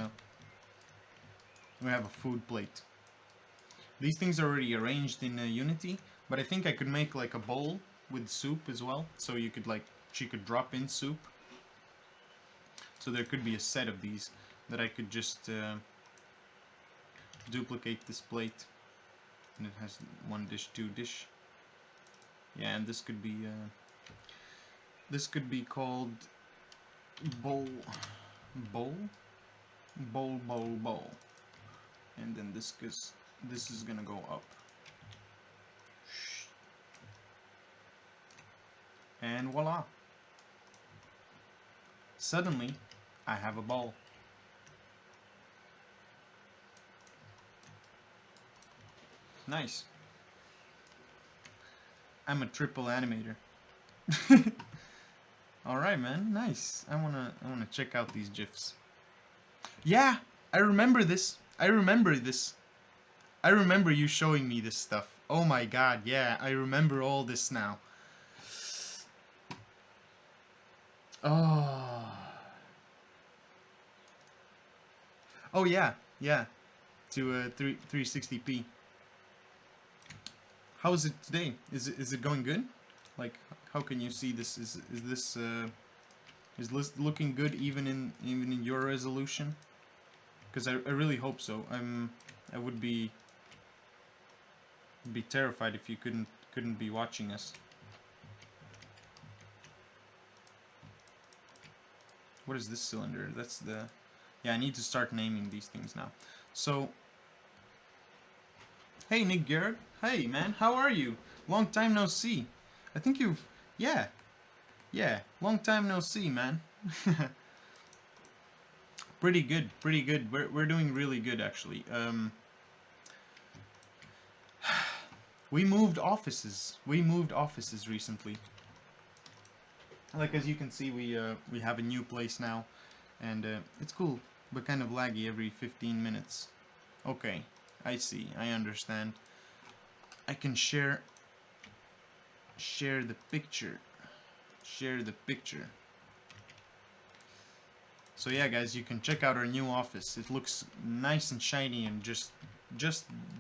we have a food plate. These things are already arranged in Unity, but I think I could make like a bowl with soup as well, so you could like, she could drop in soup. So there could be a set of these that I could just duplicate this plate, and it has 1 dish, 2 dish. Yeah, and this could be called bowl, and then this is gonna go up. And voila. Suddenly, I have a ball. Nice. I'm a triple animator. Alright, man. Nice. I wanna check out these GIFs. Yeah! I remember this. I remember this. I remember you showing me this stuff. Oh my god, yeah. I remember all this now. Oh. Oh yeah, yeah. To 360p. How is it today? Is it going good? Like, how can you see this? Is this looking good even in your resolution? Because I really hope so. I would be terrified if you couldn't be watching us. What is this cylinder? That's the... Yeah, I need to start naming these things now. So, hey Nick Garrett. Hey man, how are you? Long time no see. I think you've... Yeah. Yeah, long time no see, man. Pretty good, pretty good. We're doing really good, actually. We moved offices. We moved offices recently. Like, as you can see, we have a new place now. And it's cool, but kind of laggy every 15 minutes. Okay, I see. I understand. I can share the picture. Share the picture. So yeah, guys, you can check out our new office. It looks nice and shiny, and just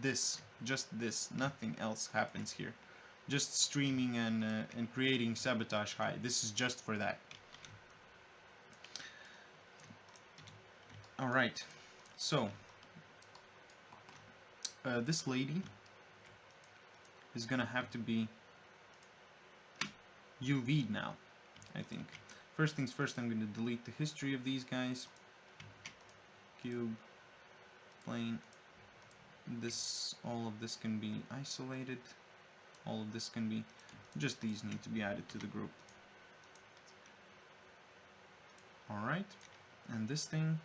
this, nothing else happens here. Just streaming and creating Sabotage High. This is just for that. All right. So this lady is gonna have to be UV'd now, I think. First things first, I'm gonna delete the history of these guys. Cube, plane. This, all of this can be isolated. All of this can be, just these need to be added to the group. Alright, and this thing,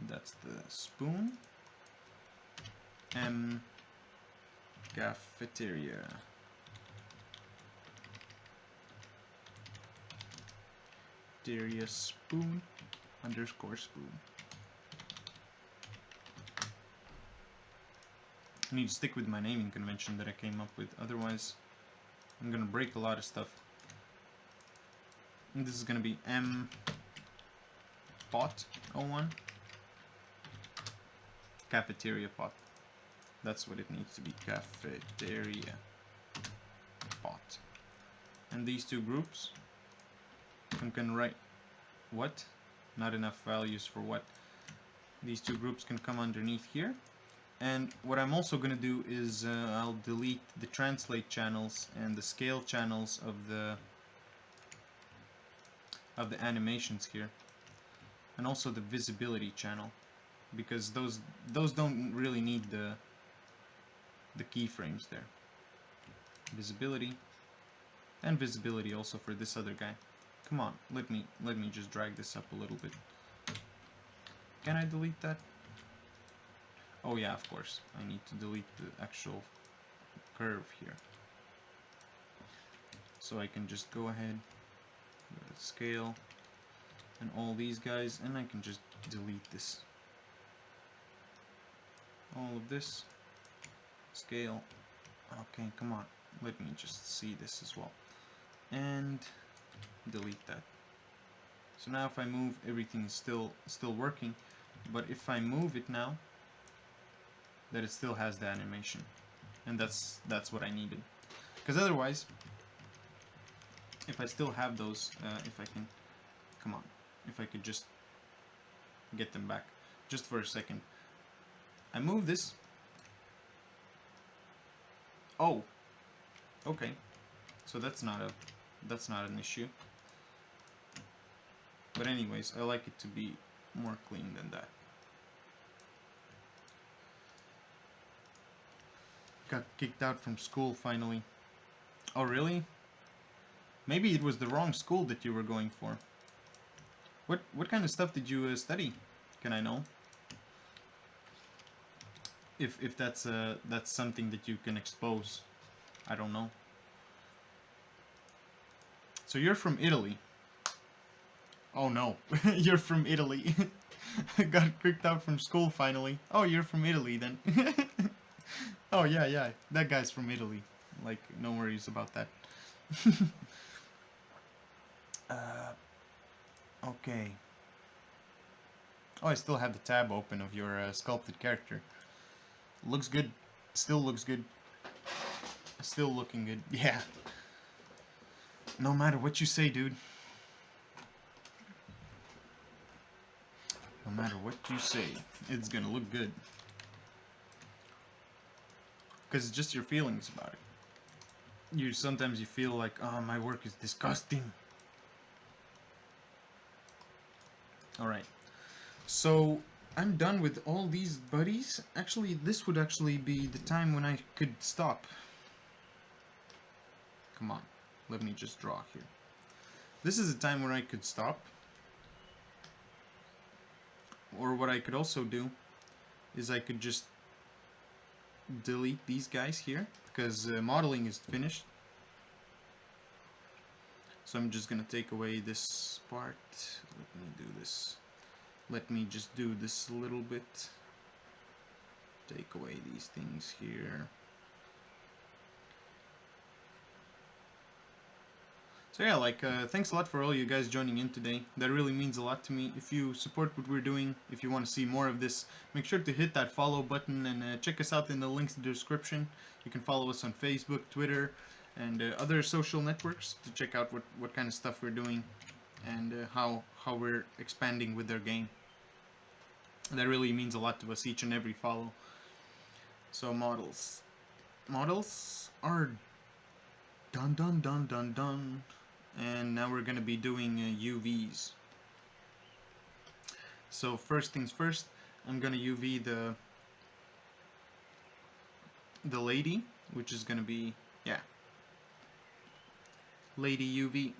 that's the spoon. Cafeteria. Cafeteria spoon _ spoon. I need to stick with my naming convention that I came up with, otherwise I'm gonna break a lot of stuff. And this is gonna be M pot 01 cafeteria pot. That's what it needs to be, cafeteria pot. And these two groups, I can write what? Not enough values for what? These two groups can come underneath here. And what I'm also going to do is I'll delete the translate channels and the scale channels of the animations here, and also the visibility channel, because those don't really need the keyframes there. Visibility, and visibility also for this other guy. Come on, let me just drag this up a little bit. Can I delete that? Oh yeah, of course. I need to delete the actual curve here. So I can just go ahead, go to scale, and all these guys, and I can just delete this. All of this, scale. Okay, come on. Let me just see this as well. And delete that. So now if I move, everything is still working. But if I move it now, that it still has the animation, and that's what I needed. Because otherwise, if I still have those, if I can, come on, if I could just get them back, just for a second. I move this. Oh, okay. So that's not an issue. But anyways, I like it to be more clean than that. Got kicked out from school finally. Oh really? Maybe it was the wrong school that you were going for. What kind of stuff did you study? Can I know? If that's something that you can expose. I don't know. So you're from Italy. Oh no, you're from Italy. Got kicked out from school finally. Oh, you're from Italy then. Oh yeah, that guy's from Italy. Like, no worries about that. Okay. Oh, I still have the tab open of your sculpted character. Looks good. Still looks good. Still looking good. Yeah. No matter what you say, dude. No matter what you say, it's gonna look good. Because it's just your feelings about it. Sometimes you feel like, oh, my work is disgusting. Alright. So, I'm done with all these buddies. Actually, this would actually be the time when I could stop. Come on. Let me just draw here. This is the time where I could stop. Or what I could also do is I could just delete these guys here, because modeling is finished. So I'm just gonna take away this part. Let me do this. Let me just do this a little bit. Take away these things here. So yeah, like, thanks a lot for all you guys joining in today. That really means a lot to me. If you support what we're doing, if you want to see more of this, make sure to hit that follow button and check us out in the links in the description. You can follow us on Facebook, Twitter, and other social networks to check out what kind of stuff we're doing and how we're expanding with their game. That really means a lot to us, each and every follow. So models. Models are done. And now we're gonna be doing UVs. So first things first, I'm gonna UV the lady, which is gonna be, yeah, lady UV.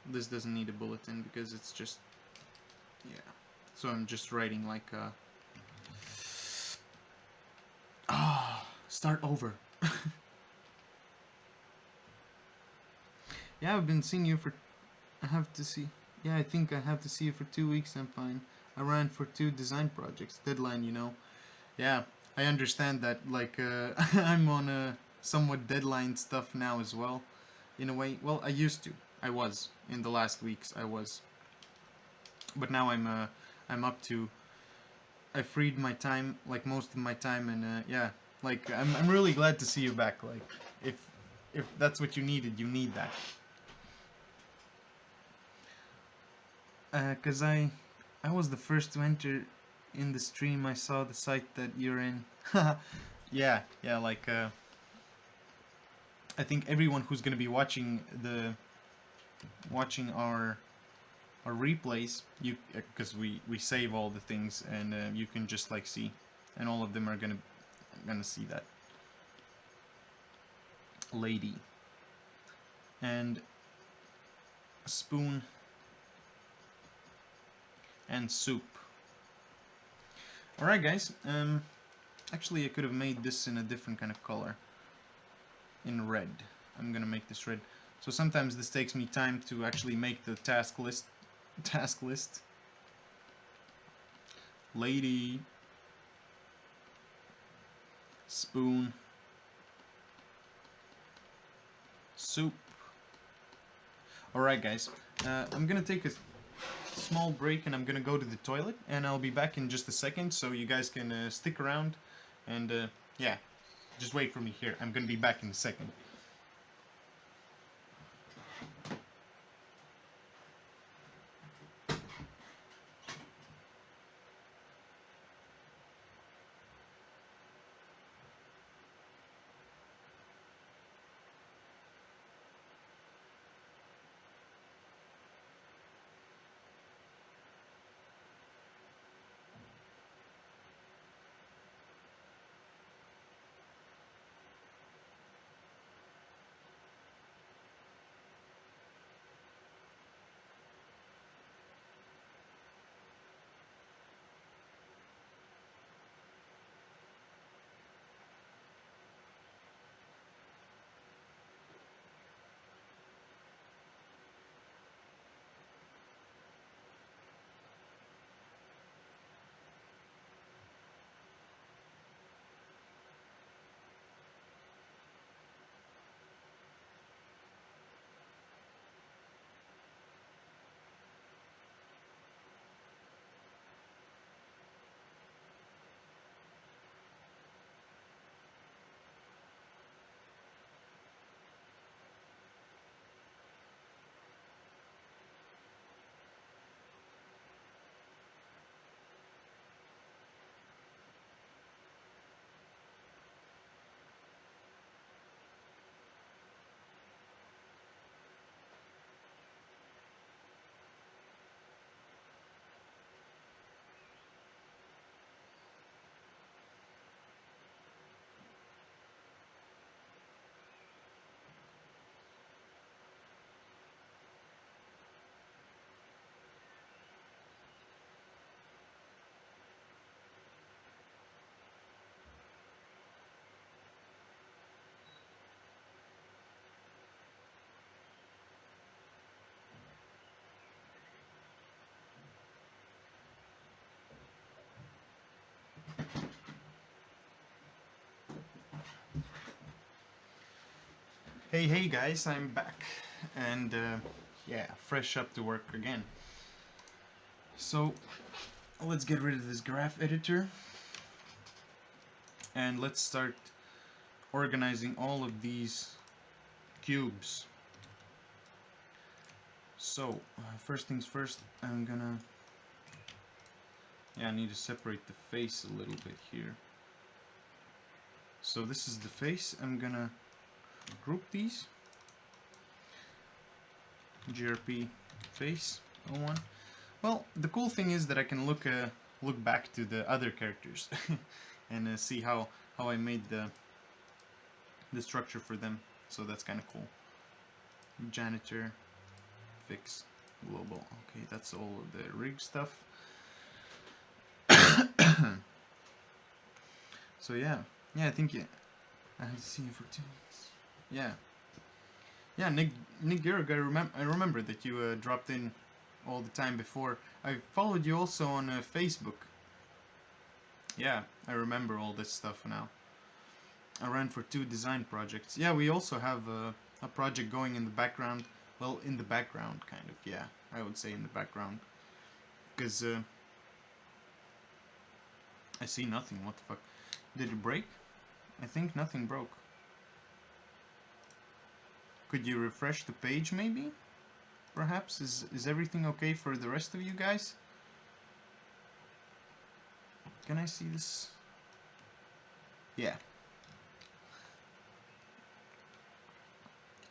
This doesn't need a bulletin because it's just, yeah. So I'm just writing like start over. Yeah, I've been seeing you for, I have to see, yeah, I think I have to see you for 2 weeks, I'm fine. I ran for 2 design projects, deadline, you know. Yeah, I understand that, like, I'm on a somewhat deadline stuff now as well, in a way. Well, I used to. I was. In the last weeks, I was. But now I'm up to, I freed my time, like, most of my time, and, yeah. Like, I'm really glad to see you back, like, if that's what you needed, you need that. Cause I was the first to enter in the stream. I saw the site that you're in. yeah, like I think everyone who's gonna be watching our replays, cause we save all the things and you can just like see, and all of them are gonna see that lady and a spoon and soup. Alright guys, actually I could have made this in a different kind of color. In red. I'm gonna make this red. So sometimes this takes me time to actually make the task list. Lady. Spoon. Soup. Alright guys, I'm gonna take a small break and I'm gonna go to the toilet and I'll be back in just a second, so you guys can stick around and yeah, just wait for me here. I'm gonna be back in a second. Hey guys, I'm back. And yeah, fresh up to work again. So let's get rid of this graph editor. And let's start organizing all of these cubes. So, first things first, I'm gonna... Yeah, I need to separate the face a little bit here. So this is the face. I'm gonna group these. GRP face 01. Well, the cool thing is that I can look back to the other characters and see how I made the structure for them. So that's kind of cool. Janitor, fix, global. Okay, that's all of the rig stuff. So yeah, I think I have to see you for 2 weeks. Yeah, Nick Garrig, I remember that you dropped in all the time before. I followed you also on Facebook. Yeah, I remember all this stuff now. I ran for 2 design projects. Yeah, we also have a project going in the background. Well, in the background, kind of. Yeah, I would say in the background. Because I see nothing. What the fuck? Did it break? I think nothing broke. Could you refresh the page, maybe? Perhaps? Is everything okay for the rest of you guys? Can I see this? Yeah.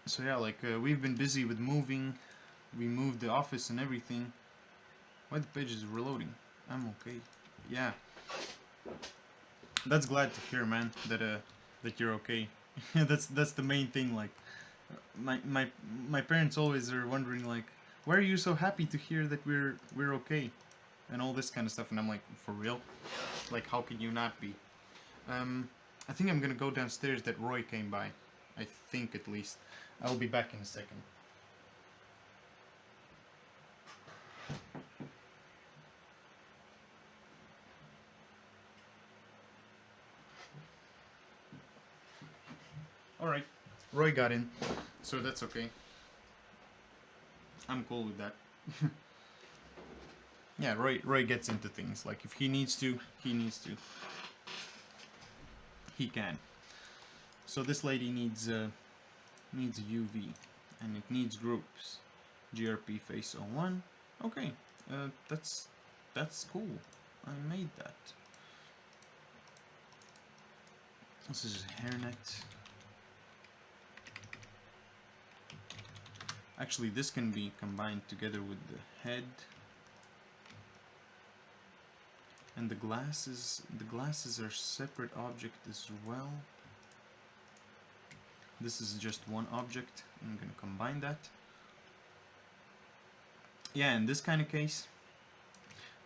So yeah, like, we've been busy with moving. We moved the office and everything. Why the page is reloading? I'm okay. Yeah. That's glad to hear, man, that you're okay. that's the main thing, like... My parents always are wondering, like, why are you so happy to hear that we're okay, and all this kind of stuff, and I'm like, for real? Like, how can you not be? I think I'm gonna go downstairs. That Roy came by. I think, at least. I'll be back in a second. Alright, Roy got in, so that's okay. I'm cool with that. Yeah, Roy gets into things. Like, if he needs to, he needs to. He can. So this lady needs needs UV, and it needs groups. GRP face 01. Okay, that's cool. I made that. This is hairnet. Actually, this can be combined together with the head. And the glasses are separate object as well. This is just one object. I'm gonna combine that. Yeah, in this kind of case,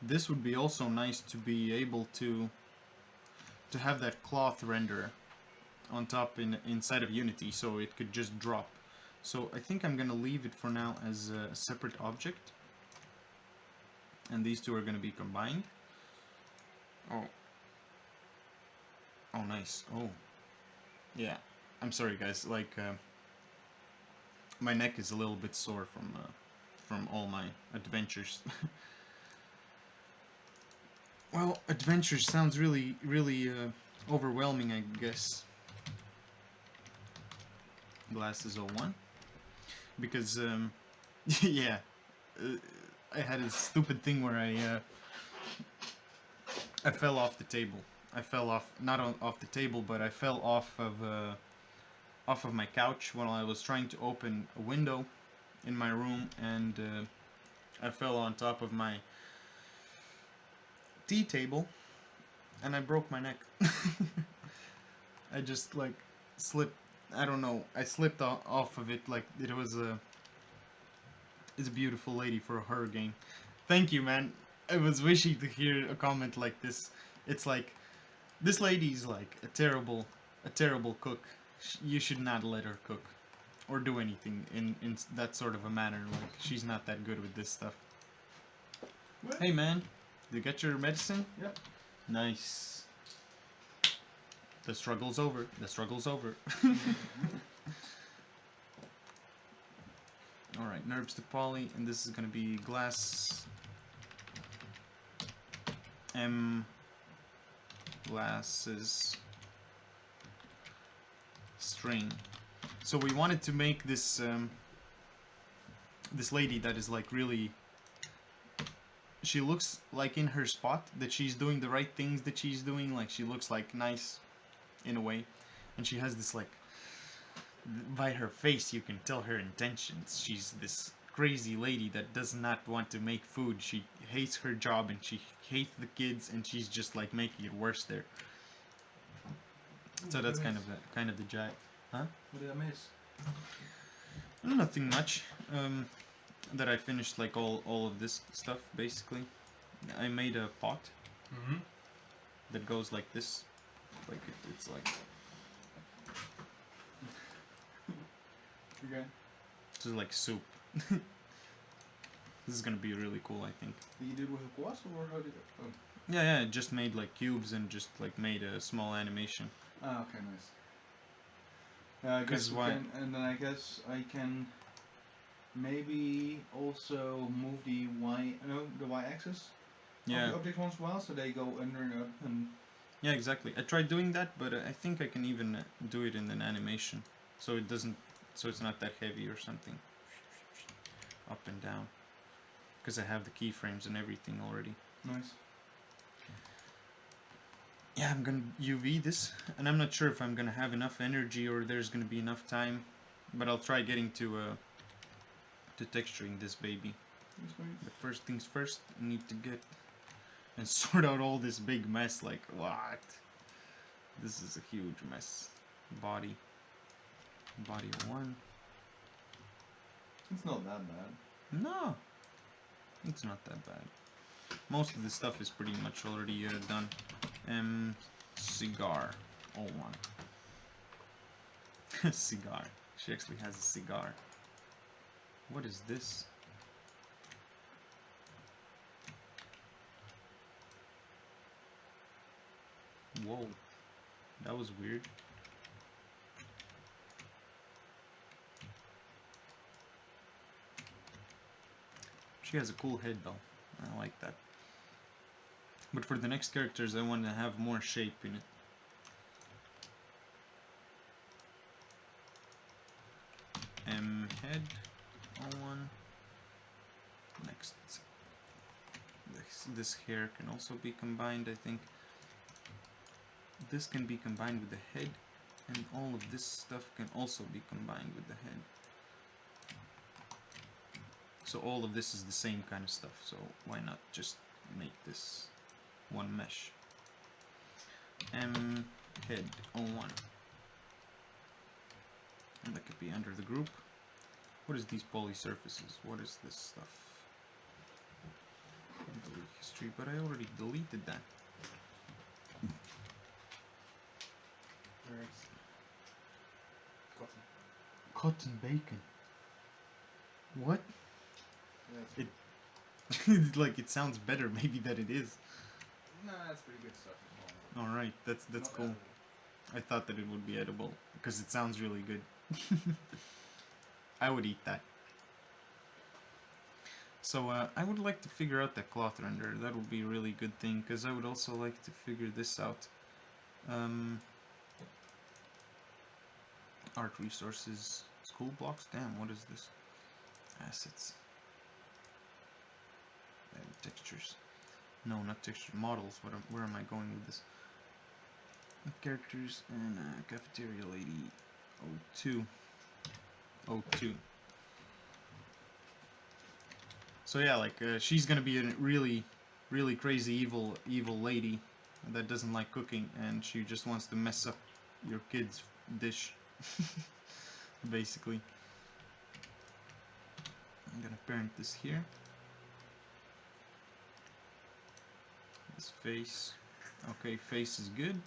this would be also nice to be able to have that cloth renderer on top inside of Unity, so it could just drop. So I think I'm gonna leave it for now as a separate object, and these two are gonna be combined. Oh, nice. Oh, yeah. I'm sorry, guys. Like, my neck is a little bit sore from all my adventures. Well, adventures sounds really overwhelming, I guess. Glasses 01. Because, yeah, I had a stupid thing where I fell off the table. I fell off, not off the table, but I fell off of my couch while I was trying to open a window in my room, and I fell on top of my tea table, and I broke my neck. I just, like, slipped. I don't know. I slipped off of it like it was it's a beautiful lady for a horror game. Thank you, man. I was wishing to hear a comment like this. It's like, this lady's like a terrible cook. You should not let her cook or do anything in that sort of a manner. Like, she's not that good with this stuff. What? Hey, man. Did you get your medicine? Yep. Nice. The struggle's over. The struggle's over. Alright, NURBS to poly, and this is gonna be glass M glasses string. So we wanted to make this this lady that is like really, she looks like in her spot, that she's doing the right things that she's doing, like she looks like nice in a way, and she has this like, by her face you can tell her intentions. She's this crazy lady that does not want to make food. She hates her job and she hates the kids, and she's just like making it worse there. So that's kind of the jive. Huh? What did I miss? Nothing much. That I finished like all of this stuff basically. I made a pot Mm-hmm. that goes like this, like it's like, Okay. this is like soup. This is gonna be really cool, I think. Did you do it with a quas or how did it? Oh. Yeah, just made like cubes and just like made a small animation. Ah, okay, nice. Yeah, I guess we can, and then I guess I can maybe also move the y-axis Yeah. of the objects once in a while, so they go under and up and. Yeah, exactly. I tried doing that, but I think I can even do it in an animation, so it doesn't, so it's not that heavy or something. Up and down, because I have the keyframes and everything already. Nice. Yeah, I'm gonna UV this, and I'm not sure if I'm gonna have enough energy or there's gonna be enough time, but I'll try getting to texturing this baby. But first things first, I need to get and sort out all this big mess. Like, what? This is a huge mess. Body 1. It's not that bad. No, it's not that bad. Most of the stuff is pretty much already done. Cigar 01. Cigar. She actually has a cigar. What is this? Whoa, that was weird. She has a cool head though. I like that. But for the next characters, I want to have more shape in it. Head on. Next. This hair can also be combined, I think. This can be combined with the head, and all of this stuff can also be combined with the head. So all of this is the same kind of stuff, so why not just make this one mesh? Head on 1. And that could be under the group. What is these poly surfaces? What is this stuff? Delete history, but I already deleted that. Cotton. Cotton bacon. What? Yeah, It like, it sounds better maybe than it is. nah, that's pretty good stuff as well. Alright, that's Not cool. edible. I thought that it would be edible because it sounds really good. I would eat that. So I would like to figure out that cloth render. That would be a really good thing, because I would also like to figure this out. Art resources, school blocks. Damn, what is this? Assets. Textures. No, not texture. Models. Where am I going with this? Characters and cafeteria lady 02. 02. So yeah, like she's gonna be a really, really crazy evil lady that doesn't like cooking, and she just wants to mess up your kid's dish, basically. I'm gonna parent this here. This face. Okay, face is good.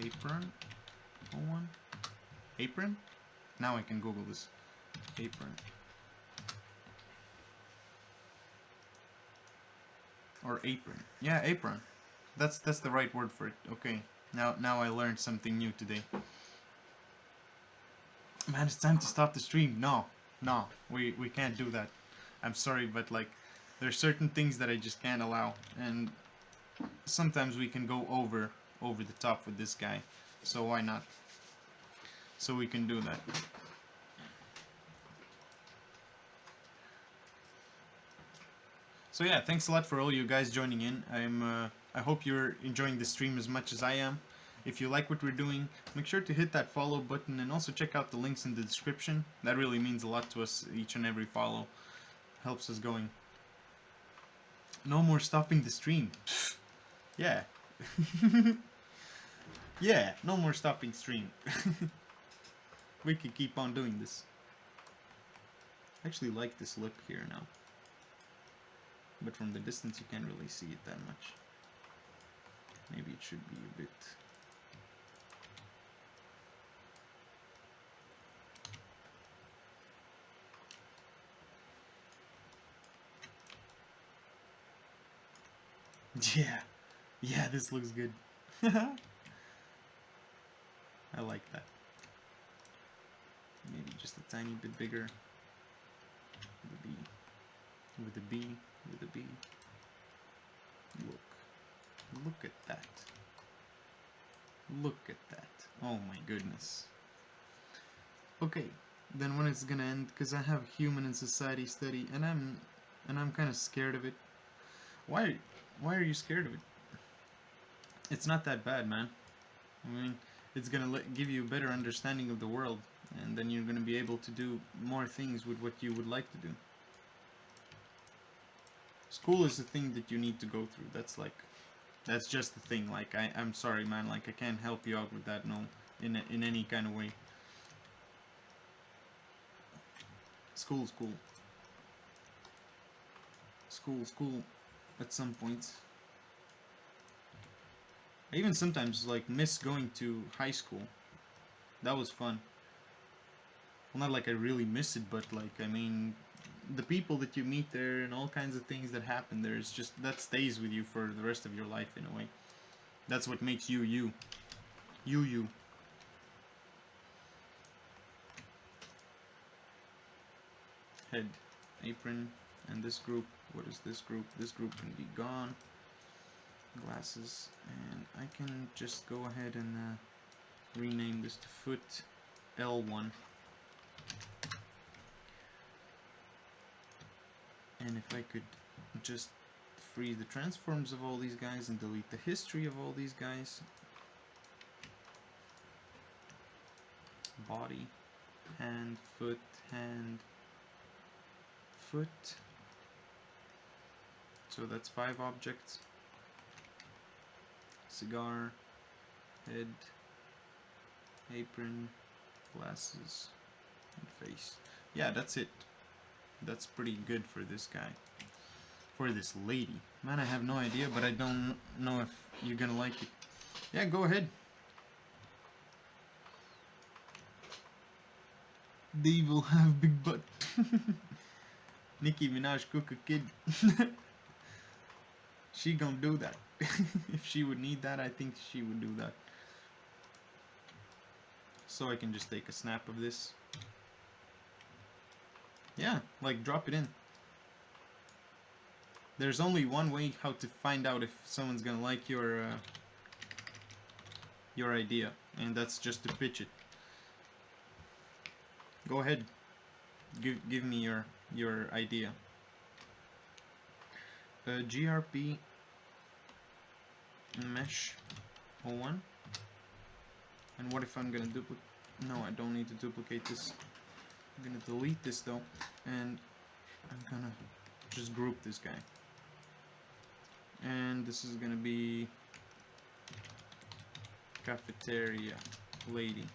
Apron. One. Apron? Now I can Google this. Apron. Or apron. Yeah, apron. That's the right word for it. Okay. Now I learned something new today. Man, it's time to stop the stream. No, we can't do that. I'm sorry, but like, there's certain things that I just can't allow, and sometimes we can go over the top with this guy. So why not? So we can do that. So yeah, thanks a lot for all you guys joining in. I hope you're enjoying the stream as much as I am. If you like what we're doing, make sure to hit that follow button and also check out the links in the description. That really means a lot to us. Each and every follow helps us going. No more stopping the stream. Yeah. Yeah, no more stopping stream. We can keep on doing this. I actually like this look here now. But from the distance you can't really see it that much. Maybe it should be a bit... Yeah, this looks good. I like that. Maybe just a tiny bit bigger. With a B. With a B. With a B. Look at that. Look at that. Oh my goodness. Okay, then when it's gonna end, because I have human and society study, and I'm kind of scared of it. Why are you scared of it? It's not that bad, man. I mean, it's gonna give you a better understanding of the world, and then you're gonna be able to do more things with what you would like to do. School is the thing that you need to go through. That's just the thing. Like, I'm sorry, man. Like, I can't help you out with that, no, in any kind of way. School. School. At some points. I even sometimes like miss going to high school. That was fun. Well, not like I really miss it, but like, I mean, the people that you meet there and all kinds of things that happen there, it's just, that stays with you for the rest of your life in a way. That's what makes you you. You. Head, apron, and this group. What is this group? This group can be gone. Glasses, and I can just go ahead and rename this to foot L1. And if I could just freeze the transforms of all these guys and delete the history of all these guys. Body, hand, foot, foot. So that's 5 objects. Cigar, head, apron, glasses, and face. Yeah, that's it. That's pretty good for this guy. For this lady. Man, I have no idea, but I don't know if you're gonna like it. Yeah, go ahead. They will have big butt. Nicki Minaj cook a kid. She gonna do that. If she would need that, I think she would do that. So I can just take a snap of this. Yeah, like drop it in. There's only one way how to find out if someone's gonna like your idea, and that's just to pitch it. Go ahead. Give me your idea. GRP mesh 01. And what if I'm gonna duplicate? No, I don't need to duplicate this. I'm gonna delete this though, and I'm gonna just group this guy. And this is gonna be cafeteria lady.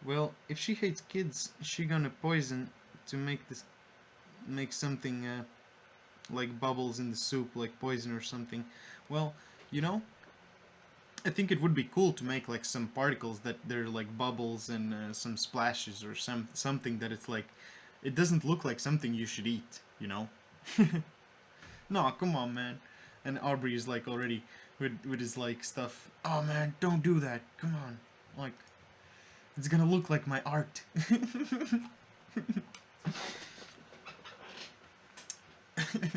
Well, if she hates kids, she gonna poison to make something like bubbles in the soup, like poison or something. Well, you know, I think it would be cool to make like some particles that they're like bubbles and some splashes or something that it's like, it doesn't look like something you should eat, you know? No, come on, man. And Aubrey is like already, with his like stuff. Oh man, don't do that. Come on, like it's gonna look like my art.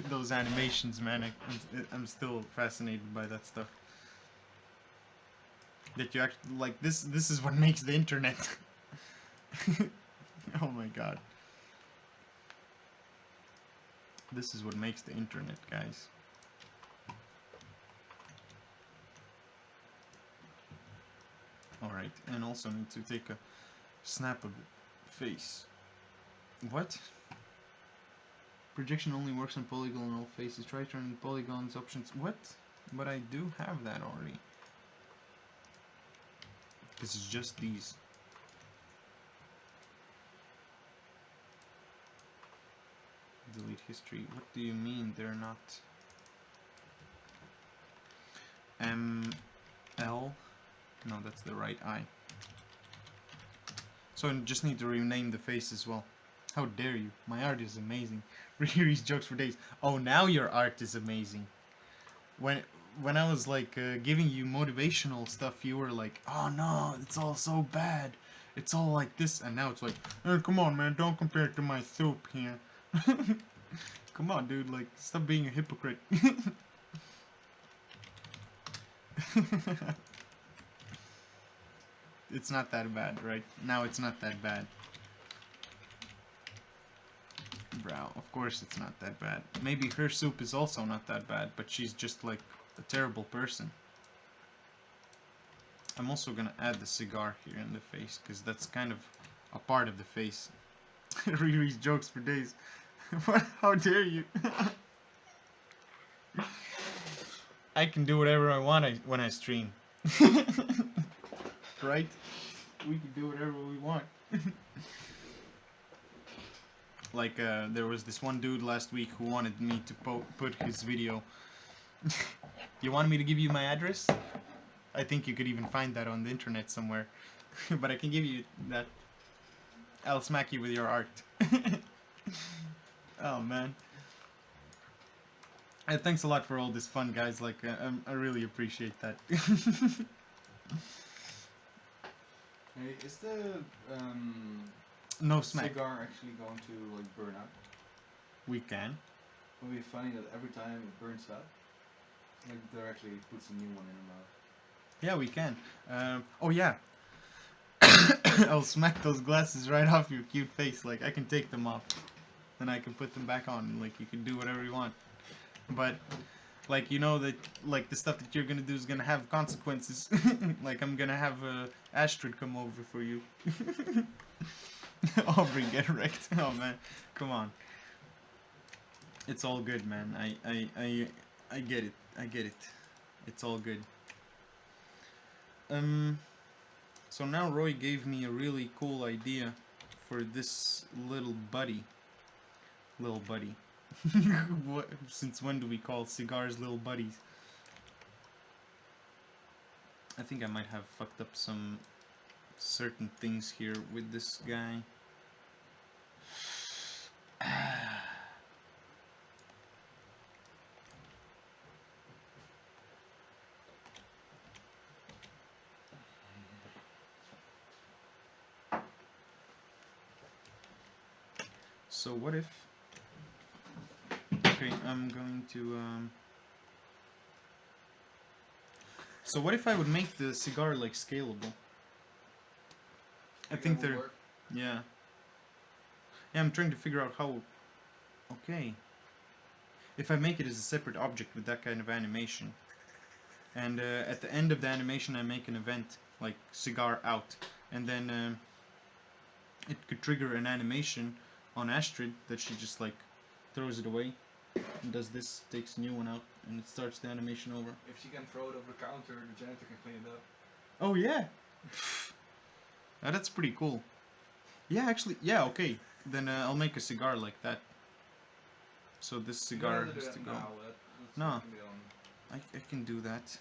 Those animations, man. I'm still fascinated by that stuff. That you actually like this. This is what makes the internet. Oh my god. This is what makes the internet, guys. Alright, and also need to take a snap of the face. What? Projection only works on polygonal faces. Try turning polygons options. What? But I do have that already. This is just these. Delete history. What do you mean they're not? ML? No, that's the right eye. So I just need to rename the face as well. How dare you? My art is amazing. Riri's jokes for days. Oh, now your art is amazing. When I was like giving you motivational stuff, you were like, oh no, it's all so bad. It's all like this, and now it's like, come on, man, don't compare it to my soup here. Come on, dude, like, stop being a hypocrite. It's not that bad, right? Now it's not that bad. Bro, of course it's not that bad. Maybe her soup is also not that bad, but she's just like a terrible person. I'm also gonna add the cigar here in the face, because that's kind of a part of the face. Riri's jokes for days. What? How dare you? I can do whatever I want when I stream. Right? We can do whatever we want. Like, there was this one dude last week who wanted me to put his video. You want me to give you my address? I think you could even find that on the internet somewhere. But I can give you that. I'll smack you with your art. Oh man. Thanks a lot for all this fun, guys. Like, I really appreciate that. Hey, is the No smack. cigar actually going to like burn out? We can. It would be funny that every time it burns out, like directly puts a new one in her mouth. Yeah, we can. Oh yeah. I'll smack those glasses right off your cute face. Like, I can take them off, and I can put them back on. Like, you can do whatever you want. But, like, you know that, like, the stuff that you're gonna do is gonna have consequences. Like, I'm gonna have Astrid come over for you. Aubrey, get wrecked. Oh man, come on. It's all good, man. I get it. I get it. It's all good. So now Roy gave me a really cool idea for this little buddy. Little buddy. What? Since when do we call cigars little buddies? I think I might have fucked up some certain things here with this guy. So what if... Okay, I'm going to... So what if I would make the cigar like scalable? I think they're... Yeah. Yeah, I'm trying to figure out how... Okay. If I make it as a separate object with that kind of animation, and at the end of the animation I make an event, like cigar out, and then it could trigger an animation on Astrid that she just like throws it away and does this, takes a new one out, and it starts the animation over. If she can throw it over the counter, the janitor can clean it up. Oh yeah! That's pretty cool. Yeah, actually, yeah, okay. Then I'll make a cigar like that. So this cigar has to go. No, I can do that.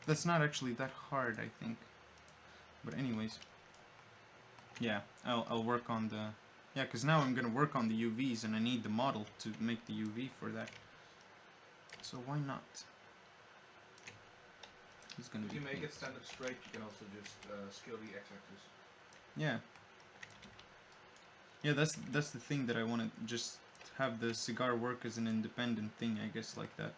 That's not actually that hard, I think. But anyways. Yeah, I'll work on the... Yeah, because now I'm going to work on the UVs, and I need the model to make the UV for that. So why not? he's gonna If be you make pain. it stand up straight, you can also just scale the x-axis. Yeah. Yeah, that's the thing that I want to just have the cigar work as an independent thing, I guess, like that.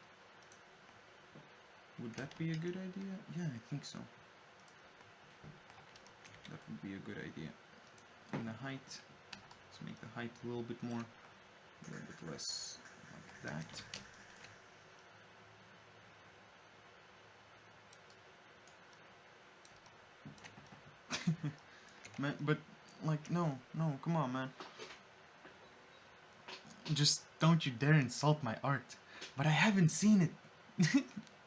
Would that be a good idea? Yeah, I think so. That would be a good idea. And the height, let's make the height a little bit more, a little bit less like that. Man, but like, no, come on, man. Just don't you dare insult my art. But I haven't seen it.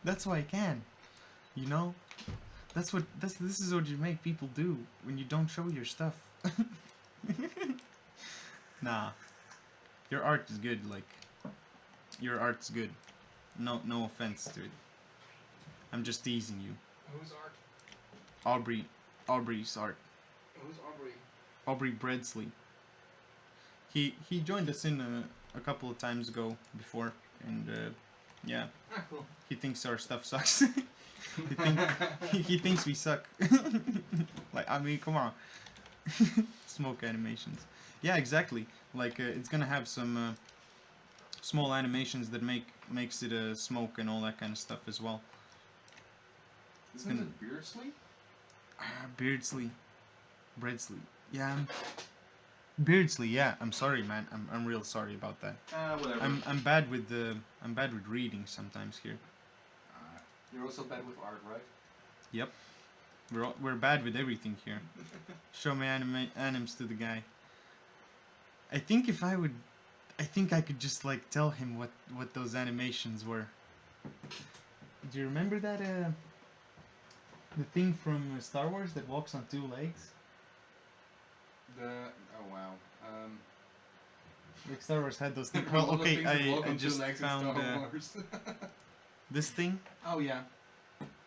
That's why I can. You know? This is what you make people do when you don't show your stuff. Nah. Your art is good, like your art's good. No offense to it. I'm just teasing you. Whose art? Aubrey's art. Who's Aubrey? Aubrey Bradsley. He joined us in a couple of times ago before, and yeah, Cool. he thinks our stuff sucks. he thinks we suck. Like, I mean, come on. Smoke animations. Yeah, exactly. Like it's gonna have some small animations that makes it smoke and all that kind of stuff as well. Isn't it Beardsley? Beardsley, Bradsley. Yeah. Beardsley, yeah. I'm sorry, man. I'm real sorry about that. Whatever. I'm bad with reading sometimes here. You're also bad with art, right? Yep. We're bad with everything here. Show my animes to the guy. I think I could just like tell him what those animations were. Do you remember that the thing from Star Wars that walks on two legs? Oh wow. Like Star Wars had those things. Well, okay, I just found this thing. Oh yeah.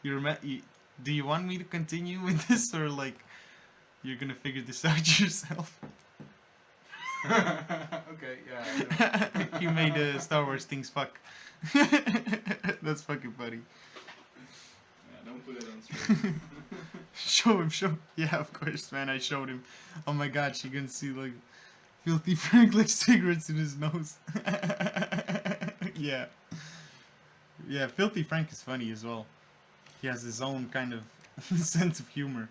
Do you want me to continue with this, or like you're gonna figure this out yourself? Okay, yeah. You made Star Wars things fuck. That's fucking funny. Yeah, don't put it on screen. Show him. Yeah, of course, man. I showed him. Oh my god, you can see like Filthy Frank like cigarettes in his nose. Yeah. Yeah, Filthy Frank is funny as well. He has his own kind of sense of humor.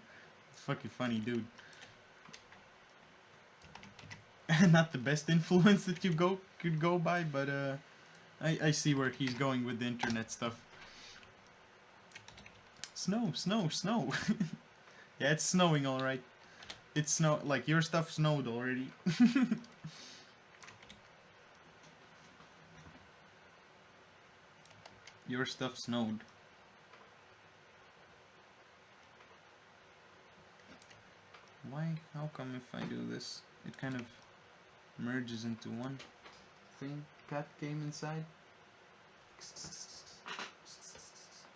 It's fucking funny, dude. Not the best influence that you could go by, but I see where he's going with the internet stuff. Snow. Yeah, it's snowing alright. It's snow, like your stuff snowed already. Your stuff snowed. Why? How come if I do this, it kind of merges into one thing? Cat came inside.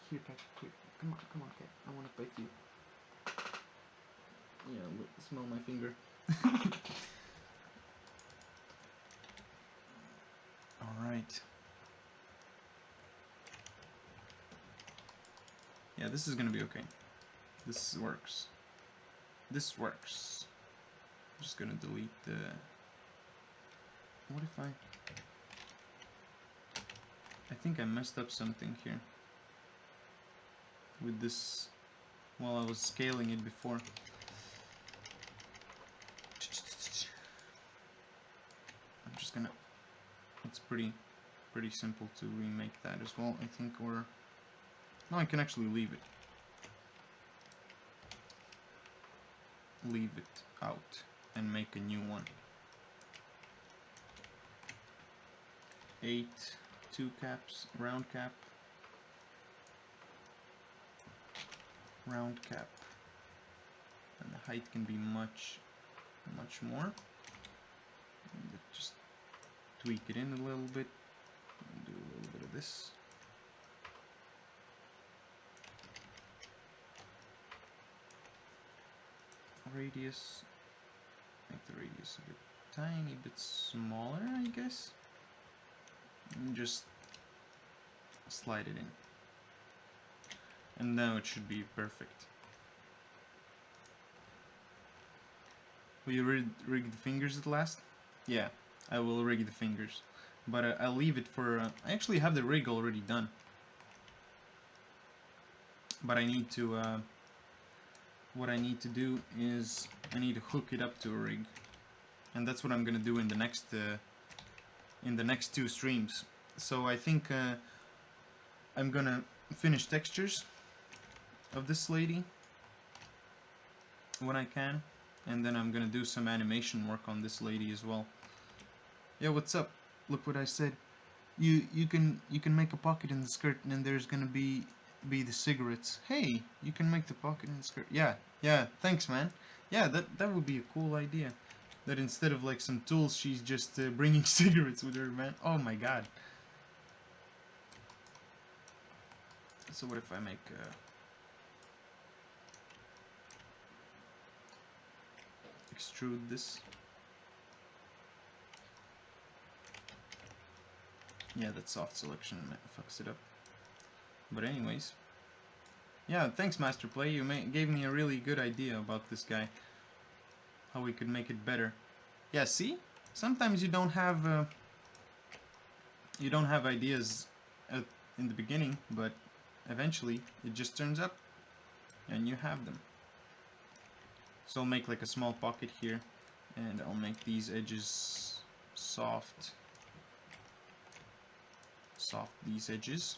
Here, cat, here. Come on, cat. I want to bite you. Yeah, look, smell my finger. Alright. Yeah, this is gonna be okay. This works. This works. I'm just gonna delete the... What if I think I messed up something here. With this... While I was scaling it before. I'm just gonna... It's pretty simple to remake that as well, I think, or... No, I can actually leave it. Leave it out and make a new one. 8, 2 caps, round cap, round cap, and the height can be much more. And just tweak it in a little bit, and do a little bit of this. Radius, make the radius a bit tiny bit smaller, I guess, and just slide it in. And now it should be perfect. Will you rig the fingers at last? Yeah, I will rig the fingers. But I'll leave it for... I actually have the rig already done. But I need to... what I need to do is... I need to hook it up to a rig. And that's what I'm gonna do in the next 2 streams. So I think I'm gonna finish textures of this lady when I can. And then I'm gonna do some animation work on this lady as well. Yeah, what's up? Look what I said. You can make a pocket in the skirt, and then there's gonna be the cigarettes. Hey, you can make the pocket in the skirt. Yeah, thanks, man. Yeah, that would be a cool idea. That instead of like some tools, she's just bringing cigarettes with her, man. Oh my god. So what if I make extrude this? Yeah, that soft selection fucks it up. But anyways, yeah, thanks Master Play. You gave me a really good idea about this guy. How we could make it better. Yeah, see? Sometimes you don't have ideas in the beginning, but eventually it just turns up and you have them. So I'll make like a small pocket here, and I'll make these edges soft. These edges.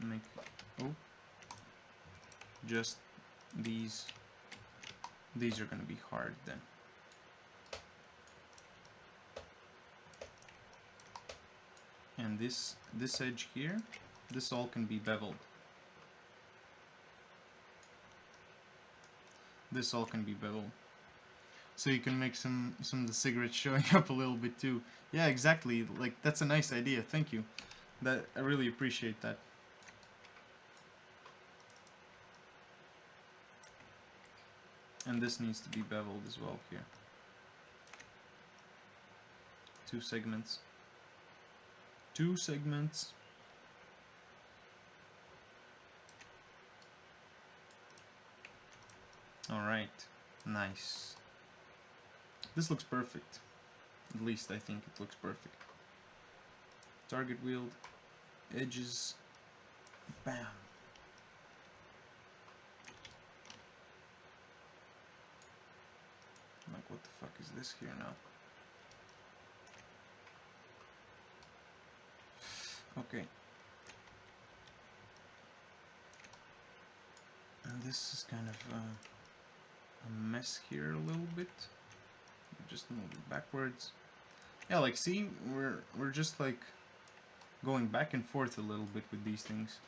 Make just these are gonna be hard then. And this edge here, this all can be beveled. This all can be beveled. So you can make some of the cigarettes showing up a little bit too. Yeah, exactly. Like, that's a nice idea. Thank you. That I really appreciate that. And this needs to be beveled as well here. 2 segments. 2 segments. Alright. Nice. This looks perfect. At least I think it looks perfect. Target wheel, edges, bam. Like, what the fuck is this here now? Okay. And this is kind of a mess here a little bit. Just move it backwards. Yeah, like, see, we're just like going back and forth a little bit with these things.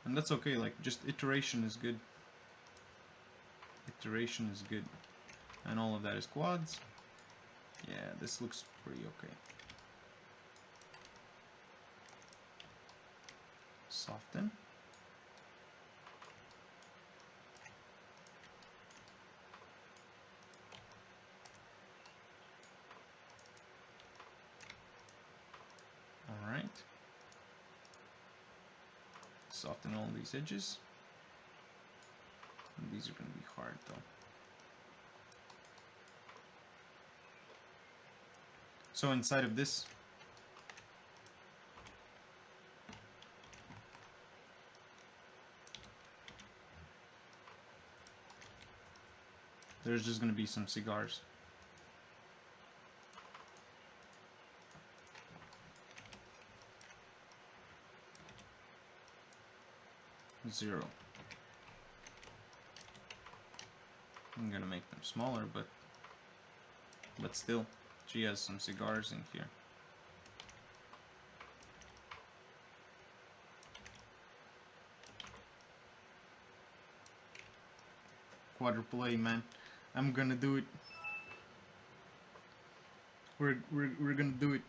And that's okay, like, just iteration is good. Iteration is good. And all of that is quads. Yeah, this looks pretty okay. Soften. Alright. Soften all these edges. And these are going to be hard though. So inside of this, there's just going to be some cigars. Zero. I'm gonna make them smaller, but still, she has some cigars in here. Quadruple A, man. I'm gonna do it. We're gonna do it.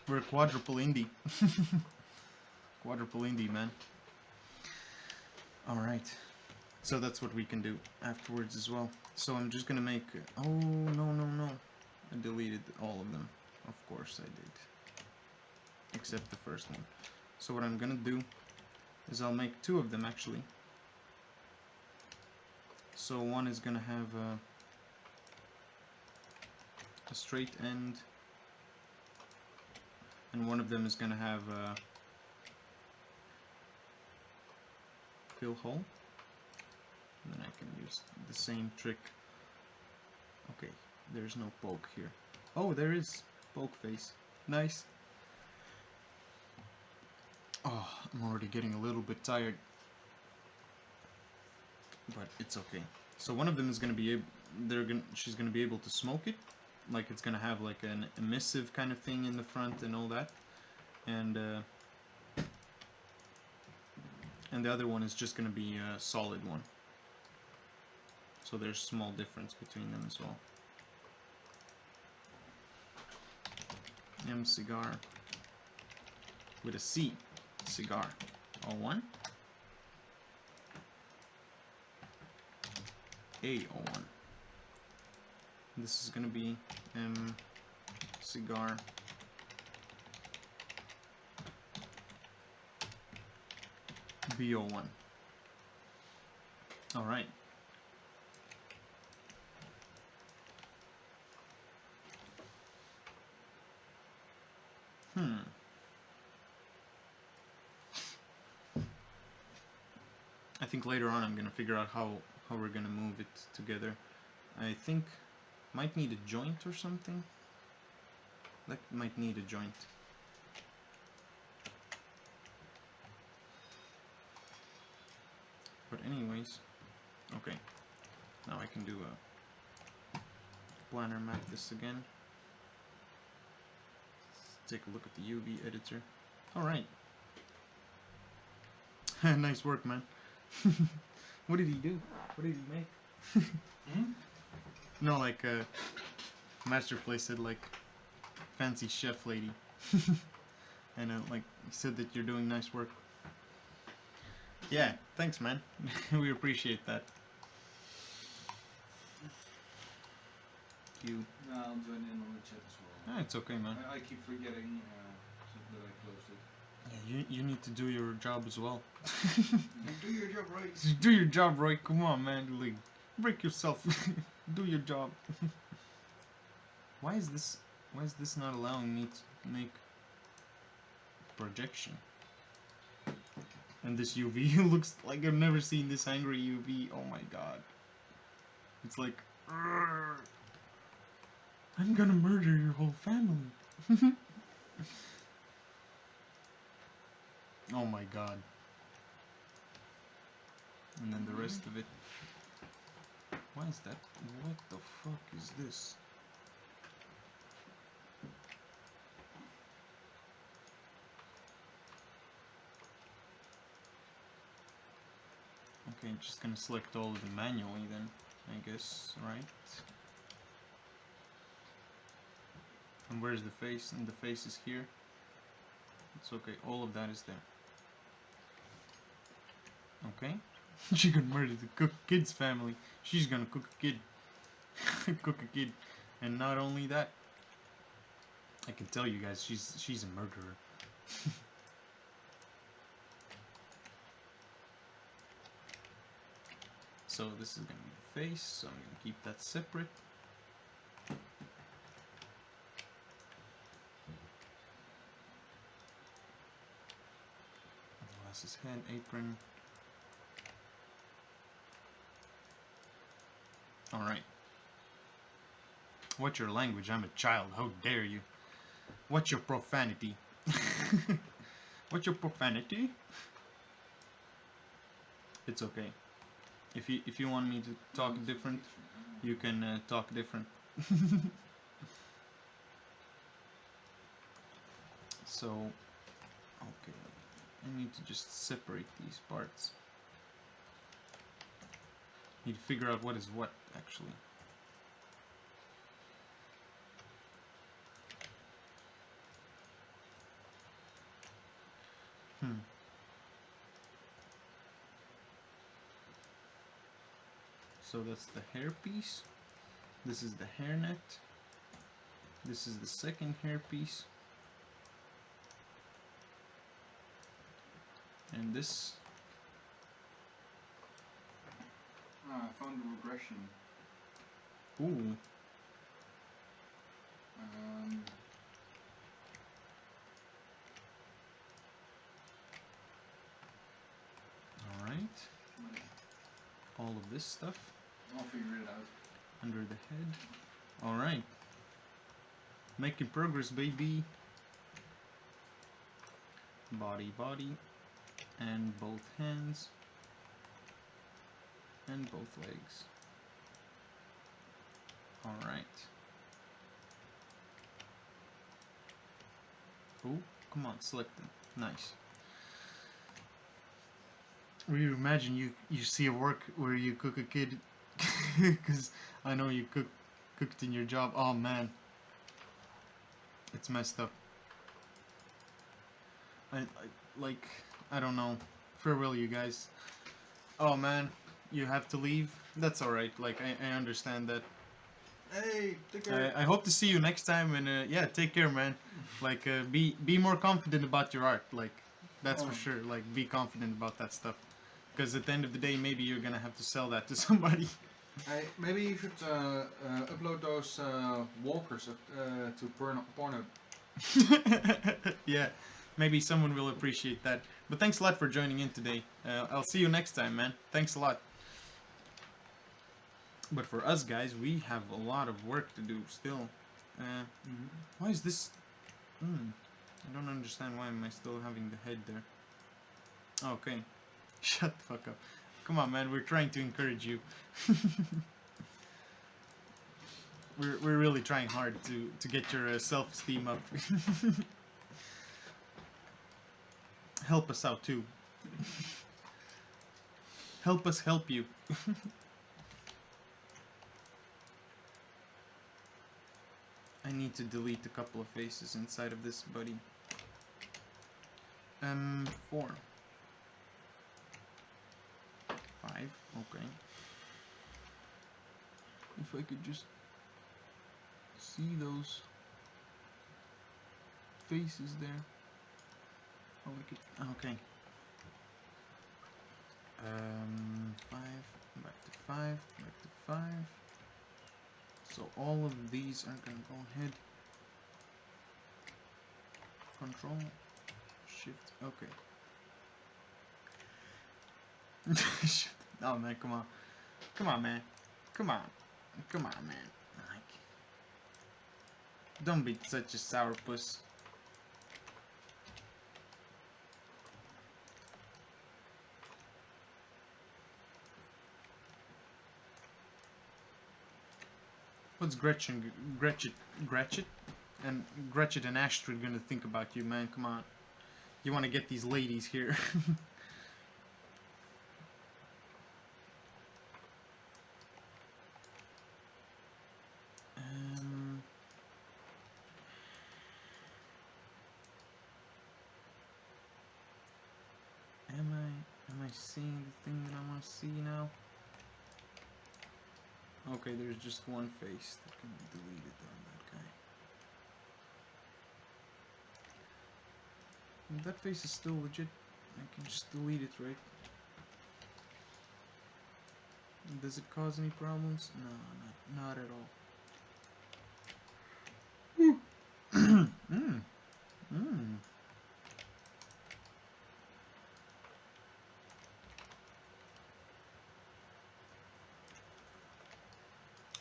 We're quadruple indie. Quadruple indie, man. Alright. So that's what we can do afterwards as well. So I'm just gonna make... Oh, no. I deleted all of them. Of course I did. Except the first one. So what I'm gonna do is I'll make 2 of them actually. So one is gonna have a straight end, and one of them is gonna have a fill hole. And then I can use the same trick. Okay, there's no poke here. Oh, there is poke face. Nice. Oh, I'm already getting a little bit tired. But it's okay. So one of them is gonna be she's gonna be able to smoke it, like it's gonna have like an emissive kind of thing in the front and all that, and the other one is just gonna be a solid one. So there's small difference between them as well. M cigar with a C, cigar, all one. A01. This is gonna be cigar B01. All right. I think later on I'm gonna figure out how we're gonna move it together. I think might need a joint or something. That might need a joint. But anyways, okay. Now I can do a planner map this again. Let's take a look at the UV editor. Alright. Nice work, man. What did he do? What did he make? No, like Master Play said, like fancy chef lady. And like he said that you're doing nice work. Yeah, thanks, man. We appreciate that. You. No, I'll join in on the chat as well. Ah, it's okay, man. I keep forgetting that I closed it. Yeah, you need to do your job as well. Do your job right. Do your job right. Come on, man. Like, break yourself. Do your job. Why is this not allowing me to make projection? And this UV looks like I've never seen this angry UV. Oh my god. It's like, "Arrgh, I'm gonna murder your whole family." Oh my god. And then the rest of it. Why is that? What the fuck is this? Okay, I'm just gonna select all of them manually then, I guess, right? And where's the face? And the face is here. It's okay, all of that is there. Okay. She's gonna murder the kid's family. She's gonna cook a kid. Cook a kid. And not only that, I can tell you guys, she's a murderer. So this is gonna be the face, so I'm gonna keep that separate. Glasses, head, apron. Alright. What's your language? I'm a child. How dare you? What's your profanity? What's your profanity? It's okay. If you want me to talk different, you can talk different. So, okay. I need to just separate these parts. Need to figure out what is what, actually. So that's the hair piece. This is the hairnet. This is the second hair piece. And this. I found the regression. Ooh. Alright. All of this stuff. I'll figure it out. Under the head. Alright. Making progress, baby. Body, body. And both hands. And both legs. Alright. Oh, come on, select them. Nice. Will you imagine you see a work where you cook a kid? Because I know you cooked in your job. Oh man. It's messed up. I don't know. Farewell, you guys. Oh man, you have to leave. That's alright. Like I understand that. Hey, take care. I hope to see you next time, and yeah, take care, man. Like be more confident about your art. Like that's for sure. Like be confident about that stuff. Because at the end of the day, maybe you're gonna have to sell that to somebody. Hey, maybe you should upload those walkers to Pornhub. Yeah, maybe someone will appreciate that. But thanks a lot for joining in today. I'll see you next time, man. Thanks a lot. But for us guys, we have a lot of work to do still. Why is this? I don't understand why am I still having the head there. Okay, shut the fuck up. Come on, man. We're trying to encourage you. We're really trying hard to get your self-esteem up. Help us out too. Help us help you. I need to delete a couple of faces inside of this buddy. 4. 5, okay. If I could just see those faces there. Oh, I could, okay. 5, back to 5, back to 5. So all of these are gonna go ahead. Control, Shift, okay. Oh man, come on. Come on, man. Come on. Come on, man. Like, don't be such a sourpuss. What's Gretchen and Astrid gonna think about you, man? Come on. You wanna get these ladies here. Am I seeing the thing that I want to see now? Okay, there's just one face that can be deleted on that guy. And that face is still legit. I can just delete it, right? Does it cause any problems? No, not at all.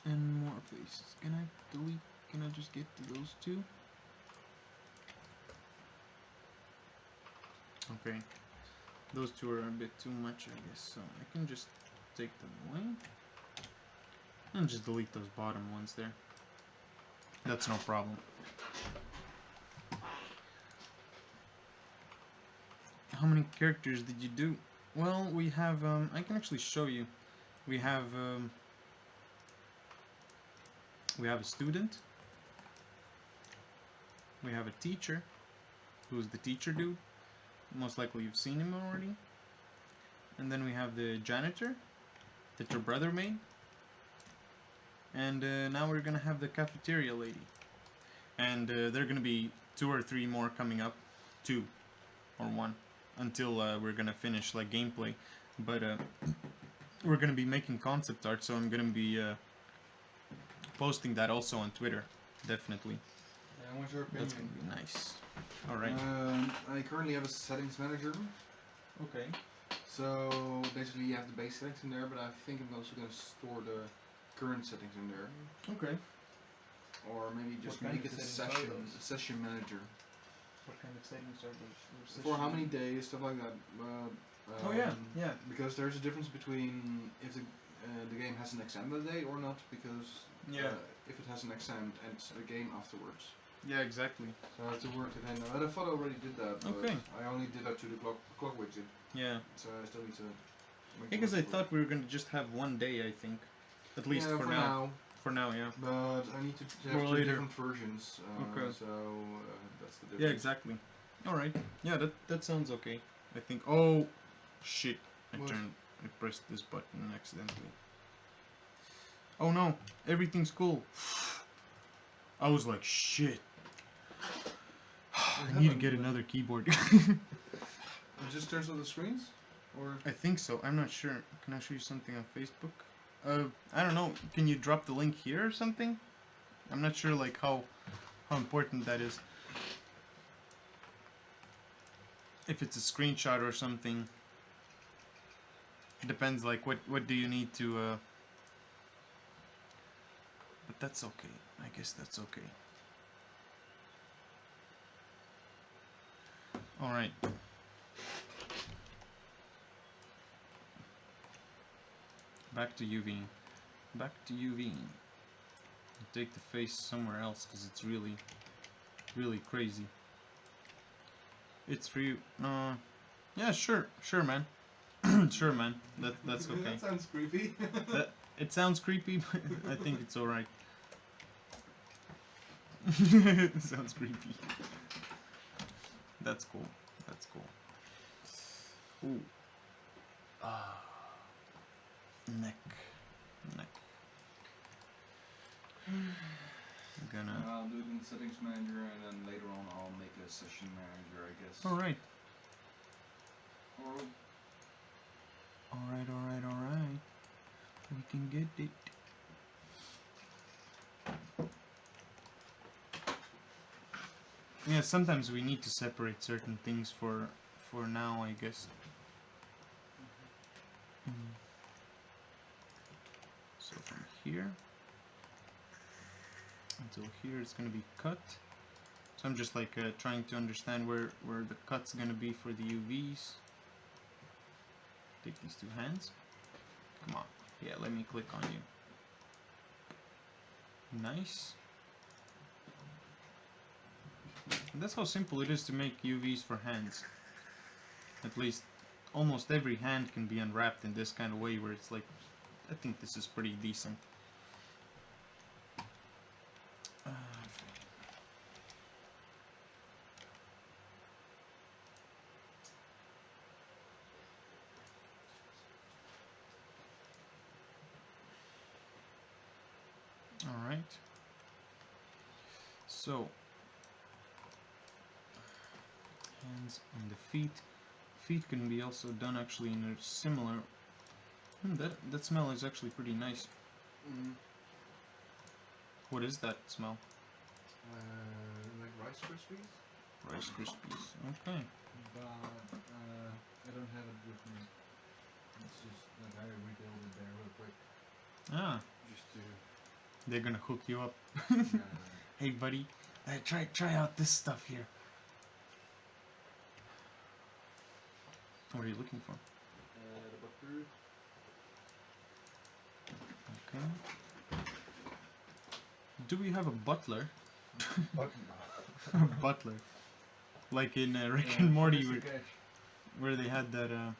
And more faces. Can I delete? Can I just get to those two? Okay. Those two are a bit too much, I guess. So I can just take them away. And just delete those bottom ones there. That's no problem. How many characters did you do? Well, we have, I can actually show you. We have a student. We have a teacher. Who's the teacher dude? Most likely you've seen him already. And then we have the janitor that your brother made. And now we're gonna have the cafeteria lady. And there are gonna be 2 or 3 more coming up. 2 or 1. Until we're gonna finish like gameplay. But we're gonna be making concept art, so I'm gonna be posting that also on Twitter. Definitely. And what's your opinion? That's gonna be nice. Alright. I currently have a settings manager. Okay. So basically you have the base settings in there, but I think I'm also going to store the current settings in there. Okay. Or maybe just What kind make of it a settings are session manager. What kind of settings are those? For how many days, stuff like that. Oh yeah, yeah. Because there's a difference between if the game has an exam that day or not, because if it has an exam, ends the game afterwards. Yeah, exactly. So I have to work it in. I thought I already did that, but Okay. I only did that to the clock widget. Yeah. So I still need to make Because I it work. thought we were gonna just have one day, I think. At least Yeah, for now. For now, yeah. But I need to Or have two later. different versions. Okay. So that's the difference. Yeah, exactly. Alright. Yeah, that sounds okay. I think. Oh, shit. I pressed this button accidentally. Oh no, everything's cool. I was like, shit. I need to get another keyboard. It just turns on the screens? Or I think so. I'm not sure. Can I show you something on Facebook? I don't know. Can you drop the link here or something? I'm not sure like how important that is. If it's a screenshot or something. It depends like what do you need to but that's okay. I guess that's okay. Alright. Back to UV. Back to UV. Take the face somewhere else because it's really, really crazy. It's for you. Yeah, sure, man. Sure, man. That's okay. That sounds creepy. It sounds creepy, but I think it's alright. It sounds creepy. That's cool. That's cool. Ooh. Ah. Neck. I'm gonna. I'll do it in settings manager, and then later on I'll make a session manager, I guess. Alright. Or Alright. We can get it. Yeah, sometimes we need to separate certain things for now, I guess. So from here until here it's gonna be cut. So I'm just like trying to understand where the cut's gonna be for the UVs. Take these 2 hands. Come on. Yeah, let me click on you. Nice. And that's how simple it is to make UVs for hands. At least almost every hand can be unwrapped in this kind of way where it's like, I think this is pretty decent. Alright. So, hands and the feet. Feet can be also done actually in a similar... that smell is actually pretty nice. What is that smell? like Rice Krispies? Rice Krispies. Okay. But I don't have it with me. It's just like I rebuild it there real quick. Ah. Just to... They're gonna hook you up. Yeah. Hey buddy, try out this stuff here. What are you looking for? The butter. Okay. Do we have a butler? A butler. Like in Rick and Morty where they had that the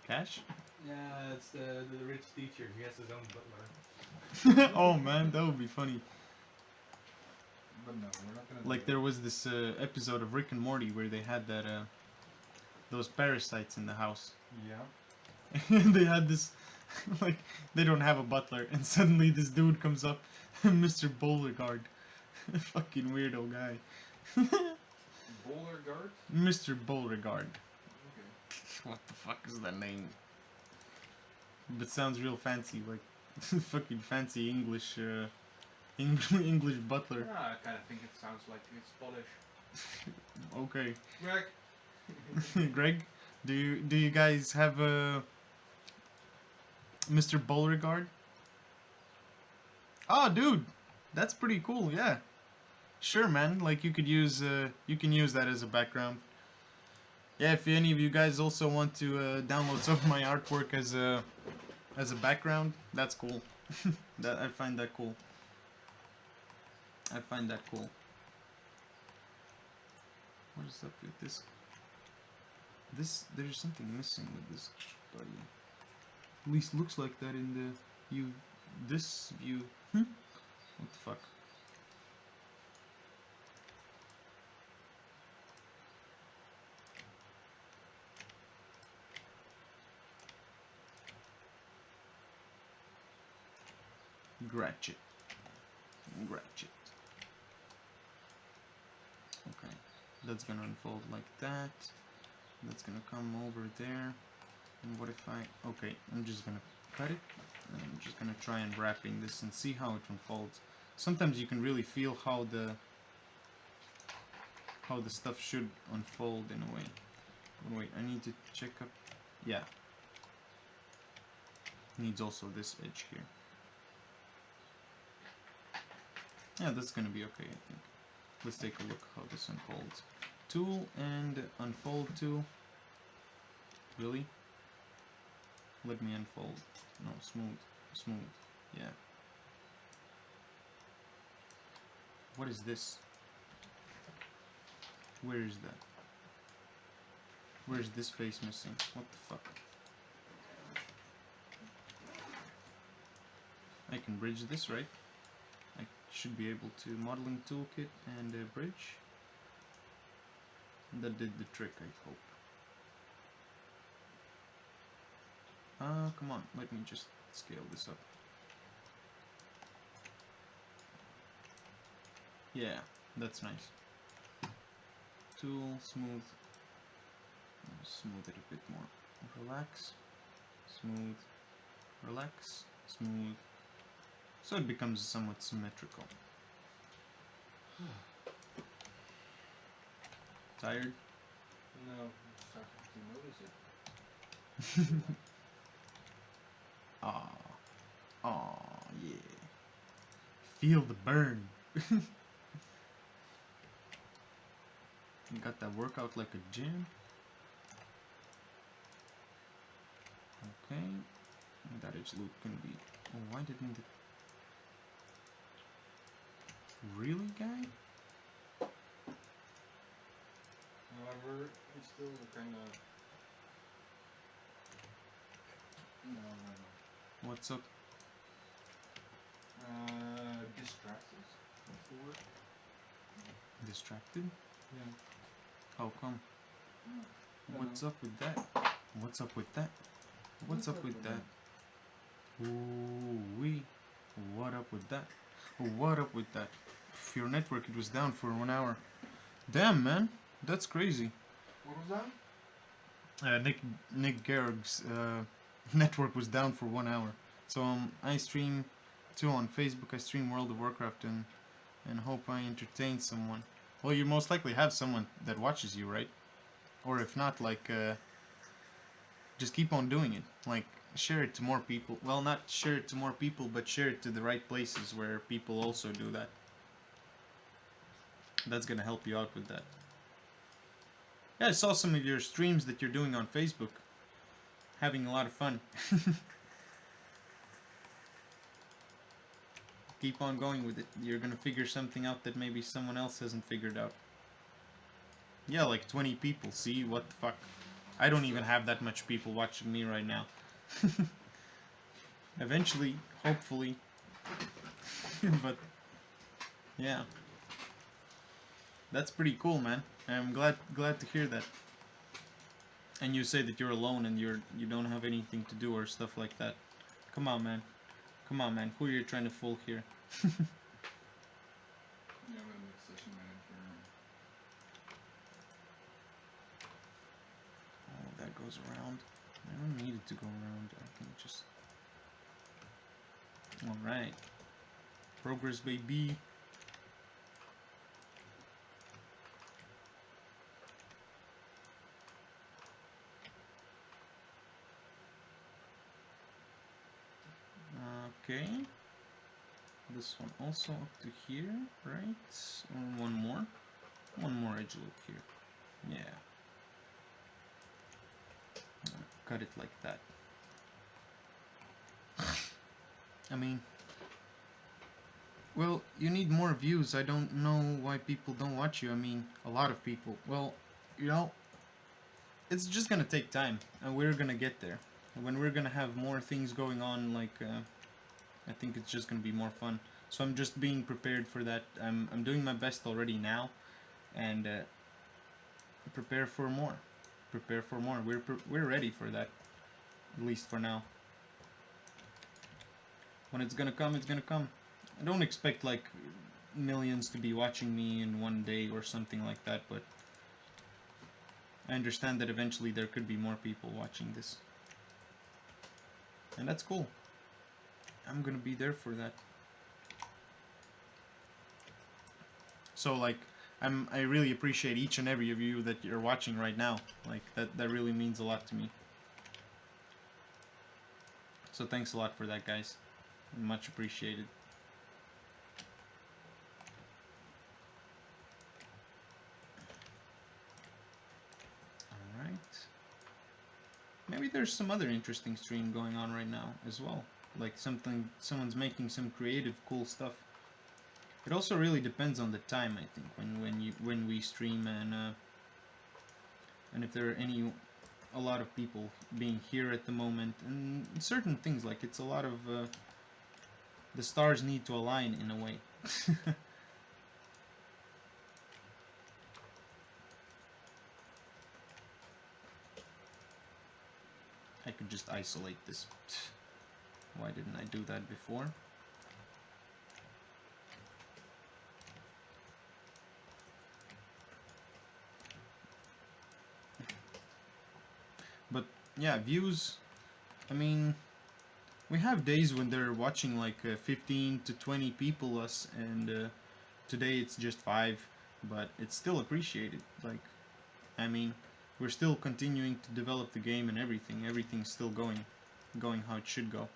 cash? Yeah, it's the rich teacher. He has his own butler. Oh man, that would be funny. But no, we're not gonna Like do there was this episode of Rick and Morty where they had that those parasites in the house. it. Yeah. They had this Like, they don't have a butler, and suddenly this dude comes up, Mr. Beauregard. Fucking weirdo guy. Bowler guard? Mr. Beauregard. Okay. What the fuck is that name? But sounds real fancy, like fucking fancy English, English butler. I kind of think it sounds like it's Polish. Okay, Greg. Greg, do you guys have a Mr. Beauregard? Oh, dude, that's pretty cool. Yeah, sure, man. Like you can use that as a background. Yeah, if any of you guys also want to download some of my artwork as a background, that's cool. I find that cool. I find that cool. What is up with this? There's something missing with this buddy. At least looks like that in the this view. What the fuck? Gratchet. Okay, that's gonna unfold like that. That's gonna come over there. And what if I... Okay, I'm just gonna cut it. And I'm just gonna try and wrapping this and see how it unfolds. Sometimes you can really feel how the stuff should unfold in a way. But wait, I need to check up... Yeah. Needs also this edge here. Yeah, that's gonna be okay, I think. Let's take a look how this unfolds. Tool and unfold tool. Really? Let me unfold. No, smooth. Yeah. What is this? Where is that? Where is this face missing? What the fuck? I can bridge this, right? I should be able to modeling toolkit and bridge. That did the trick, I hope. Come on, let me just scale this up. Yeah, that's nice. Tool, smooth. Smooth it a bit more. Relax. Smooth. Relax. Smooth. So it becomes somewhat symmetrical. Tired? No, I'm starting to notice it. Yeah. Feel the burn. You got that workout like a gym. Okay. That edge loop can be... Oh, why didn't it... Really, guy? However, it's still kind of... No. What's up? Distracted. What's the word? Distracted? Yeah. How come? What's up with that? What's up with that? What's up with that? Ooh wee. What up with that? What up with that? Your network, it was down for 1 hour. Damn, man. That's crazy. What was that? Nick Garrick's network was down for 1 hour. So I stream too on Facebook. I stream World of Warcraft and hope I entertain someone. Well, you most likely have someone that watches you, right? Or if not, like, just keep on doing it. Like, share it to more people. Well, not share it to more people, but share it to the right places where people also do that. That's gonna help you out with that. Yeah, I saw some of your streams that you're doing on Facebook. Having a lot of fun. Keep on going with it. You're gonna figure something out that maybe someone else hasn't figured out. Yeah, like 20 people. See, what the fuck? I don't even have that much people watching me right now. Eventually, hopefully. But, yeah. That's pretty cool, man. I'm glad to hear that. And you say that you're alone and you don't have anything to do or stuff like that. Come on, man. Come on, man. Who are you trying to fool here? Yeah, I'm gonna make session manager. Oh, that goes around. I don't need it to go around. I can just... Alright. Progress, baby. Okay. This one also up to here, right? Or one more? One more edge loop here. Yeah. Cut it like that. I mean... Well, you need more views. I don't know why people don't watch you. I mean, a lot of people. Well, you know, it's just gonna take time, and we're gonna get there. When we're gonna have more things going on, like, I think it's just gonna be more fun. So I'm just being prepared for that. I'm doing my best already now, and prepare for more. Prepare for more. We're ready for that, at least for now. When it's gonna come, it's gonna come. I don't expect like millions to be watching me in one day or something like that, but I understand that eventually there could be more people watching this. And that's cool. I'm gonna be there for that. So like, I really appreciate each and every of you that you're watching right now. Like, that really means a lot to me. So thanks a lot for that, guys. Much appreciated. Maybe there's some other interesting stream going on right now as well. Like someone's making some creative, cool stuff. It also really depends on the time, I think, when we stream, and if there are a lot of people being here at the moment, and certain things, like it's a lot of the stars need to align in a way. I could just isolate this. Why didn't I do that before? But yeah, views, I mean, we have days when they're watching like 15 to 20 people us, and today it's just 5, but it's still appreciated. Like, I mean, we're still continuing to develop the game and everything. Everything's still going how it should go.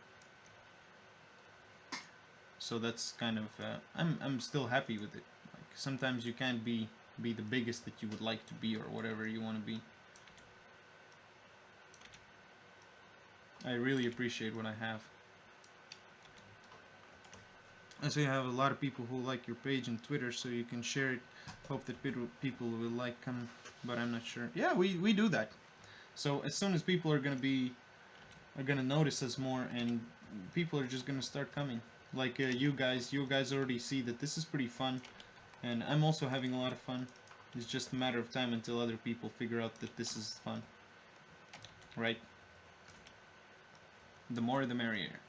So that's kind of I'm still happy with it. Like, sometimes you can't be the biggest that you would like to be, or whatever you want to be. I really appreciate what I have. I see you have a lot of people who like your page on Twitter, so you can share it. Hope that people will like them, but I'm not sure. Yeah, we do that. So as soon as people are gonna notice us more, and people are just gonna start coming. Like you guys already see that this is pretty fun, and I'm also having a lot of fun. It's just a matter of time until other people figure out that this is fun. Right? The more the merrier.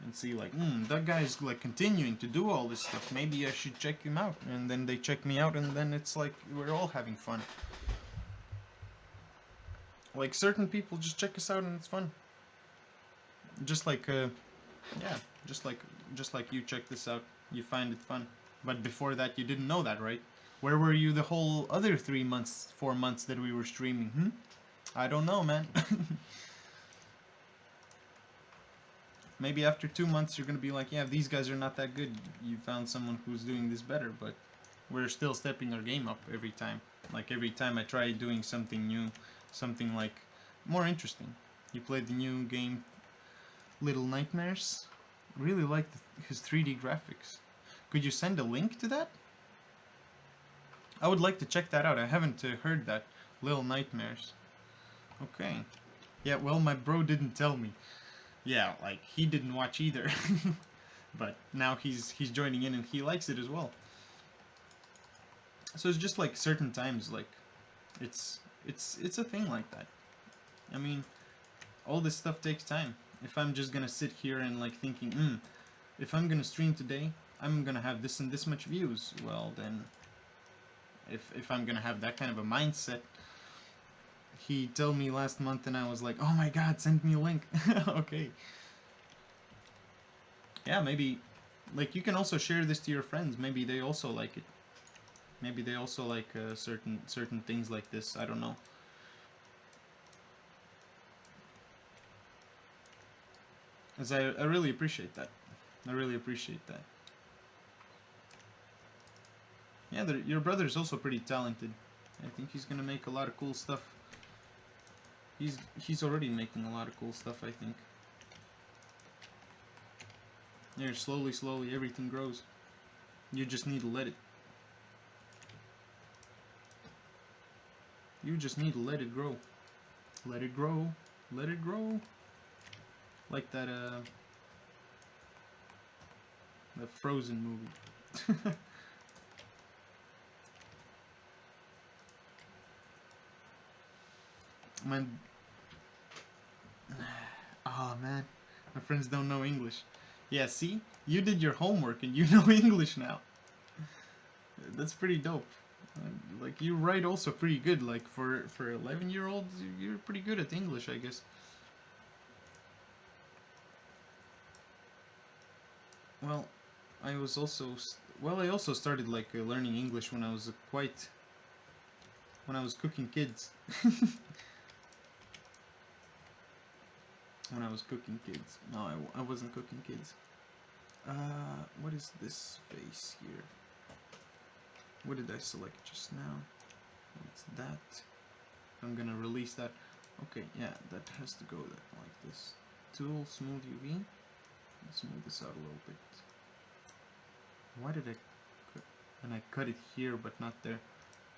And see, like, that guy's like continuing to do all this stuff. Maybe I should check him out. And then they check me out, and then it's like we're all having fun. Like, certain people just check us out and it's fun. Just like yeah, just like you check this out, you find it fun. But before that, you didn't know that, right? Where were you the whole other 3 months, 4 months that we were streaming? I don't know, man. Maybe after 2 months you're gonna be like, yeah, these guys are not that good. You found someone who's doing this better, but we're still stepping our game up every time. Like, every time I try doing something new, something like more interesting. You played the new game Little Nightmares? Really like his 3D graphics. Could you send a link to that? I would like to check that out. I haven't heard that. Little Nightmares. Okay. Yeah, well, my bro didn't tell me. Yeah, like, he didn't watch either. But now he's joining in, and he likes it as well. So it's just like certain times, like, it's a thing like that. I mean, all this stuff takes time. If I'm just gonna sit here and like thinking, if I'm gonna stream today, I'm gonna have this and this much views. Well then, if I'm gonna have that kind of a mindset, he told me last month and I was like, oh my god, send me a link. Okay. Yeah, maybe, like, you can also share this to your friends. Maybe they also like it. Maybe they also like certain things like this. I don't know. As I really appreciate that. I really appreciate that. Yeah, your brother's also pretty talented. I think he's gonna make a lot of cool stuff. He's already making a lot of cool stuff, I think. Yeah, slowly, everything grows. You just need to let it. You just need to let it grow. Let it grow. Let it grow. Like that, the Frozen movie. Oh man, my friends don't know English. Yeah, see? You did your homework and you know English now. That's pretty dope. Like, you write also pretty good. Like, for 11-year-olds, you're pretty good at English, I guess. Well, I also started like learning English when I was when I was cooking kids. When I was cooking kids. No, I wasn't cooking kids. What is this face here? What did I select just now? What's that? I'm gonna release that. Okay, yeah, that has to go like this. Tool, smooth UV. Let's smooth this out a little bit. Why did I cut? And I cut it here, but not there.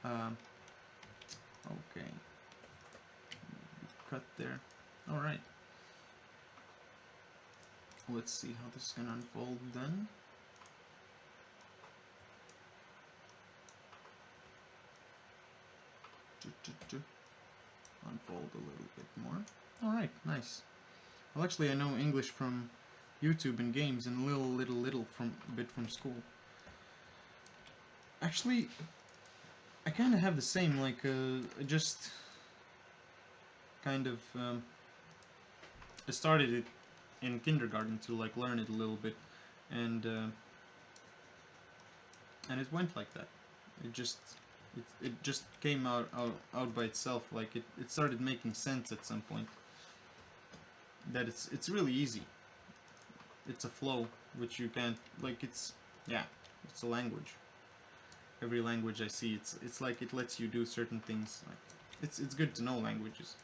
Okay. Cut there. Alright. Let's see how this is gonna unfold then. Unfold a little bit more. Alright, nice. Well, actually, I know English from YouTube and games, and a little from a bit from school. Actually, I kind of have the same. Like, I just kind of I started it in kindergarten to like learn it a little bit, and it went like that. It just came out by itself. Like it started making sense at some point. That it's really easy. It's a flow which you can't, like, it's a language. Every language I see, it's like it lets you do certain things. Like it's good to know languages.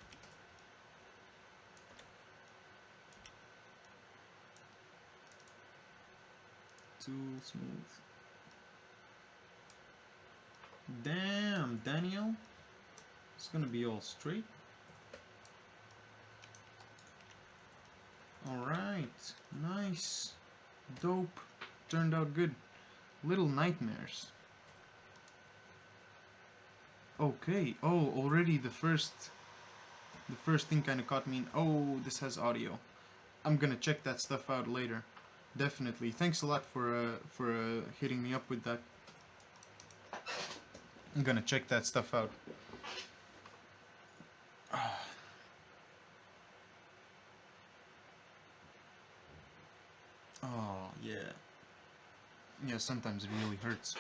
Too smooth. Damn, Daniel. It's gonna be all straight. Alright. Nice. Dope. Turned out good. Little nightmares. Okay. Oh, already the first thing kind of caught me in. Oh, this has audio. I'm gonna check that stuff out later. Definitely. Thanks a lot for hitting me up with that. I'm gonna check that stuff out. Oh, yeah. Yeah, sometimes it really hurts.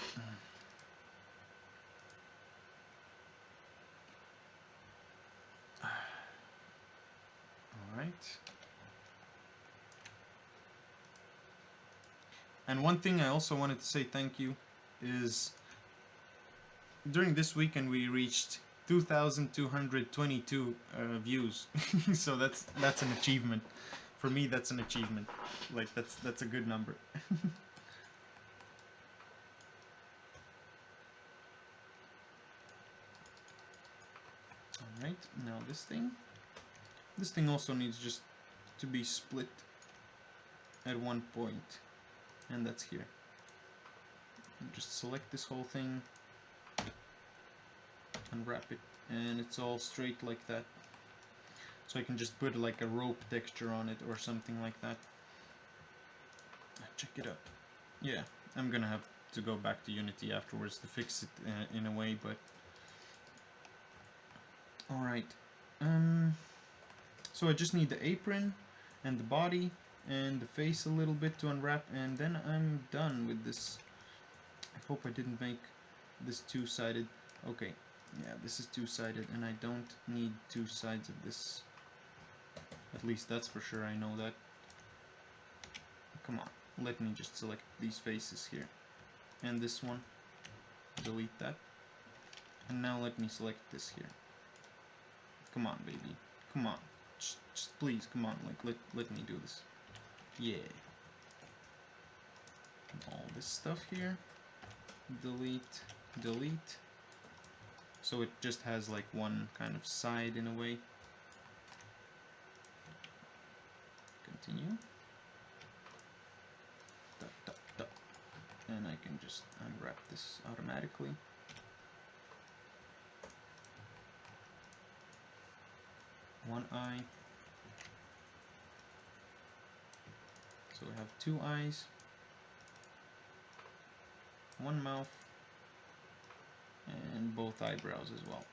Alright. And one thing I also wanted to say thank you is during this weekend we reached 2,222 views. So that's an achievement. For me, that's an achievement. Like that's a good number. Alright, now this thing also needs just to be split at one point, and that's here. And just select this whole thing, unwrap it, and it's all straight like that. So I can just put like a rope texture on it or something like that. Check it out. Yeah, I'm gonna have to go back to Unity afterwards to fix it in a way, but alright. So I just need the apron and the body and the face a little bit to unwrap, and then I'm done with this. I hope I didn't make this two-sided. Okay, yeah, this is two-sided, and I don't need two sides of this. At least that's for sure, I know that. Come on, let me just select these faces here. And this one. Delete that. And now let me select this here. Come on, baby. Come on. Just please, come on, like, let me do this. Yeah. And all this stuff here. Delete, delete. So it just has like one kind of side in a way. Continue. Dot, dot, dot. And I can just unwrap this automatically. One eye. So we have two eyes, one mouth, and both eyebrows as well.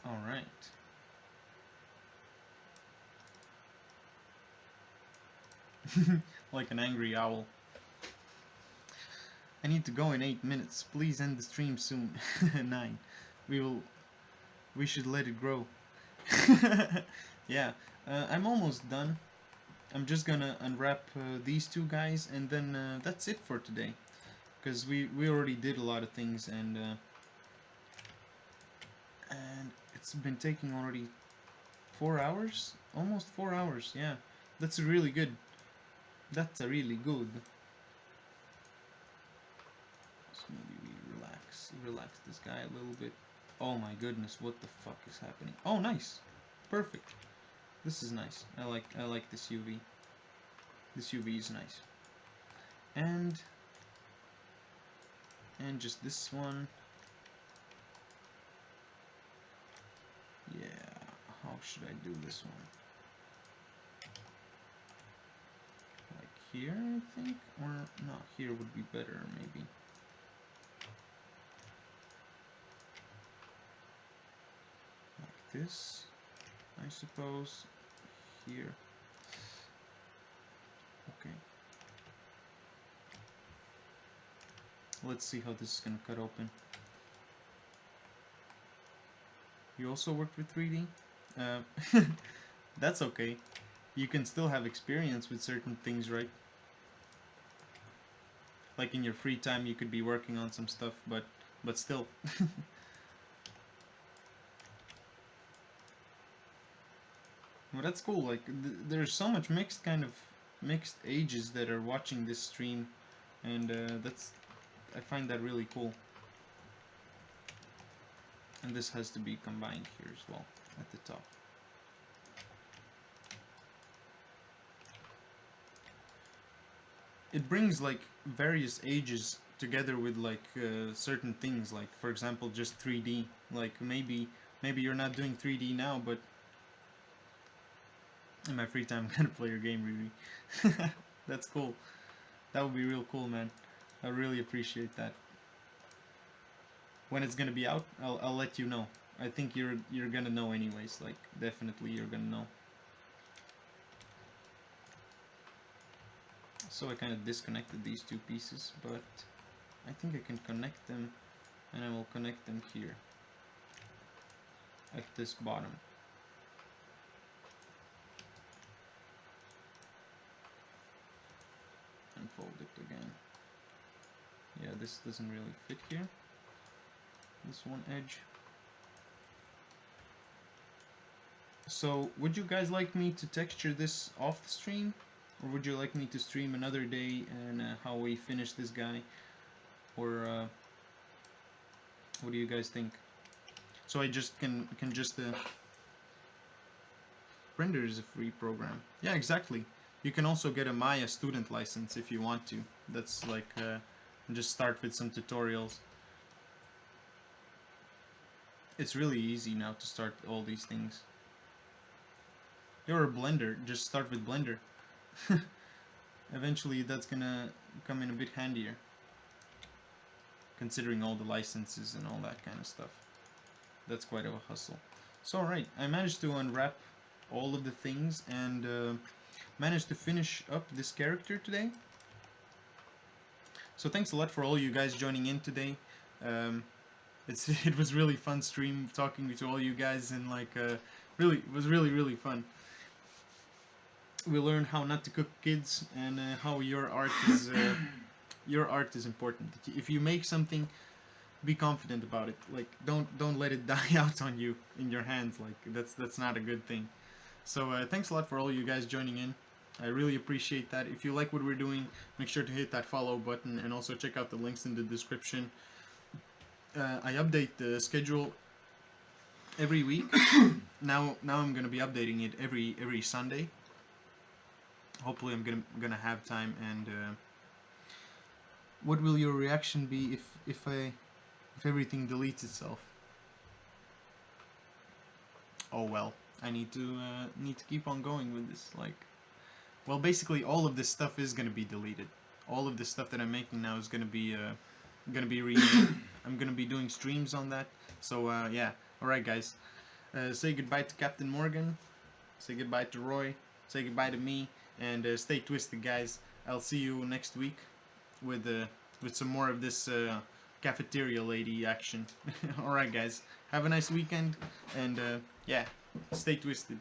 All right. Like an angry owl. I need to go in 8 minutes. Please end the stream soon. 9. We should let it grow. Yeah, I'm almost done. I'm just gonna unwrap these two guys, and then that's it for today. Because we already did a lot of things, and it's been taking already 4 hours? Almost 4 hours, yeah. That's really good. That's a really good. So maybe we relax this guy a little bit. Oh my goodness, what the fuck is happening? Oh, nice, perfect. This is nice. I like this UV. This UV is nice. And just this one. Yeah, how should I do this one? Here, I think, or no, here would be better, maybe. Like this, I suppose. Here. Okay. Let's see how this is gonna cut open. You also worked with 3D? That's okay. You can still have experience with certain things, right? Like in your free time you could be working on some stuff, but still. Well, that's cool. Like there's so much mixed ages that are watching this stream, and I find that really cool. And this has to be combined here as well at the top. It brings like various ages together with like certain things, like for example just 3D. Like maybe you're not doing 3D now, but in my free time I'm gonna play your game, Riri. That's cool. That would be real cool, man. I really appreciate that. When it's gonna be out, I'll let you know. I think you're gonna know anyways. Like definitely you're gonna know. So I kind of disconnected these two pieces, but I think I can connect them, and I will connect them here at this bottom. And fold it again. Yeah, this doesn't really fit here. This one edge. So would you guys like me to texture this off the stream? Or would you like me to stream another day and how we finish this guy? Or what do you guys think? So I just can just Blender is a free program. Yeah, exactly. You can also get a Maya student license if you want to. That's like, just start with some tutorials. It's really easy now to start all these things. You're a Blender, just start with Blender. Eventually that's gonna come in a bit handier, considering all the licenses and all that kind of stuff. That's quite a hustle. So alright, I managed to unwrap all of the things and managed to finish up this character today. So thanks a lot for all you guys joining in today. It was really fun stream talking to all you guys, and like really it was really fun. We learned how not to cook kids, and how your art is important. If you make something, be confident about it. Like don't let it die out on you in your hands. Like that's not a good thing. So thanks a lot for all you guys joining in. I really appreciate that. If you like what we're doing, make sure to hit that follow button, and also check out the links in the description. I update the schedule every week. now I'm gonna be updating it every Sunday. Hopefully I'm gonna have time. And what will your reaction be if everything deletes itself? Oh well, I need to keep on going with this. Like, well, basically all of this stuff is gonna be deleted. All of this stuff that I'm making now is gonna be remade. I'm gonna be doing streams on that. So yeah, all right, guys. Say goodbye to Captain Morgan. Say goodbye to Roy. Say goodbye to me. And stay twisted, guys. I'll see you next week with some more of this cafeteria lady action. All right, guys. Have a nice weekend, and yeah, stay twisted.